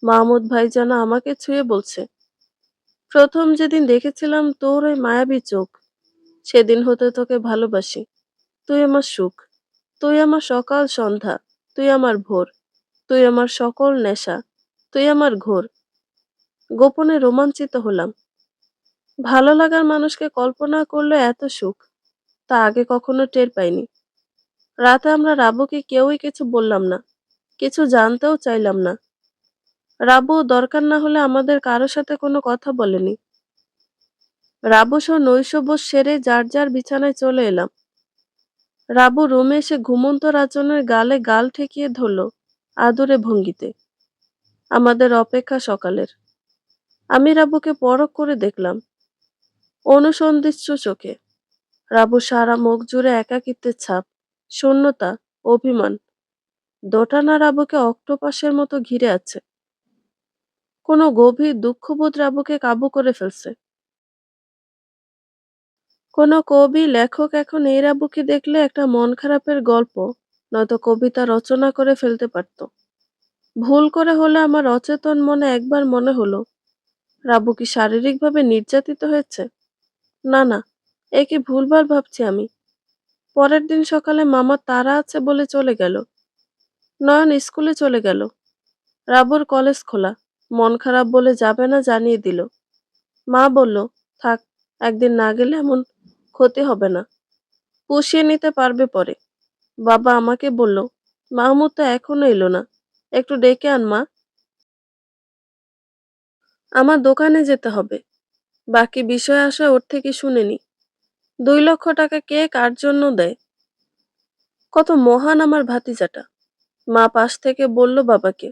মাহমুদ ভাই যেন আমাকে ছুঁয়ে বলছে, প্রথম যেদিন দেখেছিলাম তোর ওই মায়াবী চোখ, সেদিন হতে তোকে ভালোবাসি। তুই আমার সুখ, তুই আমার সকাল সন্ধ্যা, তুই আমার ভোর, তুই আমার সকল নেশা, তুই আমার ঘোর। গোপনে রোমাঞ্চিত হলাম। ভালো লাগার মানুষকে কল্পনা করলে এত সুখ, তা আগে কখনো টের পাইনি। রাতে আমরা রাবুকে কেউই কিছু বললাম না, কিছু জানতেও চাইলাম না। রাবু দরকার না হলে আমাদের কারো সাথে কোনো কথা বলেনি। রাবু সহ নৈশভোজ সেরে যার যার বিছানায় চলে এলাম। রাবু রুমে এসে ঘুমন্ত রাজনের গালে গাল ঠেকিয়ে ধরল আদুরে ভঙ্গিতে। আমাদের অপেক্ষা সকালের। আমি রাবুকে পরখ করে দেখলাম, অনুসন্ধিৎসু চোখে। রাবু সারা মুখ জুড়ে একাকিত্বের ছাপ, শূন্যতা, অভিমান। দোটানা রাবুকে অক্টোপাসের মতো ঘিরে আছে। কোনো গভীর দুঃখবোধ রাবুকে কাবু করে ফেলছে। কোনো কবি লেখক এখন এই রাবুকে দেখলে একটা মন খারাপের গল্প নয়তো কবিতা রচনা করে ফেলতে পারত। ভুল করে হলে আমার অচেতন মনে একবার মনে হলো, রাবু কি শারীরিকভাবে নির্যাতিত হয়েছে? না না, এ কি ভুলভাল ভাবছি আমি। পরের দিন সকালে মামা তারা আছে বলে চলে গেল। নয়ন স্কুলে চলে গেল। রাবুর কলেজ খোলা, মন খারাপ বলে যাবে না জানিয়ে দিল। মা বলল, থাক, একদিন না গেলে এমন ক্ষতি হবে না, পুষিয়ে নিতে পারবে পরে। বাবা আমাকে বলল, মাহমুদ তো এখনো এলো না। একটু ডেকে আন মা। আমার দোকানে যেতে হবে। বাকি বিষয় আসে ওর থেকে শুনে নি। 2 লক্ষ টাকা কে কার জন্য দেয়? কত মহান আমার ভাতিজাটা। মা পাশ থেকে বলল বাবাকে,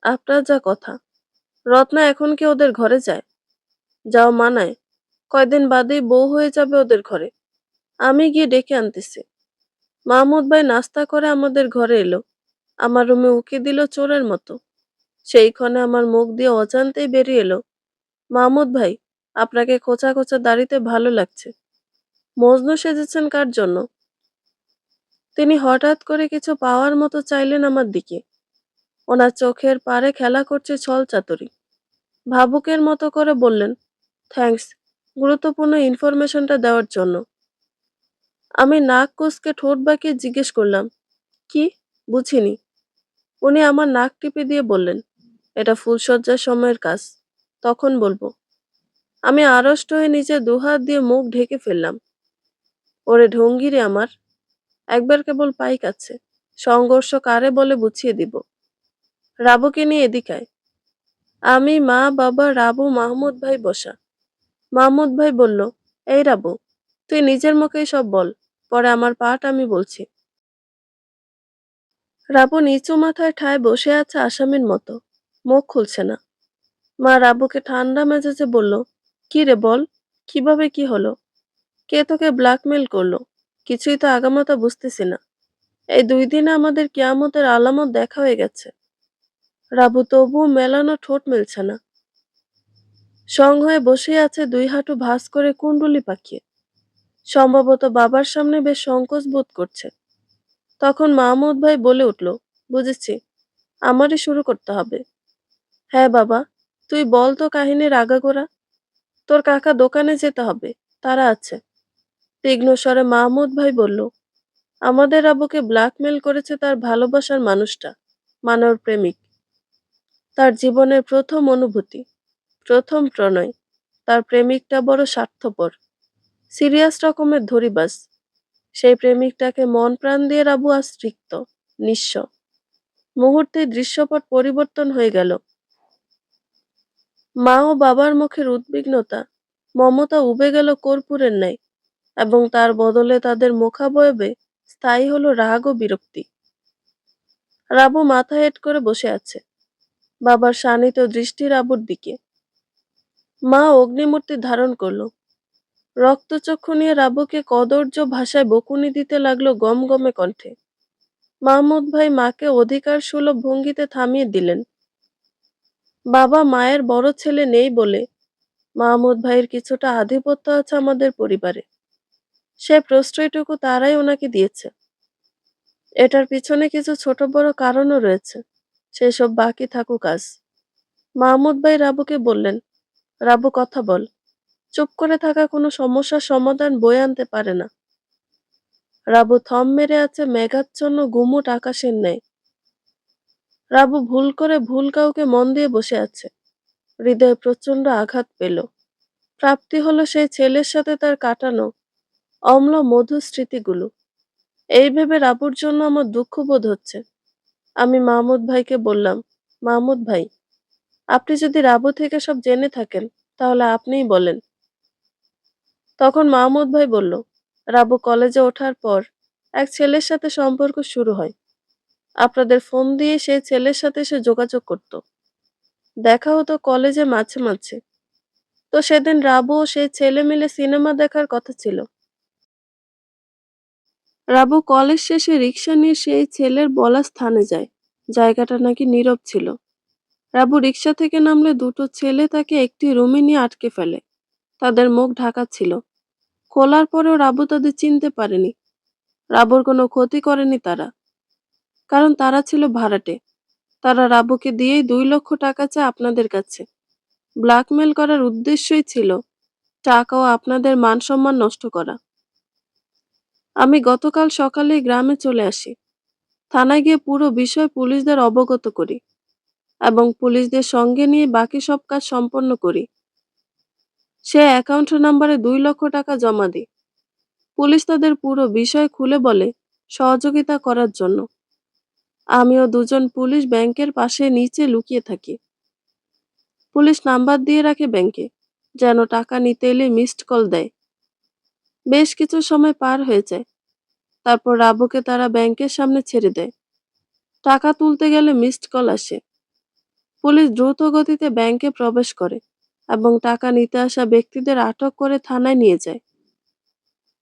আপনার যা কথা। রত্না এখন কি ওদের ঘরে যায়? যাও মানায়। কয়দিন বাদেই বউ হয়ে যাবে ওদের ঘরে। আমি গিয়ে ডেকে আনতেছি। মাহমুদ ভাই নাস্তা করে আমাদের ঘরে এলো। আমার রুমে উকি দিল চোরের মতো। সেই ক্ষণে আমার মুখ দিয়ে অজান্তেই বেরিয়ে এলো, মাহমুদ ভাই, আপনাকে খোঁচা খোঁচা দাড়িতে ভালো লাগছে। মজনু সেজেছেন কার জন্য? তিনি হঠাৎ করে কিছু পাওয়ার মতো চাইলেন আমার দিকে। ওনার চোখের পারে খেলা করছে ছল চাতুরি। ভাবুকের মতো করে বললেন, থ্যাঙ্কস, গুরুত্বপূর্ণ ইনফরমেশনটা দেওয়ার জন্য। আমি নাক কুঁচকে ঠোঁট বাঁকিয়ে জিজ্ঞেস করলাম, কি? বুঝিনি। উনি আমার নাক টিপে দিয়ে বললেন, এটা ফুলশয্যার সময়ের কাজ, তখন বলবো। আমি আড়ষ্ট হয়ে নিচে দুহাত দিয়ে মুখ ঢেকে ফেললাম। ওরে ঢঙ্গিরে আমার, একবার কেবল পাইক আছে, সংঘর্ষ কারে বলে বুঝিয়ে দিব। রাবুকে নিয়ে এদিকে আয়। আমি, মা, বাবা, রাবু, মাহমুদ ভাই বসা। মাহমুদ ভাই বলল, এই রাবু, তুই নিজের মুখেই সব বল, পরে আমার পাঠ আমি বলছি। রাবু নিচু মাথায় ঠায় বসে আছে আসামির মতো, মুখ খুলছে না। মা রাবুকে ঠান্ডা মেজাজে বলল, কি রে বল, কিভাবে কি হলো? কে তোকে ব্ল্যাকমেল করলো? কিছুই তো আগামাথা বুঝতেছি না। এই 2 দিনে আমাদের কিয়ামতের আলামত দেখা হয়ে গেছে। রাবু তবুও মেলানো ঠোঁট মেলছে না। সং হয়ে বসে আছে 2 হাঁটু ভাঁজ করে কুণ্ডুলি পাকিয়ে। সম্ভবত বাবার সামনে বেশ সংকোচ বোধ করছে। তখন মাহমুদ ভাই বলে উঠল, বুঝেছি, আমারই শুরু করতে হবে। হ্যাঁ বাবা, তুই বল তো কাহিনীর আগাগোড়া। তোর কাকা দোকানে যেতে হবে, তারা আছে। তীক্ষ্ণ স্বরে মাহমুদ ভাই বলল, আমাদের আব্বুকে ব্ল্যাকমেল করেছে তার ভালোবাসার মানুষটা, মানে ওর প্রেমিক। তার জীবনের প্রথম অনুভূতি, প্রথম প্রণয়। তার প্রেমিকটা বড় স্বার্থপর, সিরিয়াস রকমের ধরিবাজ। সেই প্রেমিকটাকে মন প্রাণ দিয়ে রাবু আজ রিক্ত, নিঃস্ব। মুহূর্তে দৃশ্যপট পরিবর্তন হয়ে গেল। মা ও বাবার মুখের উদ্বিগ্নতা, মমতা উবে গেল কর্পূরের ন্যায়, এবং তার বদলে তাদের মুখাবয়বে স্থায়ী হলো রাগ ও বিরক্তি। রাবু মাথা হেঁট করে বসে আছে, বাবার শানিত দৃষ্টি রাবুর দিকে। মা অগ্নিমূর্তি ধারণ করলো, রক্তচক্ষু নিয়ে রাবুকে কদর্য ভাষায় বকুনি দিতে লাগলো গমগমে কণ্ঠে। মাহমুদ ভাই মাকে অধিকার সুলভ ভঙ্গিতে থামিয়ে দিলেন। বাবা মায়ের বড় ছেলে নেই বলে মাহমুদ ভাইয়ের কিছুটা আধিপত্য আছে আমাদের পরিবারে। সে প্রশ্রয়টুকু তারাই ওনাকে দিয়েছে। এটার পিছনে কিছু ছোট বড় কারণও রয়েছে, সেসব বাকি থাকুক আজ। মাহমুদ ভাই রাবুকে বললেন, রাবু কথা বল। চুপ করে থাকা কোনো সমস্যার সমাধান বয়ে আনতে পারে না। রাবু থম মেরে আছে মেঘাচ্ছন্ন গুমুট আকাশের ন্যায়। রাবু ভুল করে ভুল কাউকে মন দিয়ে বসে আছে। হৃদয়ে প্রচন্ড আঘাত পেল। প্রাপ্তি হলো সেই ছেলের সাথে তার কাটানো অম্ল মধুর স্মৃতিগুলো। এই ভেবে রাবুর জন্য আমার দুঃখ বোধ হচ্ছে। আমি মাহমুদ ভাইকে বললাম, মাহমুদ ভাই, আপনি যদি রাবু থেকে সব জেনে থাকেন, তাহলে আপনিই বলেন। তখন মাহমুদ ভাই বলল, রাবু কলেজে ওঠার পর এক ছেলের সাথে সম্পর্ক শুরু হয়। আপনাদের ফোন দিয়ে সেই ছেলের সাথে সে যোগাযোগ করত। দেখা হতো কলেজে মাঝে মাঝে। তো সেদিন রাবু ও সেই ছেলে মিলে সিনেমা দেখার কথা ছিল। রাবু কলেজ শেষে রিক্সা নিয়ে সেই ছেলের বলা স্থানে যায়। জায়গাটা নাকি নীরব ছিল। রাবু রিক্সা থেকে নামলে দুটো ছেলে তাকে একটি রুমে নিয়ে আটকে ফেলে। তাদের মুখ ঢাকা ছিল। খোলার পরেও রাবু তাদের চিনতে পারেনি। রাবুর কোনো ক্ষতি করেনি তারা, কারণ তারা ছিল ভাড়াটে। তারা রাবুকে দিয়েই 2 লক্ষ টাকা চায় আপনাদের কাছে। ব্ল্যাকমেল করার উদ্দেশ্যই ছিল টাকা ও আপনাদের মান সম্মান নষ্ট করা। আমি গতকাল সকালেই গ্রামে চলে আসি। থানায় গিয়ে পুরো বিষয় পুলিশদের অবগত করি এবং পুলিশদের সঙ্গে নিয়ে বাকি সব কাজ সম্পন্ন করি। সে অ্যাকাউন্ট নাম্বারে 2 লক্ষ টাকা জমা দিই। পুলিশ তাদের পুরো বিষয় খুলে বলে সহযোগিতা করার জন্য। আমি ও দুজন পুলিশ ব্যাংকের পাশে নিচে লুকিয়ে থাকি। পুলিশ নাম্বার দিয়ে রাখে ব্যাংকে, যেন টাকা নিতে এলে মিসড কল দেয়। বেশ কিছু সময় পার হয়ে যায়। তারপর রাবুকে তারা ব্যাংকের সামনে ছেড়ে দেয়। টাকা তুলতে গেলে মিসড কল আসে। পুলিশ দ্রুত গতিতে ব্যাংকে প্রবেশ করে এবং টাকা নিতে আসা ব্যক্তিদের আটক করে থানায় নিয়ে যায়।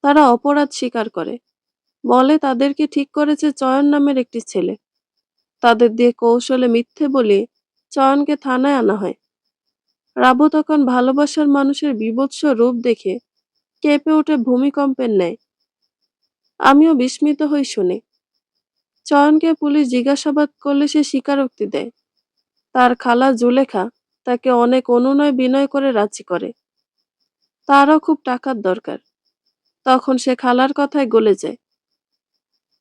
তারা অপরাধ স্বীকার করে, বলে তাদেরকে ঠিক করেছে চয়ন নামের একটি ছেলে। তাদের দিয়ে কৌশলে মিথ্যে বলিয়ে চয়নকে থানায় আনা হয়। রাবু তখন ভালোবাসার মানুষের বীভৎস রূপ দেখে কেঁপে ওঠে ভূমিকম্পের ন্যায়। আমিও বিস্মিত হই শুনে। চয়নকে পুলিশ জিজ্ঞাসাবাদ করলে সে স্বীকারোক্তি দেয়। তার খালা জুলেখা তাকে অনেক অনুনয় বিনয় করে রাজি করে। তারও খুব টাকার দরকার। তখন সে খালার কথায় গলে যায়।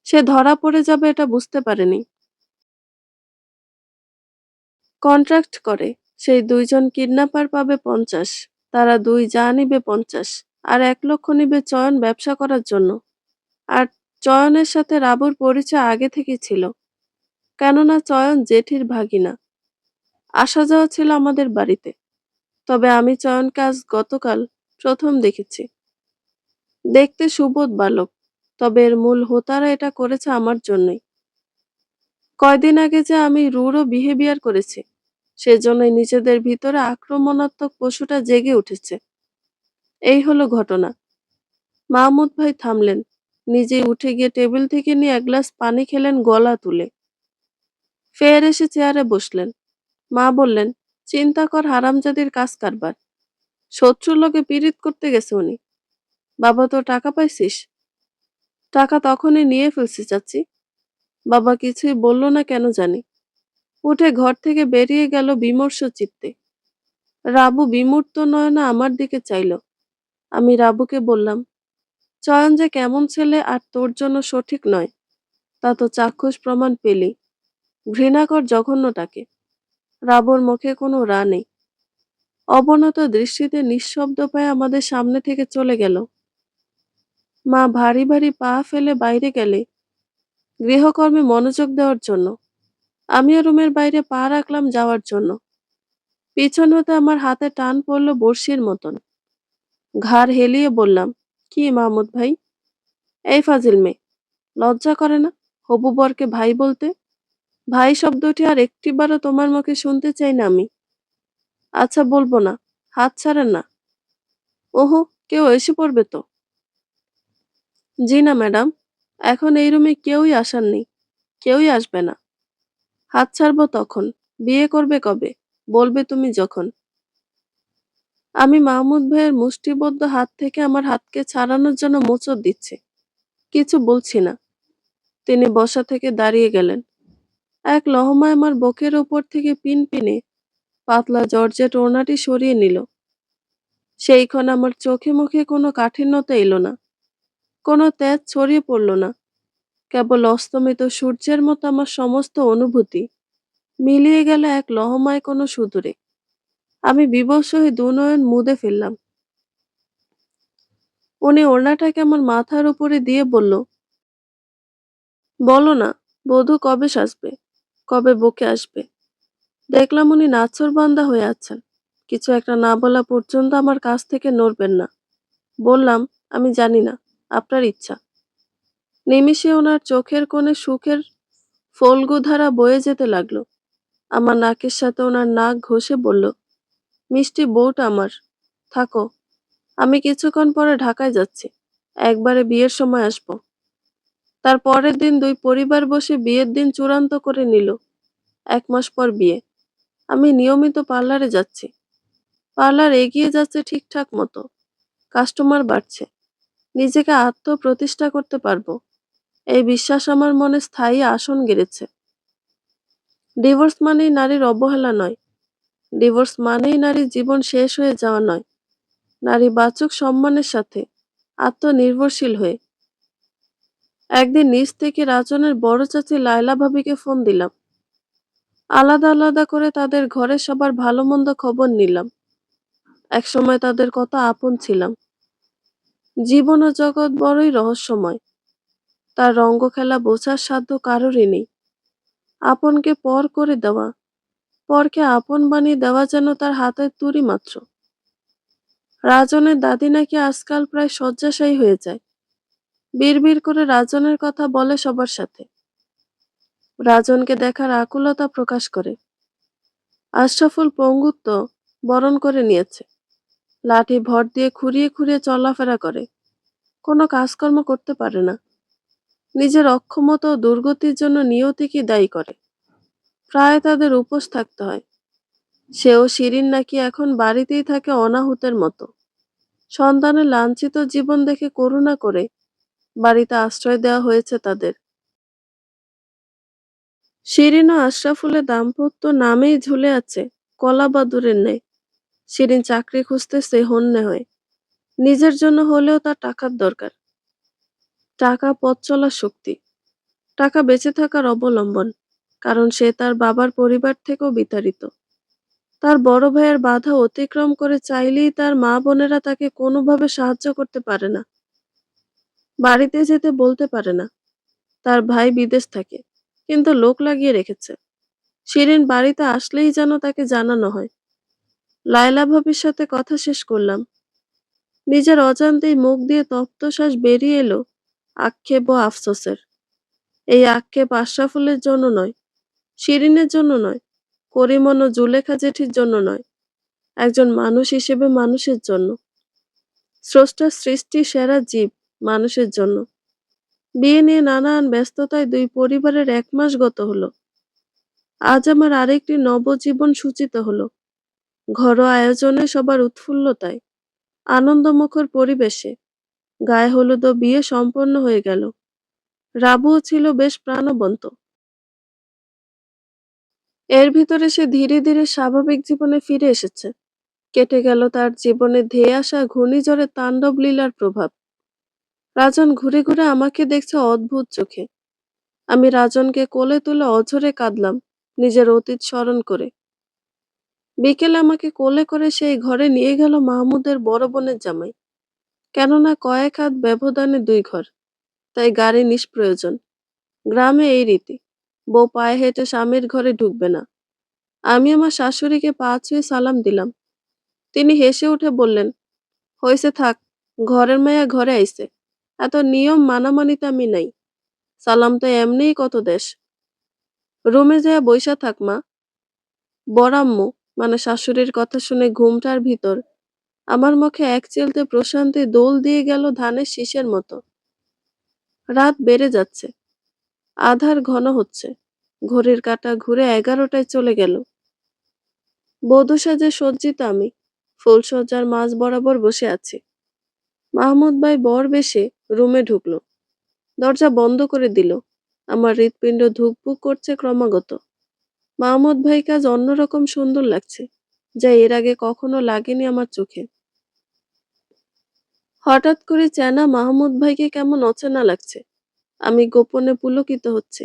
সে ধরা পড়ে যাবে এটা বুঝতে পারেনি। কন্ট্রাক্ট করে সেই দুইজন কিডন্যাপার পাবে 50, তারা দুই যা নিবে 50, আর 1 লক্ষ নিবে চয়ন ব্যবসা করার জন্য। আর চয়নের সাথে রাবুর পরিচয় আগে থেকে ছিল, কেননা চয়ন জেঠির ভাগিনা। আসা যাওয়া ছিল আমাদের বাড়িতে। তবে আমি চয়নকে আজ গতকাল প্রথম দেখেছি। দেখতে সুবোধ বালক, তবে এর মূল হোতারা এটা করেছে আমার জন্যই। কয়দিন আগে যে আমি রূঢ় বিহেভিয়ার করেছি, সেজন্যই নিজেদের ভিতরে আক্রমণাত্মক পশুটা জেগে উঠেছে। এই হলো ঘটনা। মাহমুদ ভাই থামলেন, নিজেই উঠে গিয়ে টেবিল থেকে নিয়ে 1 গ্লাস পানি খেলেন গলা তুলে। ফের এসে চেয়ারে বসলেন। মা বললেন, চিন্তা কর হারামজাদির কাজ কারবার। শত্রুর লোকে পীড়িত করতে গেছে উনি। বাবা তো টাকা পাইছিস? টাকা তখনই নিয়ে ফেলছি চাচি। বাবা কিছুই বলল না কেন জানি। উঠে ঘর থেকে বেরিয়ে গেল বিমর্ষ চিত্তে। রাবু বিমূর্ত নয়নে আমার দিকে চাইল। আমি রাবুকে বললাম, চয়ন যে কেমন ছেলে আর তোর জন্য সঠিক নয়, তা তো চাক্ষুষ প্রমাণ পেলি। ঘৃণা কর জঘন্যটাকে। রাবুর মুখে কোনো রা নেই। অবনত দৃষ্টিতে নিঃশব্দ পায়ে আমাদের সামনে থেকে চলে গেল। মা ভারী ভারী পা ফেলে বাইরে গেলে গৃহকর্মে মনোযোগ দেওয়ার জন্য। আমিও রুমের বাইরে পা রাখলাম যাওয়ার জন্য। পিছন হতে আমার হাতে টান পড়ল বড়শির মতন। ঘাড় হেলিয়ে বললাম, কি মাহমুদ ভাই? এই ফাজিল মেয়ে, লজ্জা করে না হবু বরকে ভাই বলতে? ভাই শব্দটি আর একটিবারও তোমার মুখে শুনতে চাই না আমি। আচ্ছা বলবো না, হাত ছাড়েন না। ওহো, কেউ এসে পড়বে তো। জি না ম্যাডাম, এখন এই রুমে কেউই আসার নেই, কেউই আসবে না। হাত ছাড়বো তখন, বিয়ে করবে কবে, বলবে তুমি যখন। আমি মাহমুদ ভাইয়ের মুষ্টিবদ্ধ হাত থেকে আমার হাতকে ছাড়ানোর জন্য মোচড় দিচ্ছি। কিছু বলছি না। তিনি বসা থেকে দাঁড়িয়ে গেলেন। এক লহমায় আমার বুকের ওপর থেকে পিনপিনে পাতলা জর্জেট ওড়নাটি সরিয়ে নিল। সেইক্ষণ আমার চোখে মুখে কোনো কাঠিন্যতা এলো না, কোনো তেজ ছড়িয়ে পড়ল না। কেবল অস্তমিত সূর্যের মতো আমার সমস্ত অনুভূতি মিলিয়ে গেল এক লহমায় কোনো সুদূরে। আমি বিবশ হয়ে দুনয়ন মুদে ফেললাম। উনি ওড়নাটাকে আমার মাথার উপরে দিয়ে বলল, বলো না, বধূ কবে সাজবে, কবে বুকে আসবে? দেখলাম উনি নাছোড়বান্দা হয়ে আছেন। কিছু একটা না বলা পর্যন্ত আমার কাছ থেকে নড়বেন না। বললাম, আমি জানি না, আপনার ইচ্ছা। নিমিষে ওনার চোখের কোণে সুখের ফল্গুধারা বয়ে যেতে লাগলো। আমার নাকের সাথে ওনার নাক ঘষে বলল, মিষ্টি বউটা আমার, থাকো। আমি কিছুক্ষণ পরে ঢাকায় যাচ্ছি, একবারে বিয়ের সময় আসবো। তার পরের দিন দুই পরিবার বসে বিয়ের দিন চূড়ান্ত করে নিল। 1 মাস পর বিয়ে। আমি নিয়মিত পার্লারে যাচ্ছি। পার্লার এগিয়ে যাচ্ছে ঠিকঠাক মতো। কাস্টমার বাড়ছে। নিজেকে আত্মপ্রতিষ্ঠা করতে পারবো, এই বিশ্বাস আমার মনে স্থায়ী আসন গেড়েছে। ডিভোর্স মানেই নারীর অবহেলা নয়। ডিভোর্স মানেই নারীর জীবন শেষ হয়ে যাওয়া নয়। নারী বাঁচুক সম্মানের সাথে, আত্মনির্ভরশীল হয়ে। একদিন নিজ থেকে রাজনের বড় চাচি লায়লা ভাবিকে ফোন দিলাম। আলাদা আলাদা করে তাদের ঘরে সবার ভালো মন্দ খবর নিলাম। একসময় তাদের কত আপন ছিলাম। জীবন ও জগৎ বড়ই রহস্যময়। তার রঙ্গখেলা বোঝার সাধ্য কারোরই নেই। আপনকে পর করে দেওয়া, পরকে আপন বানিয়ে দেওয়া যেন তার হাতের তুড়ি মাত্র। রাজনের দাদি নাকি আজকাল প্রায় শয্যাশায়ী হয়ে যায়। বিড়বিড় করে রাজনের কথা বলে সবার সাথে। রাজনকে দেখার আকুলতা প্রকাশ করে। আশরাফুল পঙ্গুত্ব বরণ করে নিয়েছে। লাঠি ভর দিয়ে খুঁড়িয়ে খুঁড়িয়ে চলাফেরা করে। কোনো কাজকর্ম করতে পারে না। নিজের অক্ষমতা ও দুর্গতির জন্য নিয়তিকে দায়ী করে। প্রায় তাদের উপোস থাকতে হয়। সেও শিরিন নাকি এখন বাড়িতেই থাকে অনাহুতের মতো। সন্তানের লাঞ্ছিত জীবন দেখে করুণা করে বাড়িতে আশ্রয় দেওয়া হয়েছে তাদের। শিরিন ও আশরাফুলের দাম্পত্য নামেই ঝুলে আছে কলা বাদুরের ন্যায়। শিরিন চাকরি খুঁজতেছে হন্যে হয়ে। নিজের জন্য হলেও তার টাকার দরকার। টাকা পথ চলার শক্তি, টাকা বেঁচে থাকার অবলম্বন। কারণ সে তার বাবার পরিবার থেকেও বিতাড়িত। তার বড় ভাইয়ের বাধা অতিক্রম করে চাইলেই তার মা বোনেরা তাকে কোনোভাবে সাহায্য করতে পারে না। বাড়িতে যেতে বলতে পারে না। তার ভাই বিদেশ থাকে, কিন্তু লোক লাগিয়ে রেখেছে। শিরিন বাড়িতে আসলেই যেন তাকে জানানো হয়। লায়লা ভাবির সাথে কথা শেষ করলাম। নিজের অজান্তেই মুখ দিয়ে তপ্তশ্বাস বেরিয়ে এলো আক্ষেপ ও আফসোসের। এই আক্ষেপ আশরাফুলের জন্য নয়, শিরিনের জন্য নয়, করিমন ও জুলেখা জেঠির জন্য নয়, একজন মানুষ হিসেবে মানুষের জন্য। স্রষ্টার সৃষ্টি সেরা জীব মানুষের জন্য। বিয়ে নিয়ে নানান ব্যস্ততায় দুই পরিবারের 1 মাস গত হলো। আজ আমার আরেকটি নবজীবন সূচিত হলো। ঘরোয়া আয়োজনে সবার উৎফুল্লতায়, আনন্দমুখর পরিবেশে গায়ে হলুদ ও বিয়ে সম্পন্ন হয়ে গেল। রাবুও ছিল বেশ প্রাণবন্ত। এর ভিতরে সে ধীরে ধীরে স্বাভাবিক জীবনে ফিরে এসেছে। কেটে গেল তার জীবনে ধেয়ে আসা ঘূর্ণিঝড়ের তাণ্ডব লীলার প্রভাব। রাজন ঘুরে ঘুরে আমাকে দেখছে অদ্ভুত চোখে। আমি রাজনকে কোলে তুলে অঝরে কাঁদলাম, নিজের অতীত স্মরণ করে। বিকেলে আমাকে কোলে করে সেই ঘরে নিয়ে গেল মাহমুদের বড় বোনের জামাই। কেননা কয়েক হাত ব্যবধানে 2 ঘর, তাই গাড়ি নিষ্প্রয়োজন। গ্রামে এই রীতি, বউ পায়ে হেঁটে স্বামীর ঘরে ঢুকবে না। আমি আমার শাশুড়িকে পা ছুঁয়ে সালাম দিলাম। তিনি হেসে উঠে বললেন, হইছে থাক, ঘরের মাইয়া ঘরে আইছে, এত নিয়ম মানামানিতে আমি নাই। সালাম তো এমনিই কত দেশ। রুমে যেয়ে বইসা থাক মা। বড়াম্মু মানে শাশুড়ির কথা শুনে ঘুমটার ভিতর আমার মুখে এক চিলতে প্রশান্তি দোল দিয়ে গেল ধানের শীষের মতো। রাত বেড়ে যাচ্ছে, আধার ঘন হচ্ছে। ঘড়ির কাঁটা ঘুরে 11টায় চলে গেল। বধূ সাজে সজ্জিত আমি ফুলসজ্জার মাঝ বরাবর বসে আছি। মাহমুদ ভাই বর বেশে রুমে ঢুকলো, দরজা বন্ধ করে দিল। আমার হৃৎপিণ্ড ধুকপুক করছে ক্রমাগত। মাহমুদ ভাইকে আজ অন্যরকম সুন্দর লাগছে, যা এর আগে কখনো লাগেনি আমার চোখে। হঠাৎ করে চেনা মাহমুদ ভাইকে কেমন অচেনা লাগছে। আমি গোপনে পুলকিত হচ্ছে,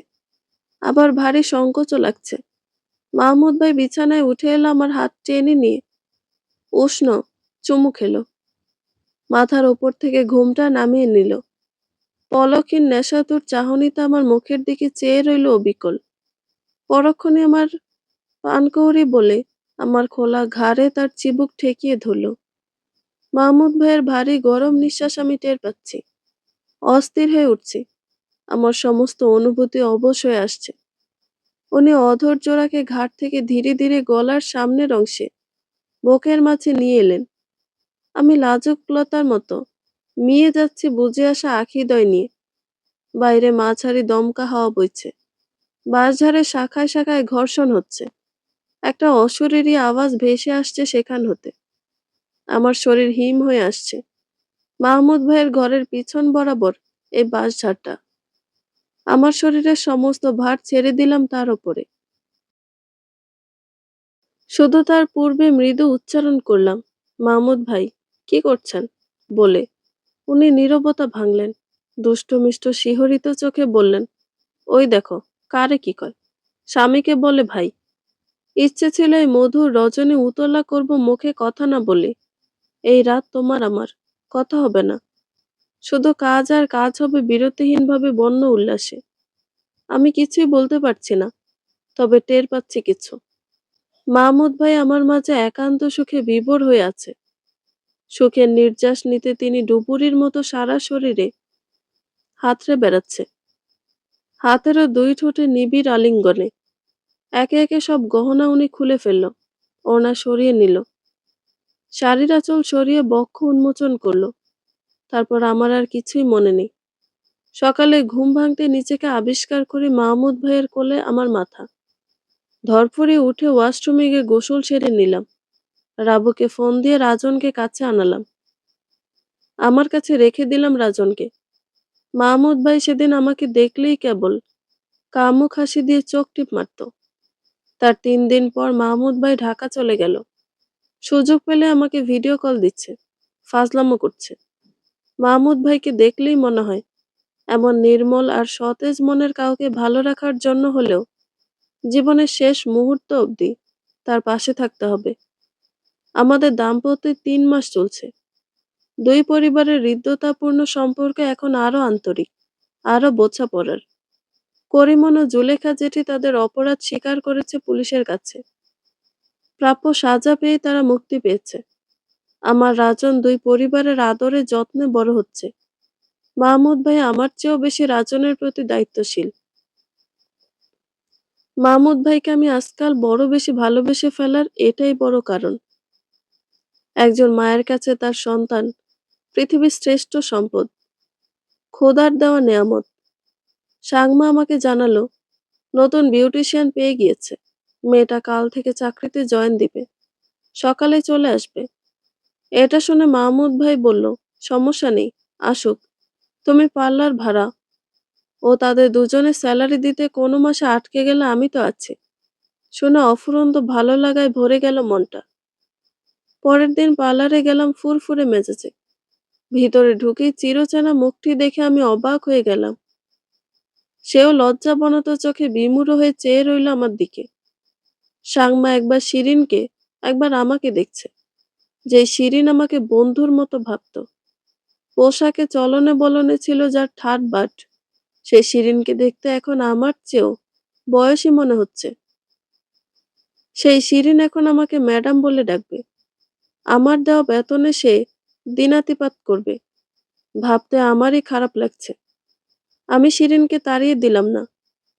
আবার ভারী সংকোচও লাগছে। মাহমুদ ভাই বিছানায় উঠে এলো, আমার হাত টেনে নিয়ে উষ্ণ চুমু খেলো। মাথার ওপর থেকে ঘুমটা নামিয়ে নিল। পলকের নেশাতুর চাহনিতে আমার মুখের দিকে চেয়ে রইল অবিকল। পরক্ষণে আমার পানকৌড়ি বলে আমার খোলা ঘাড়ে তার চিবুক ঠেকিয়ে ধরল। মাহমুদ ভাইয়ের ভারী গরম নিঃশ্বাস আমি টের পাচ্ছি। অস্থির হয়ে উঠছি। আমার সমস্ত অনুভূতি অবশ হয়ে আসছে। উনি অধর জোড়াকে ঘাট থেকে ধীরে ধীরে গলার সামনের অংশে বুকের মাঝে নিয়ে এলেন। আমি লাজুকলতার মতো মিয়ে যাচ্ছি বুঝে আসা আখিদয় নিয়ে। বাইরে মাঝারি দমকা হাওয়া বইছে। বাঁশঝাড়ের শাখায় শাখায় ঘর্ষণ হচ্ছে। একটা অশরীরী আওয়াজ ভেসে আসছে সেখান হতে। আমার শরীর হিম হয়ে আসছে। মাহমুদ ভাইয়ের ঘরের পিছন বরাবর এই বাঁশঝাড়টা। আমার শরীরের সমস্ত ভার ছেড়ে দিলাম তার ওপরে। শুধু তার পূর্বে মৃদু উচ্চারণ করলাম, মাহমুদ ভাই, কি করছেন বলে। উনি নীরবতা ভাঙলেন। দুষ্টমিষ্ট শিহরিত চোখে বললেন, ওই দেখো, কারে কি কয়। স্বামীকে বলে ভাই। ইচ্ছে ছিল এই মধুর রজনী উতলা করব মুখে কথা না বলে। এই রাত তোমার আমার, কথা হবে না। শুধু কাজ আর কাজ হবে বিরতিহীনভাবে বন্য উল্লাসে। আমি কিছুই বলতে পারছি না। তবে টের পাচ্ছি কিছু। মাহমুদ ভাই আমার মাঝে একান্ত সুখে বিভোর হয়ে আছে। সুখের নির্যাস নিতে তিনি ডুবুরির মতো সারা শরীরে হাতড়ে বেড়াচ্ছে। হাতেরও দুই ঠোঁটে নিবিড় আলিঙ্গনে। একে একে সব গহনা উনি খুলে ফেলল, ওড়না সরিয়ে নিল, শাড়ির আঁচল সরিয়ে বক্ষ উন্মোচন করলো। তারপর আমার আর কিছুই মনে নেই। সকালে ঘুম ভাঙতে নিজেকে আবিষ্কার করি মাহমুদ ভাইয়ের কোলে আমার মাথা। ধরফরিয়ে উঠে ওয়াশরুমে গিয়ে গোসল সেরে নিলাম। রাবুকে ফোন দিয়ে রাজনকে কাছে আনালাম। আমার কাছে রেখে দিলাম রাজনকে। মাহমুদ ভাই সেদিন আমাকে দেখলেই কেবল কামুক হাসি দিয়ে চোখ টিপ মারত। তার 3 দিন পর মাহমুদ ভাই ঢাকা চলে গেল। সুযোগ পেলে আমাকে ভিডিও কল দিচ্ছে, ফাজলামো করছে। মাহমুদ ভাইকে দেখলেই মনে হয় এমন নির্মল আর সতেজ মনের কাউকে ভালো রাখার জন্য হলেও জীবনের শেষ মুহূর্ত অবধি তার পাশে থাকতে হবে। আমাদের দাম্পত্যে 3 মাস চলছে। দুই পরিবারের হৃদ্যতাপূর্ণ সম্পর্ক এখন আরো আন্তরিক, আরো বোঝাপড়ার। করিমন ও জুলেখা জেঠি তাদের অপরাধ স্বীকার করেছে পুলিশের কাছে। প্রাপ্য সাজা পেয়ে তারা মুক্তি পেয়েছে। আমার রাজন দুই পরিবারের আদরে যত্নে বড় হচ্ছে। মাহমুদ ভাই আমার চেয়েও বেশি রাজনের প্রতি দায়িত্বশীল। মাহমুদ ভাইকে আমি আজকাল বড় বেশি ভালোবেসে ফেলার এটাই বড় কারণ। একজন মায়ের কাছে তার সন্তান পৃথিবীর শ্রেষ্ঠ সম্পদ, খোদার দেওয়া নেয়ামত। সাংমা আমাকে জানালো নতুন বিউটিশিয়ান পেয়ে গিয়েছে। মেয়েটা কাল থেকে চাকরিতে জয়েন দিবে, সকালে চলে আসবে। এটা শুনে মাহমুদ ভাই বলল, সমস্যা নেই, আসুক। তুমি পার্লার ভাড়া ও তাদের দুজনের স্যালারি দিতে কোনো মাসে আটকে গেলে আমি তো আছি। শুনে অফুরন্ত ভালো লাগায় ভরে গেল মনটা। পরের দিন পার্লারে গেলাম ফুরফুরে মেজাজে। ভিতরে ঢুকেই চিরচেনা মুখটি দেখে আমি অবাক হয়ে গেলাম। সেও লজ্জাবনত চোখে বিমূঢ় হয়ে চেয়ে রইল আমার দিকে। সাংমা একবার শিরিনকে, একবার আমাকে দেখছে। যে শিরিন আমাকে বন্ধুর মতো ভাবত। পোশাকে চলনে বলনে ছিল যার ঠাট বাট, সেই শিরিনকে দেখতে এখন আমার চেয়েও বয়সী মনে হচ্ছে। সেই শিরিন এখন আমাকে ম্যাডাম বলে ডাকবে। আমার দেওয়া বেতনে সে দিনাতিপাত করবে। ভাবতে আমারই খারাপ লাগছে। আমি শিরিনকে তাড়িয়ে দিলাম না,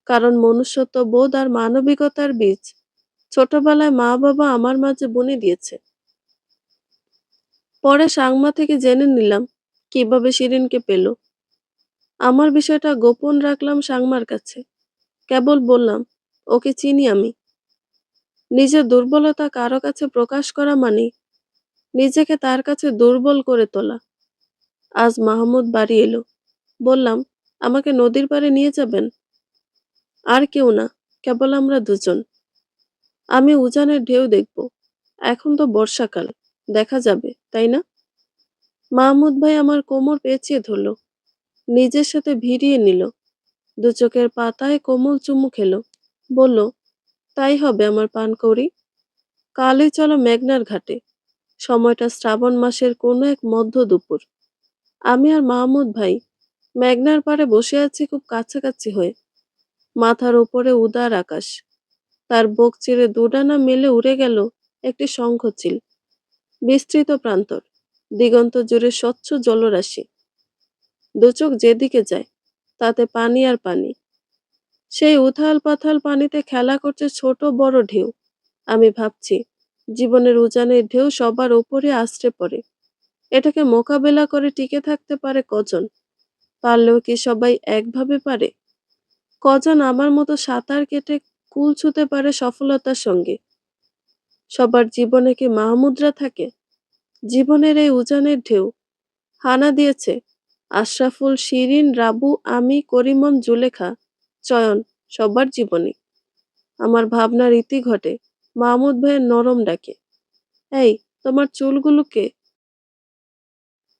কারণ মনুষ্যত্ব বোধ আর মানবিকতার বীজ ছোটবেলায় মা বাবা আমার মাঝে বুনে দিয়েছে। পরে সাংমা থেকে জেনে নিলাম কিভাবে শিরিনকে পেল। আমার বিষয়টা গোপন রাখলাম সাংমার কাছে। কেবল বললাম, ওকে চিনি আমি। নিজের দুর্বলতা কারো কাছে প্রকাশ করা মানে নিজেকে তার কাছে দুর্বল করে তোলা। আজ মাহমুদ বাড়ি এলো। বললাম, আমাকে নদীর পাড়ে নিয়ে যাবেন? আর কেউ না, কেবল আমরা দুজন। আমি উজানের ঢেউ দেখব। এখন তো বর্ষাকাল, দেখা যাবে, তাই না? মাহমুদ ভাই আমার কোমর পেঁচিয়ে ধরল, নিজের সাথে ভিড়িয়ে নিল। দু চোখের পাতায় কোমল চুমু খেলো। বলল, তাই হবে আমার পানকৌড়ি। কালই চলো মেঘনার ঘাটে। সময়টা শ্রাবণ মাসের কোনো এক মধ্য দুপুর। আমি আর মাহমুদ ভাই মেঘনার পাড়ে বসে আছি খুব কাছাকাছি হয়ে। মাথার উপরে উদার আকাশ, তার বুক চিরে দুডানা মেলে উড়ে গেল একটি শঙ্খচিল। বিস্তৃত প্রান্তর, দিগন্ত জুড়ে স্বচ্ছ জলরাশি। দুচোখ যেদিকে যায় তাতে পানি আর পানি। সেই উথাল পাথাল পানিতে খেলা করছে ছোট বড় ঢেউ। আমি ভাবছি, জীবনের উজানের ঢেউ সবার উপরে আছড়ে পড়ে। এটাকে মোকাবেলা করে টিকে থাকতে পারে কজন? পারলেও কি সবাই একভাবে পারে? কজন আমার মতো সাঁতার কেটে কুল ছুঁতে পারে সফলতার সঙ্গে? সবার জীবনে কি মাহমুদরা থাকে? জীবনের এই উজানের ঢেউ হানা দিয়েছে আশরাফুল, শিরিন, রাবু, আমি, করিমন, জুলেখা, চয়ন, সবার জীবনে। আমার ভাবনার ইতি ঘটে মাহমুদ ভাইয়ের নরম ডাকে, এই, তোমার চুলগুলোকে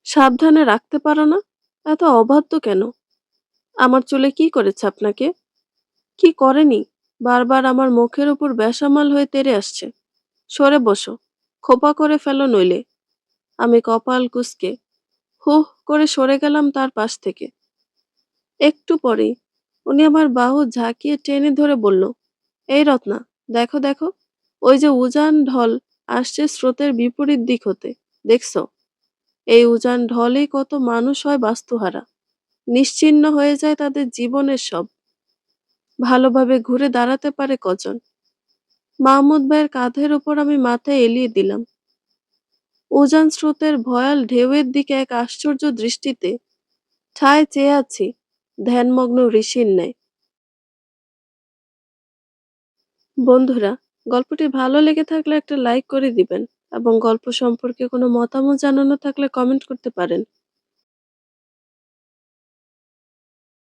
সাবধানে রাখতে পারো না? এত অবাধ্য কেন? আমার চুলে কি করেছে আপনাকে? কি করেনি? বারবার আমার মুখের উপর বেসামাল হয়ে তেড়ে আসছে। সরে বসো, খোপা করে ফেলো নইলে। আমি কপাল কুঁচকে হুহ করে সরে গেলাম তার পাশ থেকে। একটু পরেই উনি আমার বাহু ঝাঁকিয়ে টেনে ধরে বলল, এই রত্না, দেখো দেখো, ওই যে উজান ঢল আসছে স্রোতের বিপরীত দিক হতে, দেখছো? এই উজান ঢলেই কত মানুষ হয় বাস্তুহারা, নিশ্চিহ্ন হয়ে যায় তাদের জীবনের সব। ভালোভাবে ঘুরে দাঁড়াতে পারে কজন? মাহমুদ ভাইয়ের কাঁধের ওপর আমি মাথা এলিয়ে দিলাম। উজান স্রোতের ভয়াল ঢেউয়ের দিকে এক আশ্চর্য দৃষ্টিতে ঠায় চেয়ে আছি, ধ্যানমগ্ন ঋষির ন্যায়। বন্ধুরা, গল্পটি ভালো লেগে থাকলে একটা লাইক করে দিবেন এবং গল্প সম্পর্কে কোনো মতামত জানানো থাকলে কমেন্ট করতে পারেন।